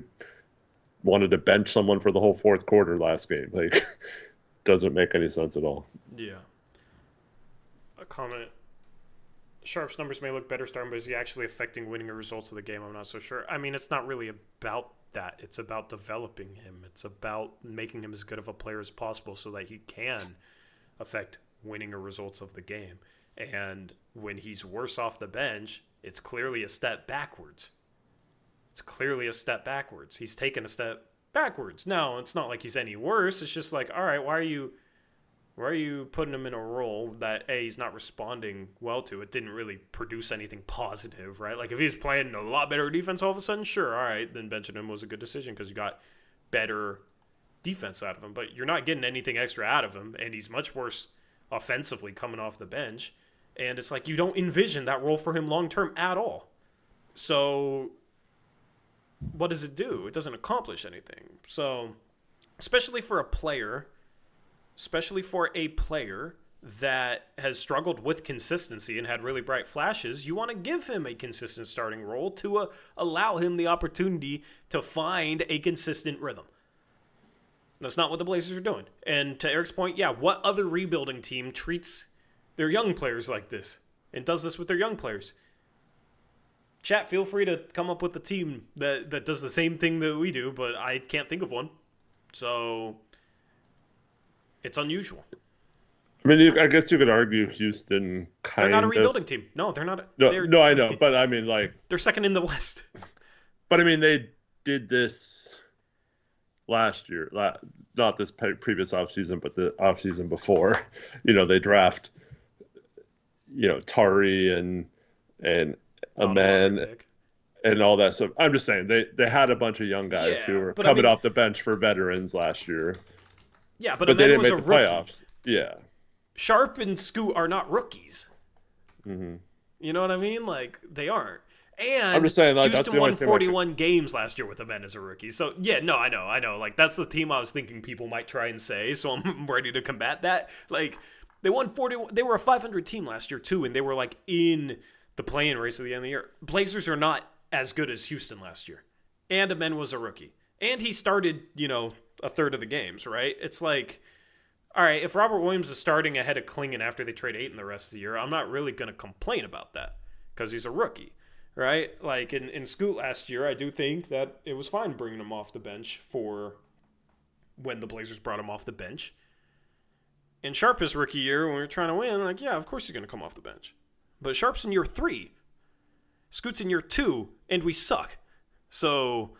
wanted to bench someone for the whole fourth quarter last game. Like, doesn't make any sense at all. Yeah. A comment. Sharp's numbers may look better starting, but is he actually affecting winning or results of the game? I'm not so sure. I mean, it's not really about that. It's about developing him. It's about making him as good of a player as possible so that he can affect winning or results of the game. And when he's worse off the bench, it's clearly a step backwards. He's taken a step backwards. Now, it's not like he's any worse. It's just like, all right, why are you putting him in a role that, A, he's not responding well to? It didn't really produce anything positive, right? Like, if he was playing a lot better defense all of a sudden, sure, all right, then benching him was a good decision because you got better defense out of him. But you're not getting anything extra out of him, and he's much worse offensively coming off the bench. And it's like you don't envision that role for him long-term at all. So what does it do? It doesn't accomplish anything. So especially for a player that has struggled with consistency and had really bright flashes, you want to give him a consistent starting role to allow him the opportunity to find a consistent rhythm. That's not what the Blazers are doing. And to Eric's point, what other rebuilding team treats their young players like this and does this with their young players? Chat, feel free to come up with a team that does the same thing that we do, but I can't think of one. So it's unusual. I mean, I guess you could argue Houston They're not a rebuilding team. No, they're not. No, I know. But I mean, like, they're second in the West. But I mean, they did this last year, not this previous offseason, but the offseason before. They draft, Tari and Amen and all that stuff. I'm just saying they had a bunch of young guys who were coming off the bench for veterans last year. Yeah, but they didn't was make a the rookie. Playoffs. Yeah. Sharp and Scoot are not rookies. Mm-hmm. You know what I mean? Like, they aren't. And I'm just saying, like, Houston won 41 games last year with Amen as a rookie. So, I know. Like, that's the team I was thinking people might try and say, so I'm ready to combat that. Like, they won 41. They were a 500 team last year, too, and they were, like, in the play-in race at the end of the year. Blazers are not as good as Houston last year. And Amen was a rookie. And he started, a third of the games, right? It's like, all right, if Robert Williams is starting ahead of Klingon after they trade Ayton the rest of the year, I'm not really going to complain about that because he's a rookie, right? Like in Scoot last year, I do think that it was fine bringing him off the bench for when the Blazers brought him off the bench. In Sharp's rookie year, when we were trying to win, like, yeah, of course he's going to come off the bench. But Sharp's in year 3. Scoot's in year 2, and we suck. So,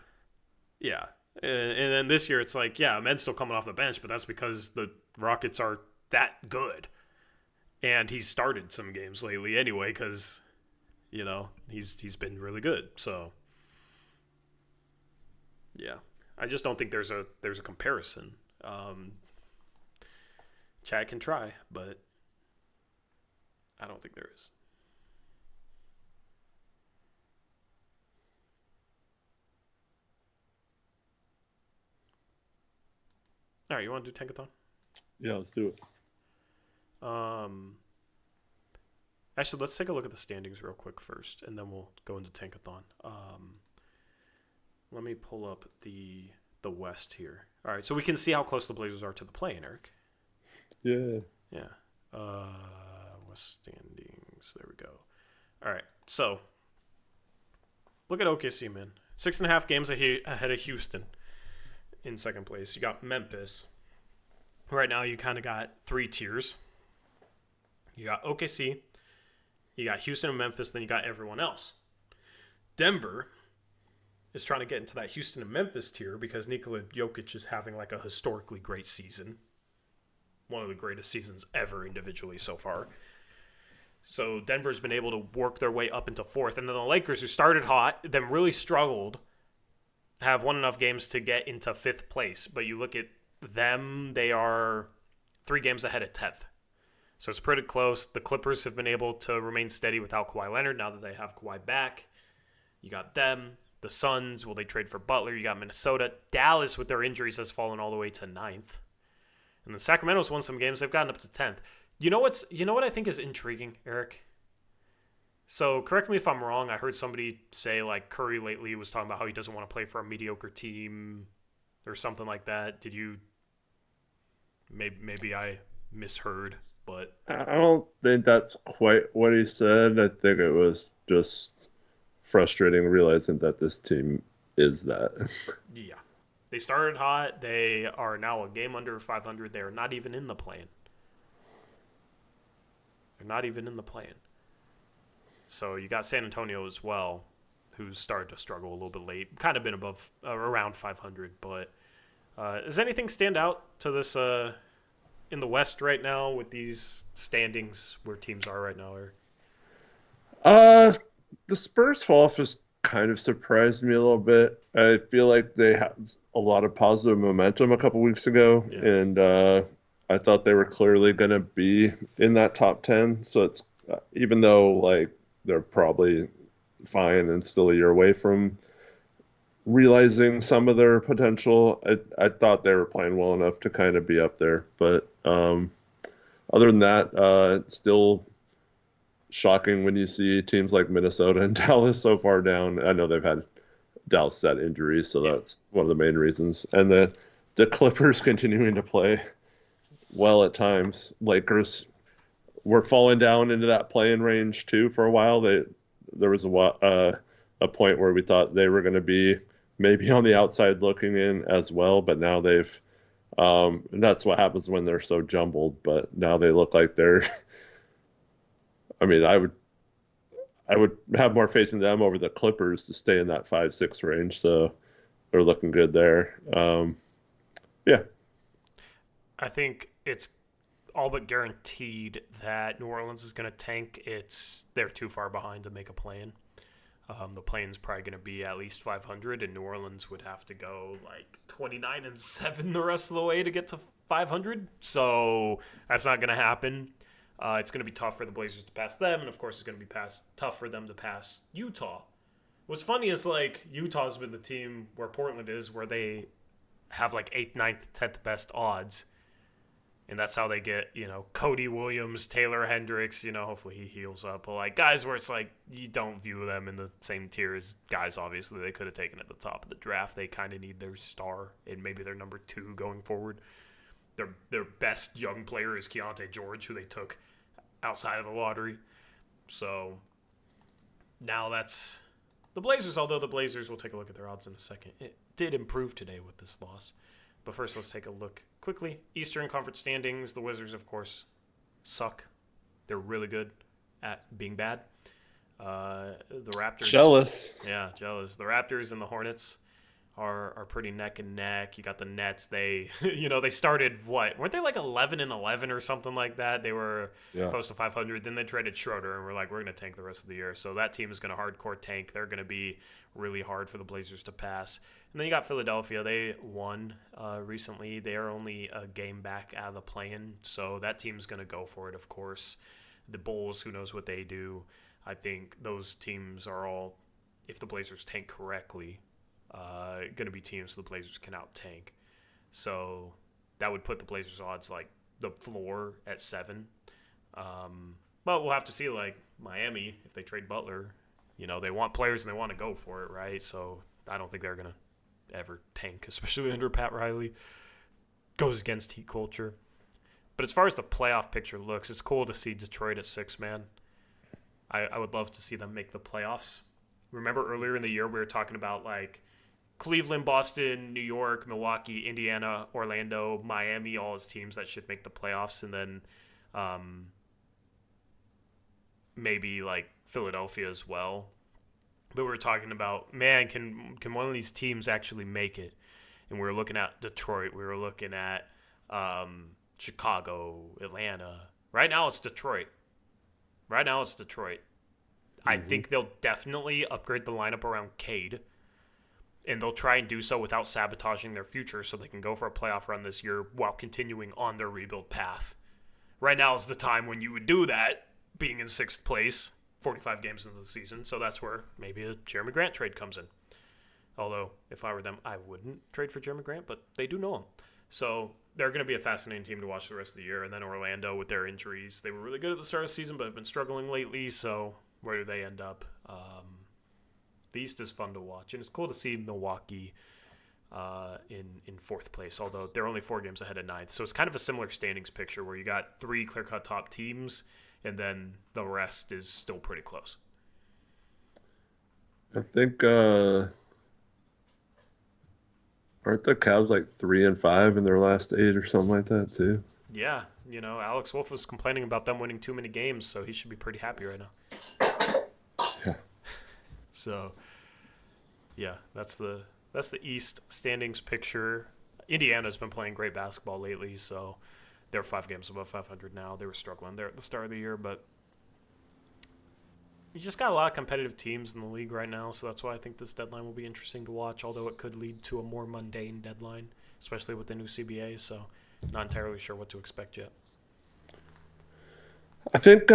yeah. And then this year, it's like, yeah, Ahmed's still coming off the bench, but that's because the Rockets are that good. And he's started some games lately anyway, because, you know, he's been really good. So, yeah. I just don't think there's a comparison. Chad can try, but I don't think there is. All right, you want to do Tankathon? Yeah, let's do it. Actually, let's take a look at the standings real quick first, and then we'll go into Tankathon. Let me pull up the West here. All right, so we can see how close the Blazers are to the play-in, Eric. Yeah. Yeah. West standings. There we go. All right, so look at OKC, man. 6.5 games ahead of Houston in second place. You got Memphis. Right now, you kind of got 3 tiers. You got OKC, you got Houston and Memphis, then you got everyone else. Denver is trying to get into that Houston and Memphis tier because Nikola Jokic is having like a historically great season. One of the greatest seasons ever individually so far. So Denver's been able to work their way up into 4th. And then the Lakers, who started hot, then really struggled, have won enough games to get into 5th place. But you look at them, they are 3 games ahead of 10th. So it's pretty close. The Clippers have been able to remain steady without Kawhi Leonard now that they have Kawhi back. You got them. The Suns, will they trade for Butler? You got Minnesota. Dallas, with their injuries, has fallen all the way to 9th. And the Sacramento's won some games. They've gotten up to 10th. You know what I think is intriguing, Eric? So correct me if I'm wrong. I heard somebody say like Curry lately was talking about how he doesn't want to play for a mediocre team or something like that. Did you? Maybe I misheard, but I don't think that's quite what he said. I think it was just frustrating realizing that this team is that. Yeah. They started hot. They are now a game under 500. They are not even in the play-in. They're not even in the play-in. So you got San Antonio as well, who's started to struggle a little bit late. Kind of been above, around 500. But does anything stand out to this in the West right now with these standings where teams are right now, Eric? The Spurs fall off has kind of surprised me a little bit. I feel like they had a lot of positive momentum a couple weeks ago, Yeah. and I thought they were clearly going to be in that top 10. So it's even though like they're probably fine and still a year away from realizing some of their potential, I thought they were playing well enough to kind of be up there. But other than that, it's still shocking when you see teams like Minnesota and Dallas so far down. I know they've had Dallas set injuries, so that's one of the main reasons. And the Clippers continuing to play well at times. Lakers were falling down into that play-in range too for a while. There was a point where we thought they were going to be maybe on the outside looking in as well, but now they've and that's what happens when they're so jumbled. But now they look like they're. I mean, I would have more faith in them over the Clippers to stay in that 5-6 range. So they're looking good there. Yeah. I think it's all but guaranteed that New Orleans is going to tank. They're too far behind to make a play-in. The play-in's probably going to be at least 500, and New Orleans would have to go like 29-7 the rest of the way to get to 500. So that's not going to happen. It's going to be tough for the Blazers to pass them, and of course it's going to be tough for them to pass Utah. What's funny is like Utah's been the team where Portland is, where they have like 8th, 9th, 10th best odds. And that's how they get, Cody Williams, Taylor Hendricks, hopefully he heals up. But like guys where it's like you don't view them in the same tier as guys obviously they could have taken at the top of the draft. They kind of need their star and maybe their number 2 going forward. Their best young player is Keontae George, who they took outside of the lottery. So now that's The Blazers, although the Blazers, we'll take a look at their odds in a second, it did improve today with this loss. But first, let's take a look quickly. Eastern Conference standings, the Wizards, of course, suck. They're really good at being bad. The Raptors. Jealous. Yeah, jealous. The Raptors and the Hornets are pretty neck and neck. You got the Nets. They, they started weren't they like 11-11 or something like that? They were close to 500. Then they traded Schroeder, and we're like, we're going to tank the rest of the year. So that team is going to hardcore tank. They're going to be really hard for the Blazers to pass. And then you got Philadelphia. They won recently. They are only a game back out of the play-in, so that team's going to go for it, of course. The Bulls, who knows what they do. I think those teams are all, if the Blazers tank correctly, going to be teams the Blazers can out-tank. So that would put the Blazers' odds, like, the floor at 7. But we'll have to see, like, Miami, if they trade Butler, they want players and they want to go for it, right? So I don't think they're going to ever tank, especially under Pat Riley. Goes against Heat culture. But as far as the playoff picture looks, it's cool to see Detroit at 6, man. I would love to see them make the playoffs. Remember earlier in the year we were talking about, like, Cleveland, Boston, New York, Milwaukee, Indiana, Orlando, Miami, all as teams that should make the playoffs, and then maybe, like, Philadelphia as well. But we were talking about, man, can one of these teams actually make it? And we were looking at Detroit. We were looking at Chicago, Atlanta. Right now it's Detroit. I think they'll definitely upgrade the lineup around Cade. And they'll try and do so without sabotaging their future so they can go for a playoff run this year while continuing on their rebuild path. Right now is the time when you would do that, being in 6th place, 45 games into the season. So that's where maybe a Jeremy Grant trade comes in. Although, if I were them, I wouldn't trade for Jeremy Grant, but they do know him. So they're going to be a fascinating team to watch the rest of the year. And then Orlando with their injuries. They were really good at the start of the season, but have been struggling lately. So where do they end up? The East is fun to watch. And it's cool to see Milwaukee in 4th place, although they're only 4 games ahead of 9th. So it's kind of a similar standings picture where you got 3 clear-cut top teams, and then the rest is still pretty close. I think aren't the Cavs like 3-5 in their last 8 or something like that too? Yeah, Alex Wolf was complaining about them winning too many games, so he should be pretty happy right now. Yeah. So, yeah, that's the East standings picture. Indiana's been playing great basketball lately, so they're 5 games above 500 now. They were struggling there at the start of the year, but you just got a lot of competitive teams in the league right now, so that's why I think this deadline will be interesting to watch, although it could lead to a more mundane deadline, especially with the new CBA, so not entirely sure what to expect yet. I think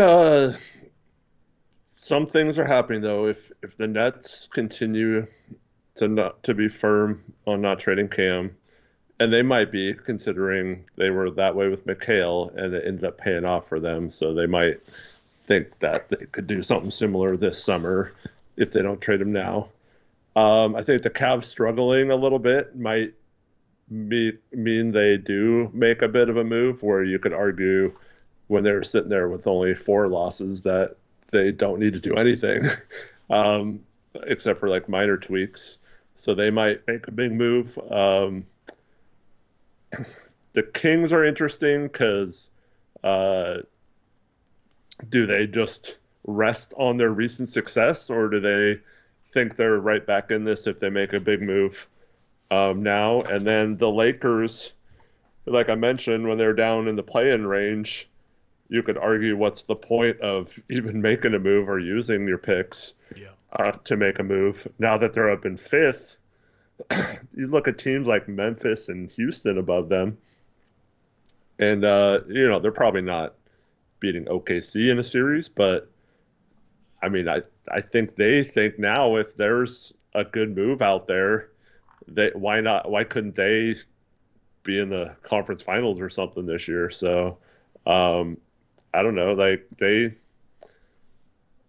some things are happening, though. If the Nets continue to be firm on not trading Cam, and they might be, considering they were that way with McHale, and it ended up paying off for them, so they might think that they could do something similar this summer if they don't trade him now. I think the Cavs struggling a little bit might mean they do make a bit of a move where you could argue when they're sitting there with only 4 losses that they don't need to do anything except for like minor tweaks. So they might make a big move. The Kings are interesting because do they just rest on their recent success, or do they think they're right back in this if they make a big move now? And then the Lakers, like I mentioned, when they're down in the play-in range, you could argue what's the point of even making a move or using your picks to make a move. Now that they're up in 5th, you look at teams like Memphis and Houston above them, and they're probably not beating OKC in a series, but I mean, I think they think now if there's a good move out there, why couldn't they be in the conference finals or something this year? So I don't know, like they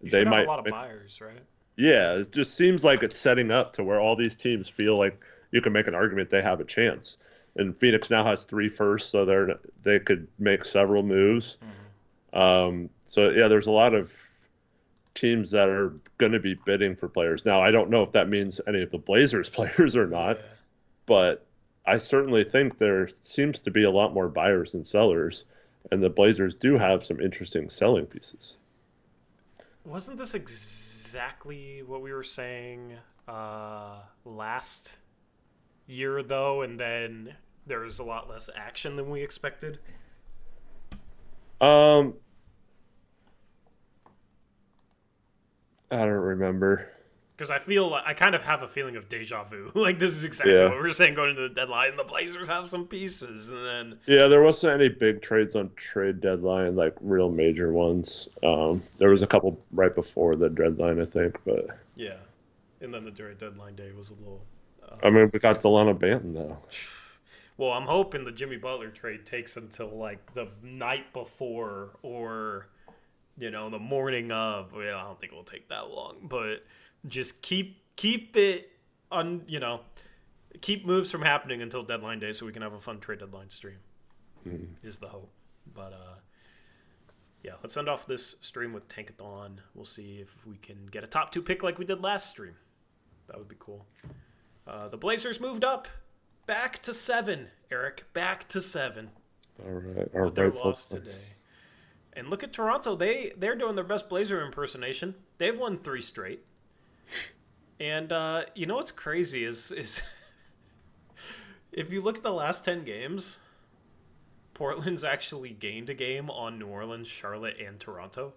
might have a lot of buyers, right? Yeah, it just seems like it's setting up to where all these teams feel like you can make an argument they have a chance. And Phoenix now has 3 firsts, so they could make several moves. Mm-hmm. So yeah, there's a lot of teams that are going to be bidding for players. Now, I don't know if that means any of the Blazers players or not, Yeah. but I certainly think there seems to be a lot more buyers than sellers, and the Blazers do have some interesting selling pieces. Wasn't this exactly what we were saying last year, though? And then there was a lot less action than we expected? Um, I don't remember. Because I kind of have a feeling of deja vu. Like, this is exactly Yeah. what we were saying going into the deadline. The Blazers have some pieces, and then Yeah, there wasn't any big trades on trade deadline, like real major ones. There was a couple right before the deadline, I think, but yeah, and then the trade deadline day was a little. I mean, we got Delano Banton though. Well, I'm hoping the Jimmy Butler trade takes until like the night before or the morning of. Well, I don't think it will take that long, but just keep it on, keep moves from happening until deadline day so we can have a fun trade deadline stream. Is the hope. But yeah, let's end off this stream with Tankathon. We'll see if we can get a top 2 pick like we did last stream. That would be cool. The Blazers moved up back to 7, Eric. Back to 7. All right, our With their rightful loss place. today. And look at Toronto. They're doing their best Blazer impersonation. They've won 3 straight. And you know what's crazy is if you look at the last 10 games, Portland's actually gained a game on New Orleans, Charlotte, and Toronto.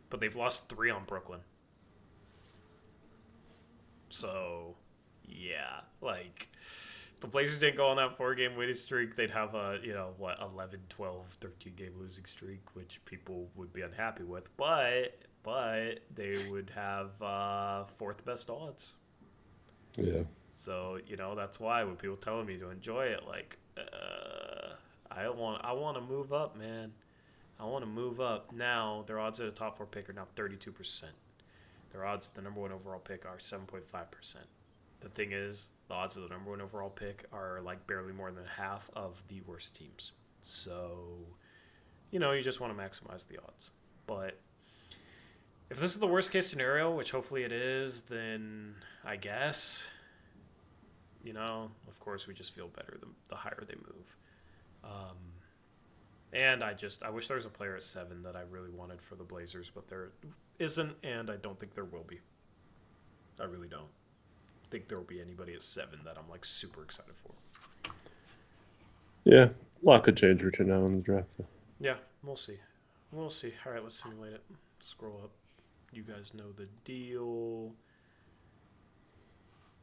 But they've lost 3 on Brooklyn. So, yeah, like, if the Blazers didn't go on that 4-game winning streak, they'd have a, 11, 12, 13-game losing streak, which people would be unhappy with. But they would have 4th best odds. Yeah. So, that's why when people telling me to enjoy it, like, I want to move up, man. I want to move up. Now, their odds at the top 4 pick are now 32%. Their odds at the number 1 overall pick are 7.5%. The thing is, the odds of the number 1 overall pick are like barely more than half of the worst teams. So, you just want to maximize the odds. But if this is the worst case scenario, which hopefully it is, then I guess, of course we just feel better the higher they move. And I wish there was a player at 7 that I really wanted for the Blazers, but there isn't, and I don't think there will be. I really don't think there will be anybody at 7 that I'm like super excited for. Yeah, a lot could change between now and the draft. Though. Yeah, we'll see. We'll see. All right, let's simulate it. Scroll up. You guys know the deal.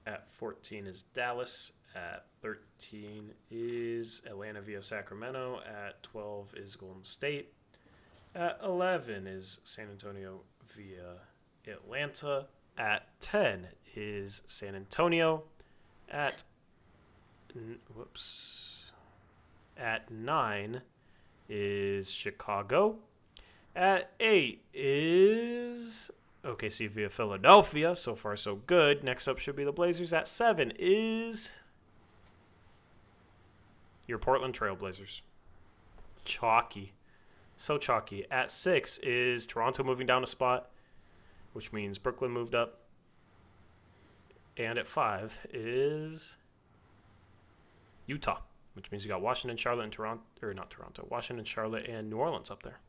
At 14 is Dallas. At 13 is Atlanta via Sacramento. At 12 is Golden State. At 11 is San Antonio via Atlanta. At 10 is San Antonio. At 9 is Chicago. At 8 is OKC via Philadelphia. So far, so good. Next up should be the Blazers. At 7 is your Portland Trail Blazers. Chalky. So chalky. At 6 is Toronto moving down a spot, which means Brooklyn moved up. And at 5 is Utah, which means you got Washington, Charlotte, and Toronto, or not Toronto, Washington, Charlotte, and New Orleans up there.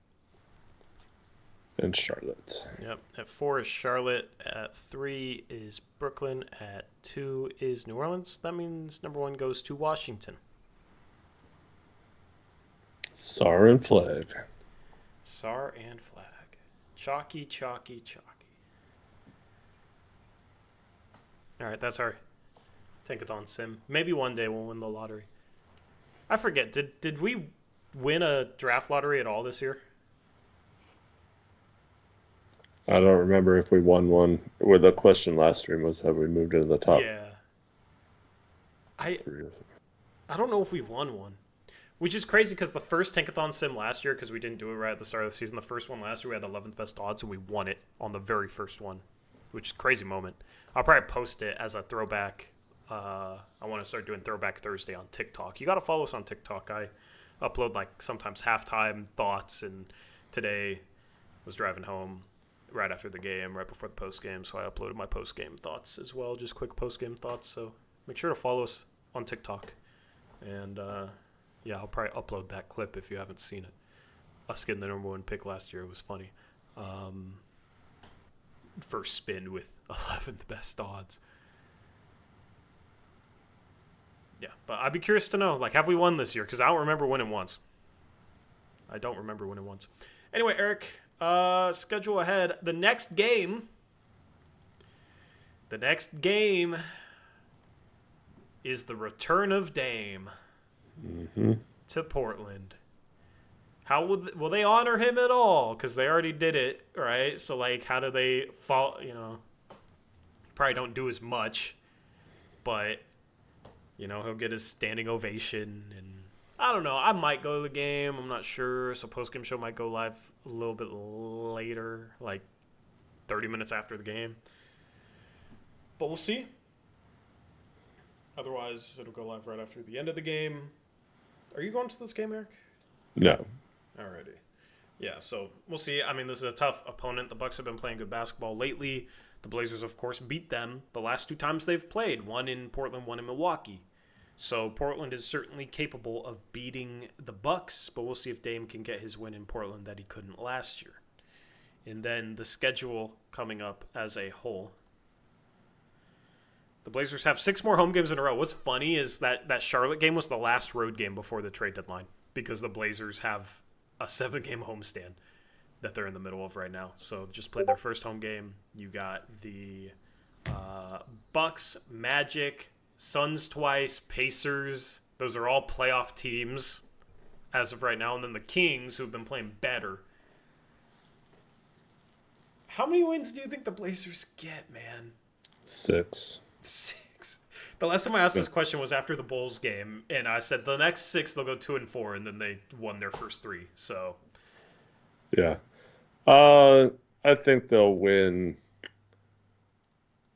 And Charlotte. Yep. At 4 is Charlotte. At 3 is Brooklyn. At 2 is New Orleans. That means number 1 goes to Washington. Sar and Flag. Sar and Flag. Chalky, chalky, chalky. All right, that's our Tankathon sim. Maybe one day we'll win the lottery. I forget. Did we win a draft lottery at all this year? I don't remember if we won one. Well, the question last stream was, have we moved into the top? Yeah. I 3? don't know if we've won one. Which is crazy because the first Tankathon sim last year, because we didn't do it right at the start of the season, the first one last year we had 11th best odds and we won it on the very first one, which is a crazy moment. I'll probably post it as a throwback. I want to start doing Throwback Thursday on TikTok. You got to follow us on TikTok. I upload like sometimes halftime thoughts, and today was driving home right after the game, right before the post game. So I uploaded my post game thoughts as well, just quick post game thoughts. So make sure to follow us on TikTok, and yeah, I'll probably upload that clip if you haven't seen it. Us getting the number 1 pick last year was funny. First spin with 11th best odds. Yeah, but I'd be curious to know, like, have we won this year? Because I don't remember winning once. Anyway, Eric, schedule ahead. The next game is the return of Dame to Portland. How will they honor him at all? Because they already did it, right? So, like, how do they fall? Probably don't do as much, but he'll get his standing ovation, and I don't know. I might go to the game. I'm not sure. So, post-game show might go live a little bit later, like 30 minutes after the game. But we'll see. Otherwise, it'll go live right after the end of the game. Are you going to this game, Eric? No. Alrighty. Yeah, so we'll see. I mean, this is a tough opponent. The Bucks have been playing good basketball lately. The Blazers, of course, beat them the last 2 times they've played. One in Portland, one in Milwaukee. So Portland is certainly capable of beating the Bucks, but we'll see if Dame can get his win in Portland that he couldn't last year. And then the schedule coming up as a whole. The Blazers have 6 more home games in a row. What's funny is that Charlotte game was the last road game before the trade deadline because the Blazers have a 7-game homestand that they're in the middle of right now. So just played their first home game. You got the Bucks, Magic, Suns twice, Pacers. Those are all playoff teams as of right now. And then the Kings, who've been playing better. How many wins do you think the Blazers get, man? 6. 6. The last time I asked this question was after the Bulls game, and I said the next 6 they'll go 2-4, and then they won their first 3. So, yeah, I think they'll win.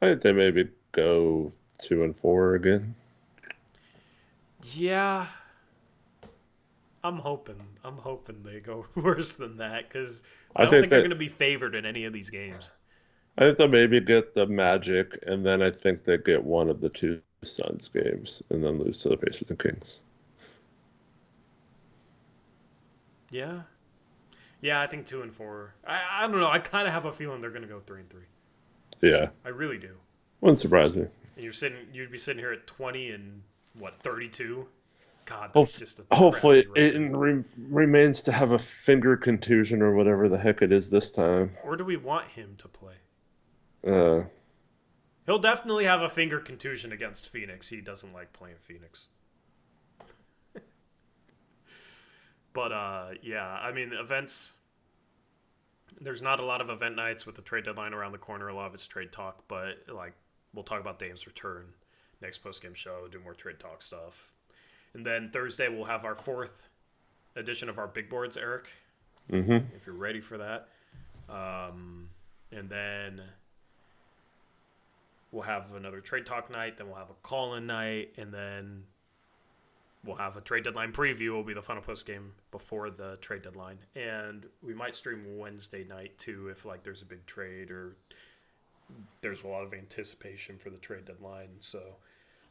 I think they maybe go 2-4 again. Yeah, I'm hoping they go worse than that because I don't think they're going to be favored in any of these games. I think they'll maybe get the Magic, and then I think they get one of the 2 Suns games, and then lose to the Pacers and Kings. Yeah, I think 2-4. I don't know. I kind of have a feeling they're going to go 3-3. Yeah, I really do. Wouldn't surprise me. And you'd be sitting here at 20 and 32. God, that's just a hopefully Ayton remains to have a finger contusion or whatever the heck it is this time. Or do we want him to play? Uh, He'll definitely have a finger contusion against Phoenix. He doesn't like playing Phoenix. But, yeah, I mean, events. There's not a lot of event nights with the trade deadline around the corner. A lot of it's trade talk, but, like, we'll talk about Dame's return next postgame show, do more trade talk stuff. And then Thursday, we'll have our 4th edition of our big boards, Eric. Mm-hmm. If you're ready for that. And then we'll have another trade talk night. Then we'll have a call-in night. And then we'll have a trade deadline preview. It'll be the final post game before the trade deadline. And we might stream Wednesday night, too, if, like, there's a big trade or there's a lot of anticipation for the trade deadline. So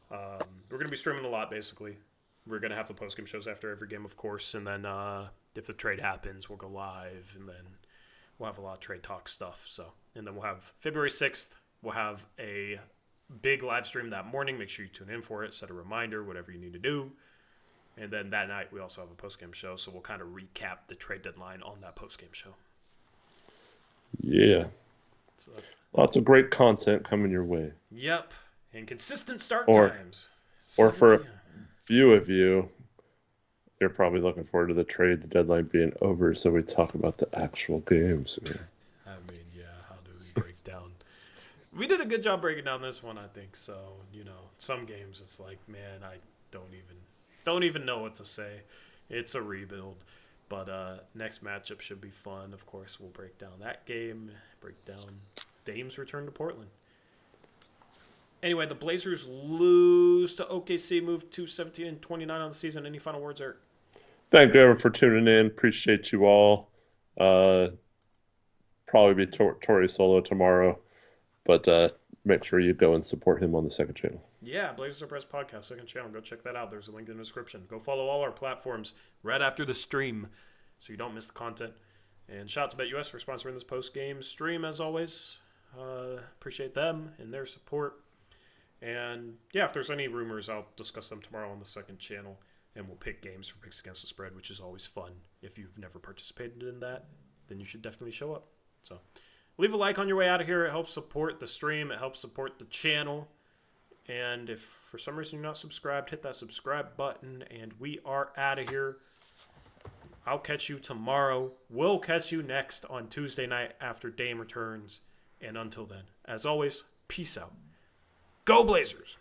we're going to be streaming a lot, basically. We're going to have the post-game shows after every game, of course. And then if the trade happens, we'll go live. And then we'll have a lot of trade talk stuff. So, and then we'll have February 6th. We'll have a big live stream that morning. Make sure you tune in for it. Set a reminder, whatever you need to do. And then that night, we also have a post-game show. So we'll kind of recap the trade deadline on that post-game show. Yeah. So that's lots of great content coming your way. Yep. And consistent start times. Or for a few of you, you're probably looking forward to the trade deadline being over so we talk about the actual games. I mean, yeah, how do we break down? We did a good job breaking down this one, I think. So, some games it's like, man, I don't even know what to say. It's a rebuild. But next matchup should be fun. Of course, we'll break down that game, break down Dame's return to Portland. Anyway, the Blazers lose to OKC, move to 17-29 on the season. Any final words, Eric? Thank you everyone for tuning in. Appreciate you all. probably be Tori Solo tomorrow, but make sure you go and support him on the second channel. Yeah, Blazers Uprise Podcast, second channel. Go check that out. There's a link in the description. Go follow all our platforms right after the stream so you don't miss the content. And shout out to BetUS for sponsoring this post-game stream, as always. Appreciate them and their support. And, yeah, if there's any rumors, I'll discuss them tomorrow on the second channel. And we'll pick games for Picks Against the Spread, which is always fun. If you've never participated in that, then you should definitely show up. So leave a like on your way out of here. It helps support the stream. It helps support the channel. And if for some reason you're not subscribed, hit that subscribe button. And we are out of here. I'll catch you tomorrow. We'll catch you next on Tuesday night after Dame returns. And until then, as always, peace out. Go Blazers!